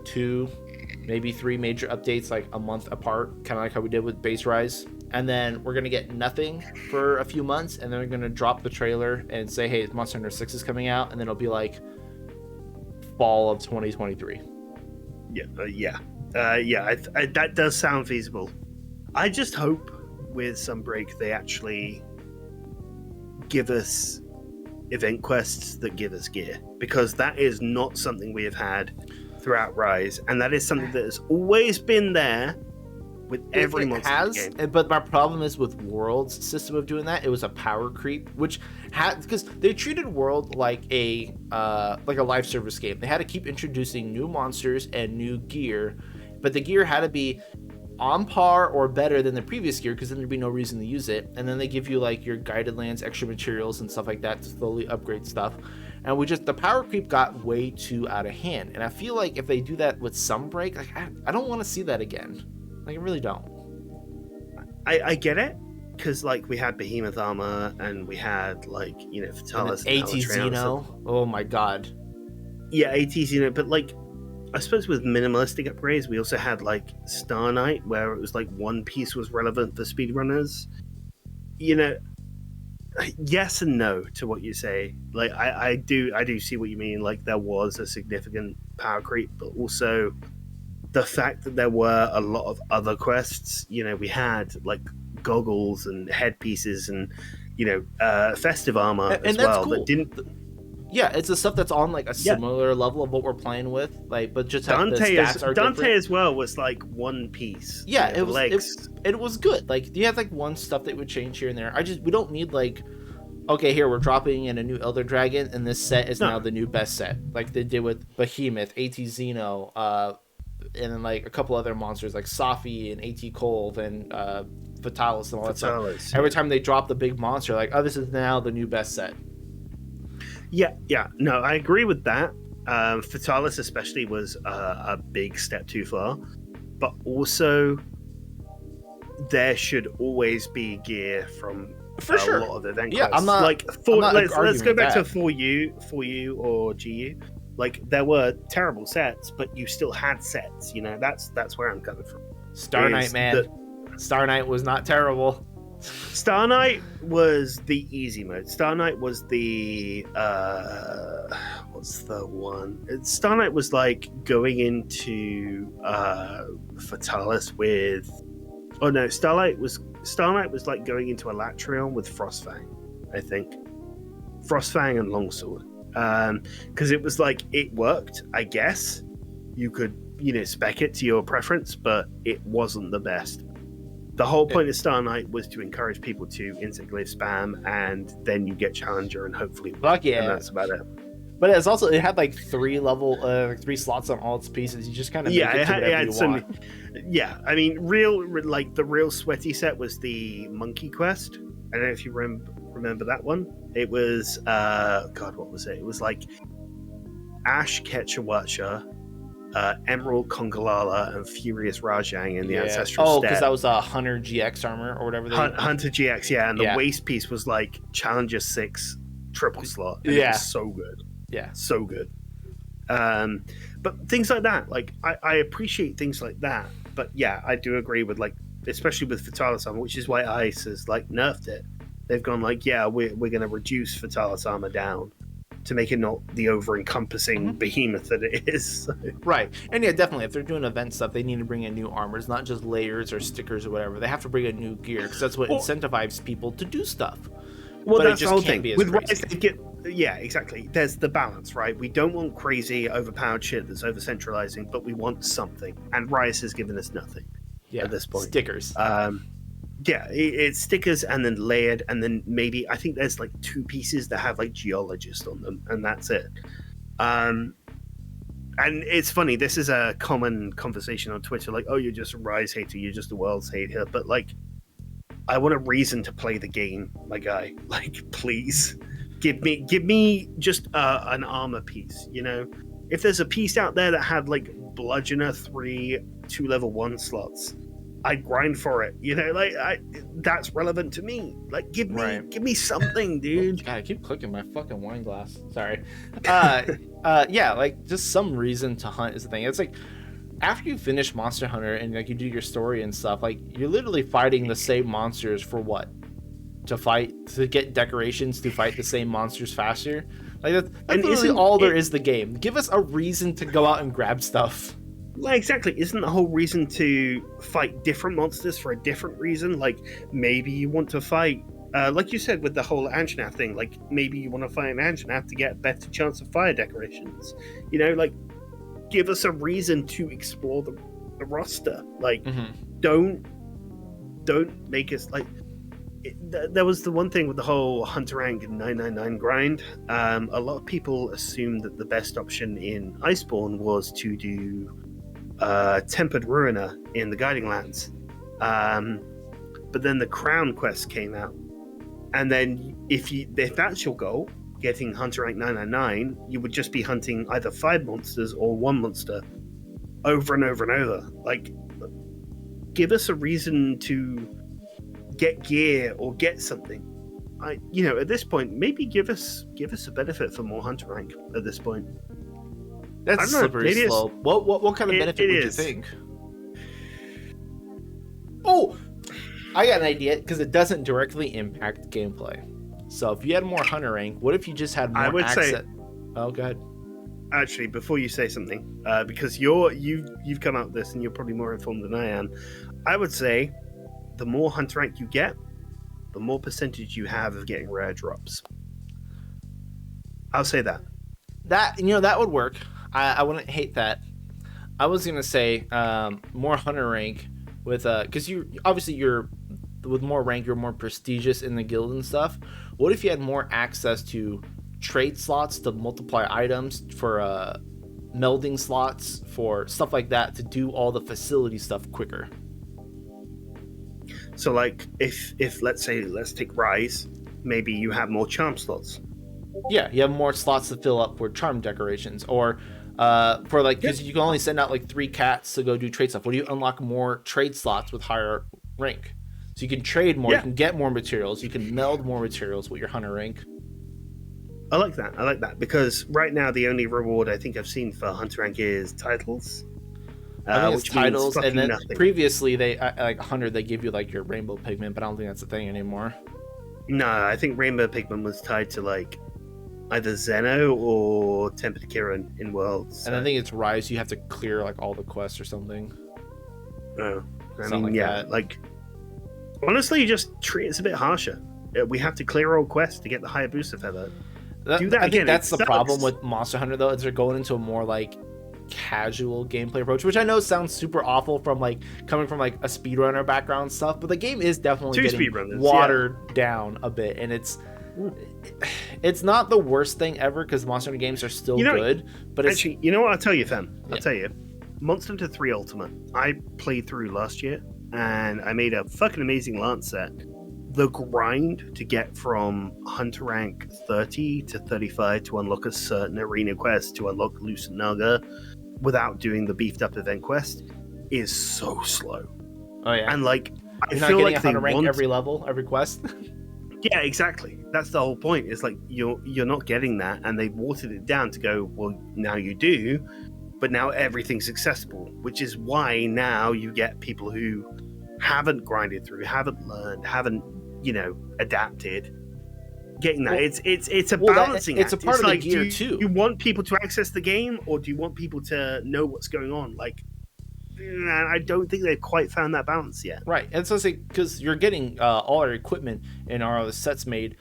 2, maybe 3 major updates like a month apart, kind of like how we did with Base Rise. And then we're going to get nothing for a few months, and then we're going to drop the trailer and say, hey, Monster Hunter 6 is coming out, and then it'll be like fall of 2023. That does sound feasible. I just hope with Sunbreak they actually give us event quests that give us gear, because that is not something we have had throughout Rise, and that is something that has always been there with every Monster Hunter game. But my problem is with World's system of doing that. It was a power creep, which had, because they treated World like a live service game. They had to keep introducing new monsters and new gear, but the gear had to be on par or better than the previous gear, because then there'd be no reason to use it. And then they give you like your guided lands, extra materials and stuff like that to slowly upgrade stuff. And the power creep got way too out of hand. And I feel like if they do that with Sunbreak, like I don't want to see that again. Like, I really don't. I get it, because like we had Behemoth armor and we had like, Fatalis and AT Xeno. Oh my god. Yeah, AT Xeno, but like I suppose with minimalistic upgrades, we also had like Star Knight, where it was like one piece was relevant for speedrunners. Yes and no to what you say. Like I do see what you mean. Like there was a significant power creep, but also the fact that there were a lot of other quests. We had like goggles and headpieces and festive armor as well. Cool. That didn't. Yeah, it's the stuff that's on like a similar level of what we're playing with, like, but just how the stats are different. Dante as well was like one piece. Yeah, it was good. Like you have like one stuff that would change here and there. We don't need like, okay, here we're dropping in a new Elder Dragon, and this set is now the new best set, like they did with Behemoth, AT Xeno, and then like a couple other monsters like Safi and AT Kolv and Fatalis and all that stuff. Every time they drop the big monster, like, oh, this is now the new best set. Yeah. No, I agree with that. Fatalis especially was a big step too far, but also there should always be gear from for sure. lot of event quests. I'm not like let's go back to 4U or GU. Like there were terrible sets, but you still had sets. That's where I'm coming from. Star Knight, man. Star Knight was not terrible. Star Knight was the easy mode. Star Knight was the what's the one? Star Knight was like going into Fatalis with. Oh no, Star Knight was like going into Elatrion with Frostfang, I think. Frostfang and Longsword. Because it was like it worked, I guess. You could, spec it to your preference, but it wasn't the best. The whole point of Star Knight was to encourage people to instant glaive spam, and then you get Challenger and hopefully fuck yeah. And that's about it. But it had like 3 slots on all its pieces. You just kind of make it to whatever you want. Yeah, I mean, the real sweaty set was the Monkey Quest. I don't know if you remember that one. It was what was it? It was like Ash Ketchawacha, Emerald Kongalala, and Furious Rajang in the Ancestral Step. Because that was a Hunter GX armor or whatever. Hunter GX, yeah, and the waist piece was like Challenger 6 triple slot. And it was so good. Yeah, so good. But things like that, like I appreciate things like that. But yeah, I do agree with like, especially with Fatalis armor, which is why ICE has like nerfed it. They've gone like, yeah, we're going to reduce Fatalis armor down to make it not the over-encompassing behemoth that it is. So. Right. And yeah, definitely, if they're doing event stuff, they need to bring in new armors, not just layers or stickers or whatever. They have to bring in new gear, because that's what incentivizes people to do stuff. Well, that's the whole thing. With Rise, yeah, exactly. There's the balance, right? We don't want crazy, overpowered shit that's over-centralizing, but we want something. And Rise has given us nothing at this point. Stickers. Yeah, it's stickers and then layered, and then maybe I think there's like 2 pieces that have like geologist on them, and that's it. And it's funny, this is a common conversation on Twitter, like, oh, you're just a Rise hater, you're just a Worlds hater, but like, I want a reason to play the game, my guy. Like, please give me just an armor piece. If there's a piece out there that had like Bludgeoner 3 2 level 1 slots, I grind for it. You know, like that's relevant to me. Like, give me something, dude. God, I keep clicking my fucking wine glass. Sorry. Yeah, like just some reason to hunt is the thing. It's like after you finish Monster Hunter and like you do your story and stuff, like you're literally fighting the same monsters for what? To get decorations to fight the same monsters faster. Like that's literally all there is the game. Give us a reason to go out and grab stuff. Like, exactly. Isn't the whole reason to fight different monsters for a different reason? Like, maybe you want to fight, like you said with the whole Anjanath thing, like, maybe you want to fight an Anjanath to get a better chance of fire decorations. You know, like, give us a reason to explore the roster. Like, don't make us, like... There was the one thing with the whole Hunter Rank 999 grind. A lot of people assumed that the best option in Iceborne was to do Tempered Ruiner in the Guiding Lands, but then the Crown quest came out, and then if that's your goal, getting Hunter Rank 999, you would just be hunting either 5 monsters or 1 monster over and over and over. Like, give us a reason to get gear or get something. At this point, maybe give us a benefit for more Hunter Rank at this point. That's slippery slope. What kind of benefit would you think? Oh, I got an idea, because it doesn't directly impact gameplay. So if you had more Hunter Rank, what if you just had more access? Oh, go ahead. Actually, before you say something, because you've come out with this and you're probably more informed than I am, I would say the more Hunter Rank you get, the more percentage you have of getting rare drops. I'll say that. That would work. I wouldn't hate that. I was gonna say more Hunter Rank with because you're with more rank, you're more prestigious in the guild and stuff. What if you had more access to trade slots to multiply items, for melding slots, for stuff like that, to do all the facility stuff quicker? So, like, if let's take Rise, maybe you have more charm slots. Yeah, you have more slots to fill up for charm decorations, or for like, because you can only send out like 3 cats to go do trade stuff. What do you unlock more trade slots with higher rank? So you can trade more, you can get more materials, you can meld more materials with your Hunter Rank. I like that because right now the only reward I think I've seen for Hunter Rank is titles. I think it's titles, and then nothing. Previously they like 100 they give you like your rainbow pigment, but I don't think that's a thing anymore. No, I think rainbow pigment was tied to like either Zeno or Tempered Kirin in Worlds. So. And I think it's Rise, you have to clear like all the quests or something. Oh, that. Like honestly, just treat us a bit harsher. We have to clear all quests to get the Hayabusa feather. Do that I again. think that's the problem with Monster Hunter though, is they're going into a more like casual gameplay approach, which I know sounds super awful from like coming from like a speedrunner background stuff, but the game is definitely getting watered down a bit, and it's not the worst thing ever, because Monster Hunter games are still good. But actually, you know what? I'll tell you, fam. I'll tell you. Monster Hunter 3 Ultimate, I played through last year, and I made a fucking amazing lance set. The grind to get from Hunter Rank 30 to 35 to unlock a certain arena quest, to unlock Lucent Naga, without doing the beefed up event quest, is so slow. Oh yeah. And like, I feel like Hunter Rank every level, every quest. Yeah, exactly. That's the whole point. It's like you're not getting that, and they watered it down to go, well, now you do, but now everything's accessible, which is why now you get people who haven't grinded through, haven't learned, haven't adapted, getting that. It's a balancing act. It's a part of the gear too. You want people to access the game, or do you want people to know what's going on? Like, I don't think they've quite found that balance yet. Right, and so because you're getting all our equipment and our sets made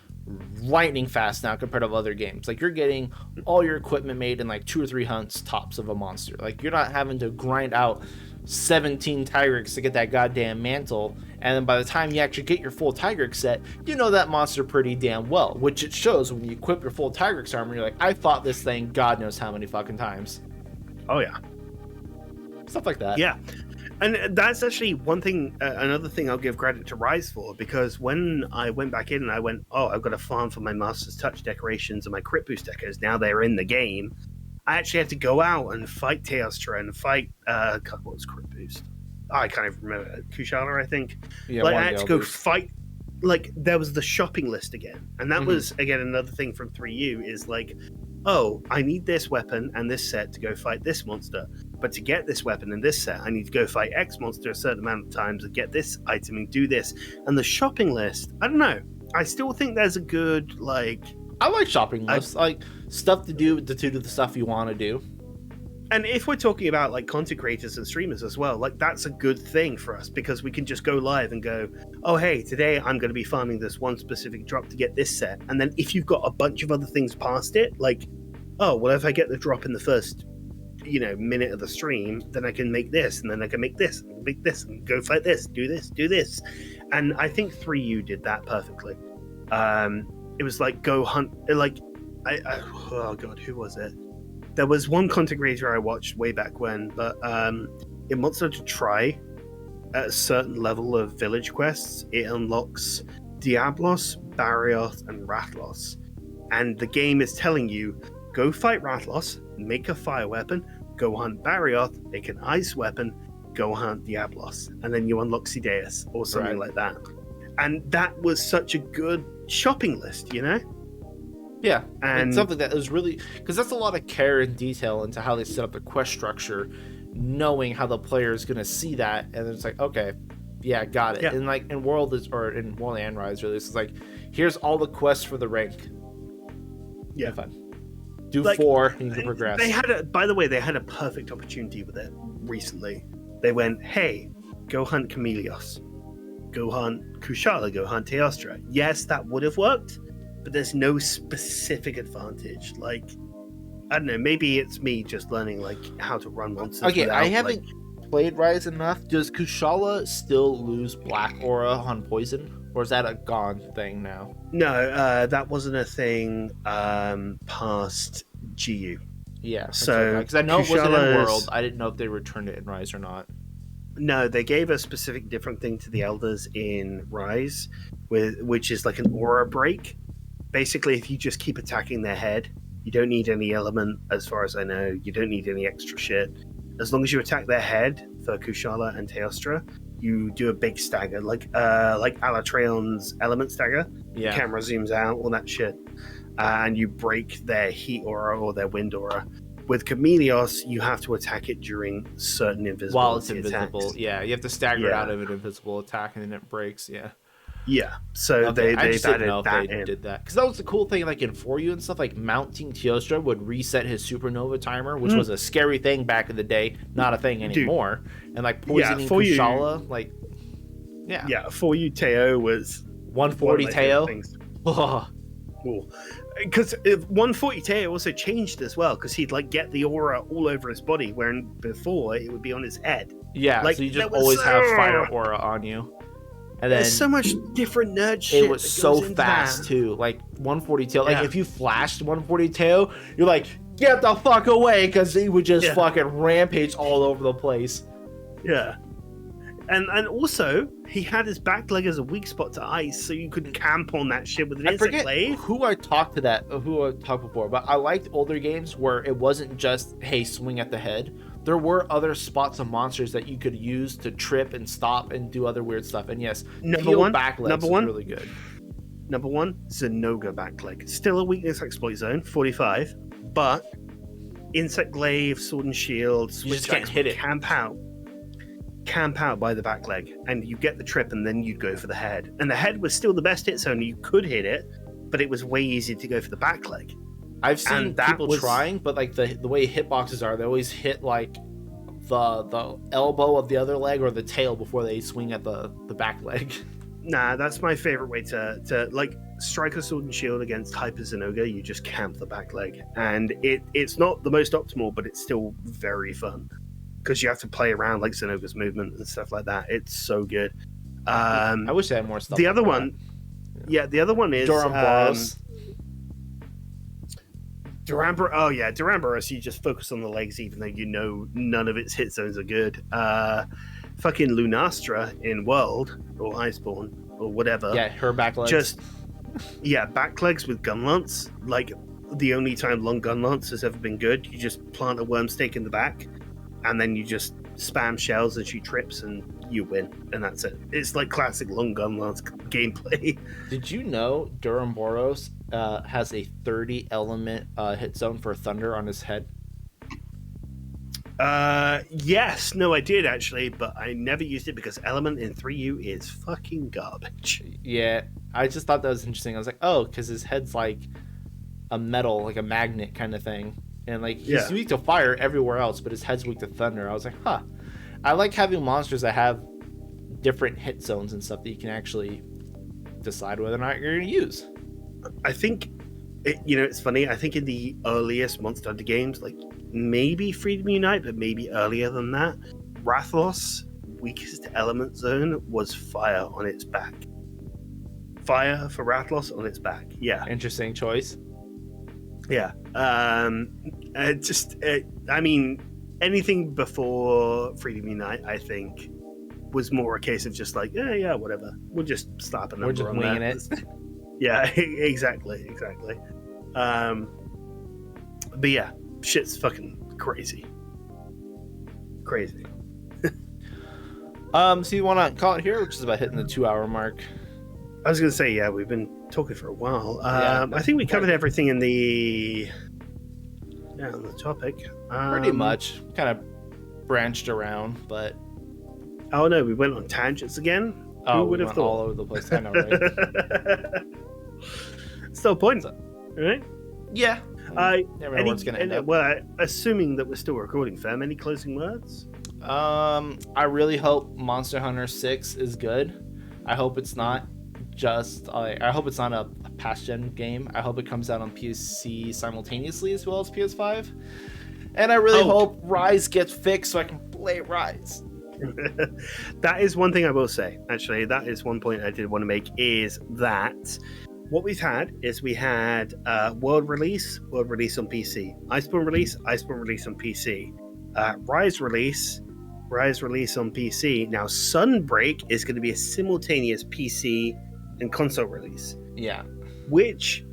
lightning fast now compared to other games. Like, you're getting all your equipment made in like 2 or 3 hunts tops of a monster. Like, you're not having to grind out 17 Tigrex to get that goddamn mantle, and then by the time you actually get your full Tigrex set, you know that monster pretty damn well, which it shows when you equip your full Tigrex armor. You're like, I fought this thing God knows how many fucking times. Oh yeah, stuff like that. Yeah, and that's actually one thing, another thing I'll give credit to Rise for, because when I went back in and I went, oh, I've got to farm for my Master's Touch decorations and my Crit Boost decos, now they're in the game, I actually had to go out and fight Teostra and fight what was Crit Boost? I can't even remember, Kushala, I think. Yeah, Like, one I of had the to go elders. fight. Like, there was the shopping list again. And that Mhm. was, again, another thing from 3U is like, oh, I need this weapon and this set to go fight this monster. But to get this weapon and this set, I need to go fight X monster a certain amount of times and get this item and do this. And the shopping list, I don't know. I still think there's a good, like... I like shopping lists, like stuff to do to do the stuff you want to do. And if we're talking about like content creators and streamers as well, like that's a good thing for us because we can just go live and go, oh, hey, today I'm going to be farming this one specific drop to get this set. And then if you've got a bunch of other things past it, like, oh, well, if I get the drop in the first, minute of the stream, then I can make this, and then I can make this, and make this, and go fight this, do this, do this. And I think 3U did that perfectly. It was like go hunt, like, oh God, who was it? There was one content creator I watched way back when, but it wants her to try at a certain level of village quests. It unlocks Diablos, Barrioth, and Rathlos. And the game is telling you, go fight Rathlos, make a fire weapon, go hunt Barrioth, make an ice weapon, go hunt Diablos. And then you unlock Sideus or something like that. And that was such a good shopping list, Yeah, and it's something that is really, because that's a lot of care and detail into how they set up the quest structure, knowing how the player is going to see that, and it's like, okay, yeah, got it. Yeah. And like in World and Rise, really, it's like, here's all the quests for the rank. Yeah, fun. Do like, 4, and you can progress. By the way, they had a perfect opportunity with it recently. They went, hey, go hunt Chameleos, go hunt Kushala, go hunt Teostra. Yes, that would have worked. But there's no specific advantage. Like, I don't know, maybe it's me just learning like how to run monsters. Okay, without, I haven't played Rise enough. Does Kushala still lose Black Aura on poison? Or is that a gone thing now? No, that wasn't a thing past GU. Yeah. So because I know it wasn't in Kushala's- World. I didn't know if they returned it in Rise or not. No, they gave a specific different thing to the Elders in Rise, which is like an aura break. Basically, if you just keep attacking their head, you don't need any element, as far as I know. You don't need any extra shit. As long as you attack their head for Kushala and Teostra, you do a big stagger, like Alatreon's element stagger. Yeah. The camera zooms out, all that shit, and you break their heat aura or their wind aura. With Chameleos, you have to attack it during certain invisibility While it's invisible. attacks. Yeah, you have to stagger Yeah. out of an invisible attack and then it breaks. Yeah. Yeah, so Okay, I they've just didn't added know if that they in. did that, because that was the cool thing. Like in 4U and stuff, like mounting Teostra would reset his supernova timer, which was a scary thing back in the day, not a thing anymore. And like poisoning 4U Kushala, like Yeah, for you, Teo was 140 Teo. Because 140 Teo also changed as well, because he'd like get the aura all over his body, where before it would be on his head. Yeah, Like, so you that just was always have so- fire aura on you. And then There's so much different nerd shit. it was that so goes into fast that. too. Like 140 Teo, like Yeah. if you flashed 140 Teo, you're like, get the fuck away, because he would just Yeah. fucking rampage all over the place. Yeah. And also, he had his back leg as a weak spot to ice, so you could camp on that shit with an I insect forget glaive. who I talked before, but I liked older games where it wasn't just, hey, swing at the head. There were other spots of monsters that you could use to trip and stop and do other weird stuff. And yes, Number one, back legs number is one. really good. Number one, Zenoga back leg. Still a weakness exploit zone, 45, but insect glaive, sword and shield, You switch just can't axe hit would it. camp out by the back leg, and you get the trip, and then you'd go for the head. And the head was still the best hit zone. You could hit it, but it was way easier to go for the back leg. I've seen And that people was- trying, but like the way hitboxes are, they always hit like the elbow of the other leg or the tail before they swing at the back leg. Nah, that's my favorite way to like strike a sword and shield against Hyper Zenoga. You just camp the back leg, and it's not the most optimal, but it's still very fun because you have to play around like Zenoga's movement and stuff like that. It's so good. I wish they had more stuff. The like other that. one, the other one is Duramboros. Duramboros. Oh yeah, Duramboros. You just focus on the legs, even though you know none of its hit zones are good. Fucking Lunastra in World or Iceborne or whatever. Yeah, her back legs. Just back legs with gun lance. Like the only time long gun lance has ever been good. You just plant a worm stake in the back, and then you just spam shells and she trips and you win, and that's it. It's like classic Long Gun Lance gameplay. Did you know Duramboros has a 30 element hit zone for Thunder on his head? Yes, no, I did actually, but I never used it because Element in 3U is fucking garbage. Yeah, I just thought that was interesting. I was like, oh, because his head's like a metal, like a magnet kind of thing. And like he's weak to fire everywhere else, but his head's weak to thunder. I was like, huh. I like having monsters that have different hit zones and stuff that you can actually decide whether or not you're going to use. I think, it's funny. I think in the earliest Monster Hunter games, like maybe Freedom Unite, but maybe earlier than that, Rathalos' weakest element zone was fire on its back. Fire for Rathalos on its back. Yeah. Interesting choice. Yeah. I mean, anything before Freedom Unite, I think, was more a case of just like, yeah, whatever. We'll just slap a number. We're just on winging there. it. Yeah, exactly. But yeah, shit's fucking crazy. So you want to call it here, which is about hitting the 2-hour mark? I was gonna say, yeah, we've been talking for a while. I think we covered everything on the topic. Pretty much, kind of branched around, but oh no, we went on tangents again. Who would have thought? All over the place. I know, right? Still point, right? Yeah. Never know where it's gonna end up. Well, assuming that we're still recording, Fem, any closing words? I really hope Monster Hunter 6 is good. I hope it's not just I hope it's not a past gen game. I hope it comes out on PC simultaneously as well as PS5. And I really hope Rise gets fixed so I can play Rise. That is one thing I will say. Actually, that is one point I did want to make, is that what we've had is we had world release on PC, Iceborne release on PC, Rise release on PC. Now Sunbreak is going to be a simultaneous PC and console release. Yeah. Which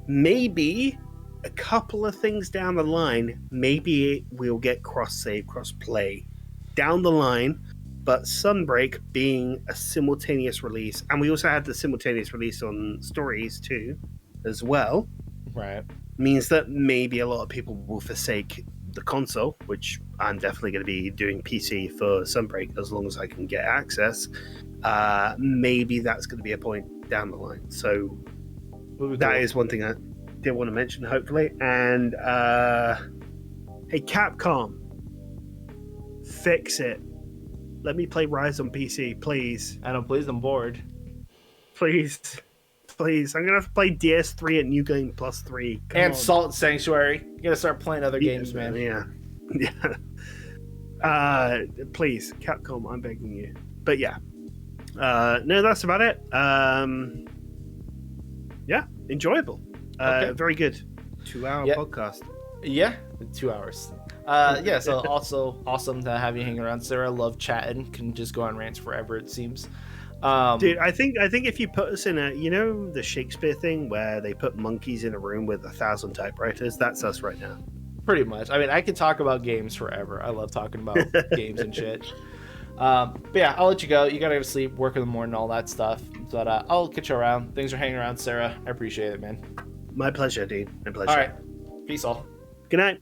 maybe a couple of things down the line, maybe we'll get cross-save, cross-play down the line, but Sunbreak being a simultaneous release, and we also had the simultaneous release on Stories too, as well. Right. Means that maybe a lot of people will forsake the console, which I'm definitely going to be doing PC for Sunbreak as long as I can get access. Maybe that's going to be a point down the line. So that is one thing I did want to mention, hopefully. And hey, Capcom, fix it. Let me play Rise on PC, please. Adam, please, I'm bored. Please. I'm gonna have to play DS3 at New Game Plus 3. And Salt Sanctuary. You gotta start playing other games, man. Yeah. Please, Capcom, I'm begging you. But yeah. No, that's about it. Yeah, enjoyable. Okay. Very good. 2-hour podcast. Yeah, 2 hours. So also awesome to have you hang around, Sarah. Love chatting. Can just go on rants forever, it seems. Dude, I think if you put us in the Shakespeare thing where they put monkeys in a room with 1,000 typewriters, that's us right now. Pretty much. I mean, I could talk about games forever. I love talking about games and shit. But yeah, I'll let you go. You gotta go to sleep, work in the morning, all that stuff. But I'll catch you around. Thanks for hanging around, Sarah. I appreciate it, man. My pleasure, dude. My pleasure. All right. Peace all. Good night.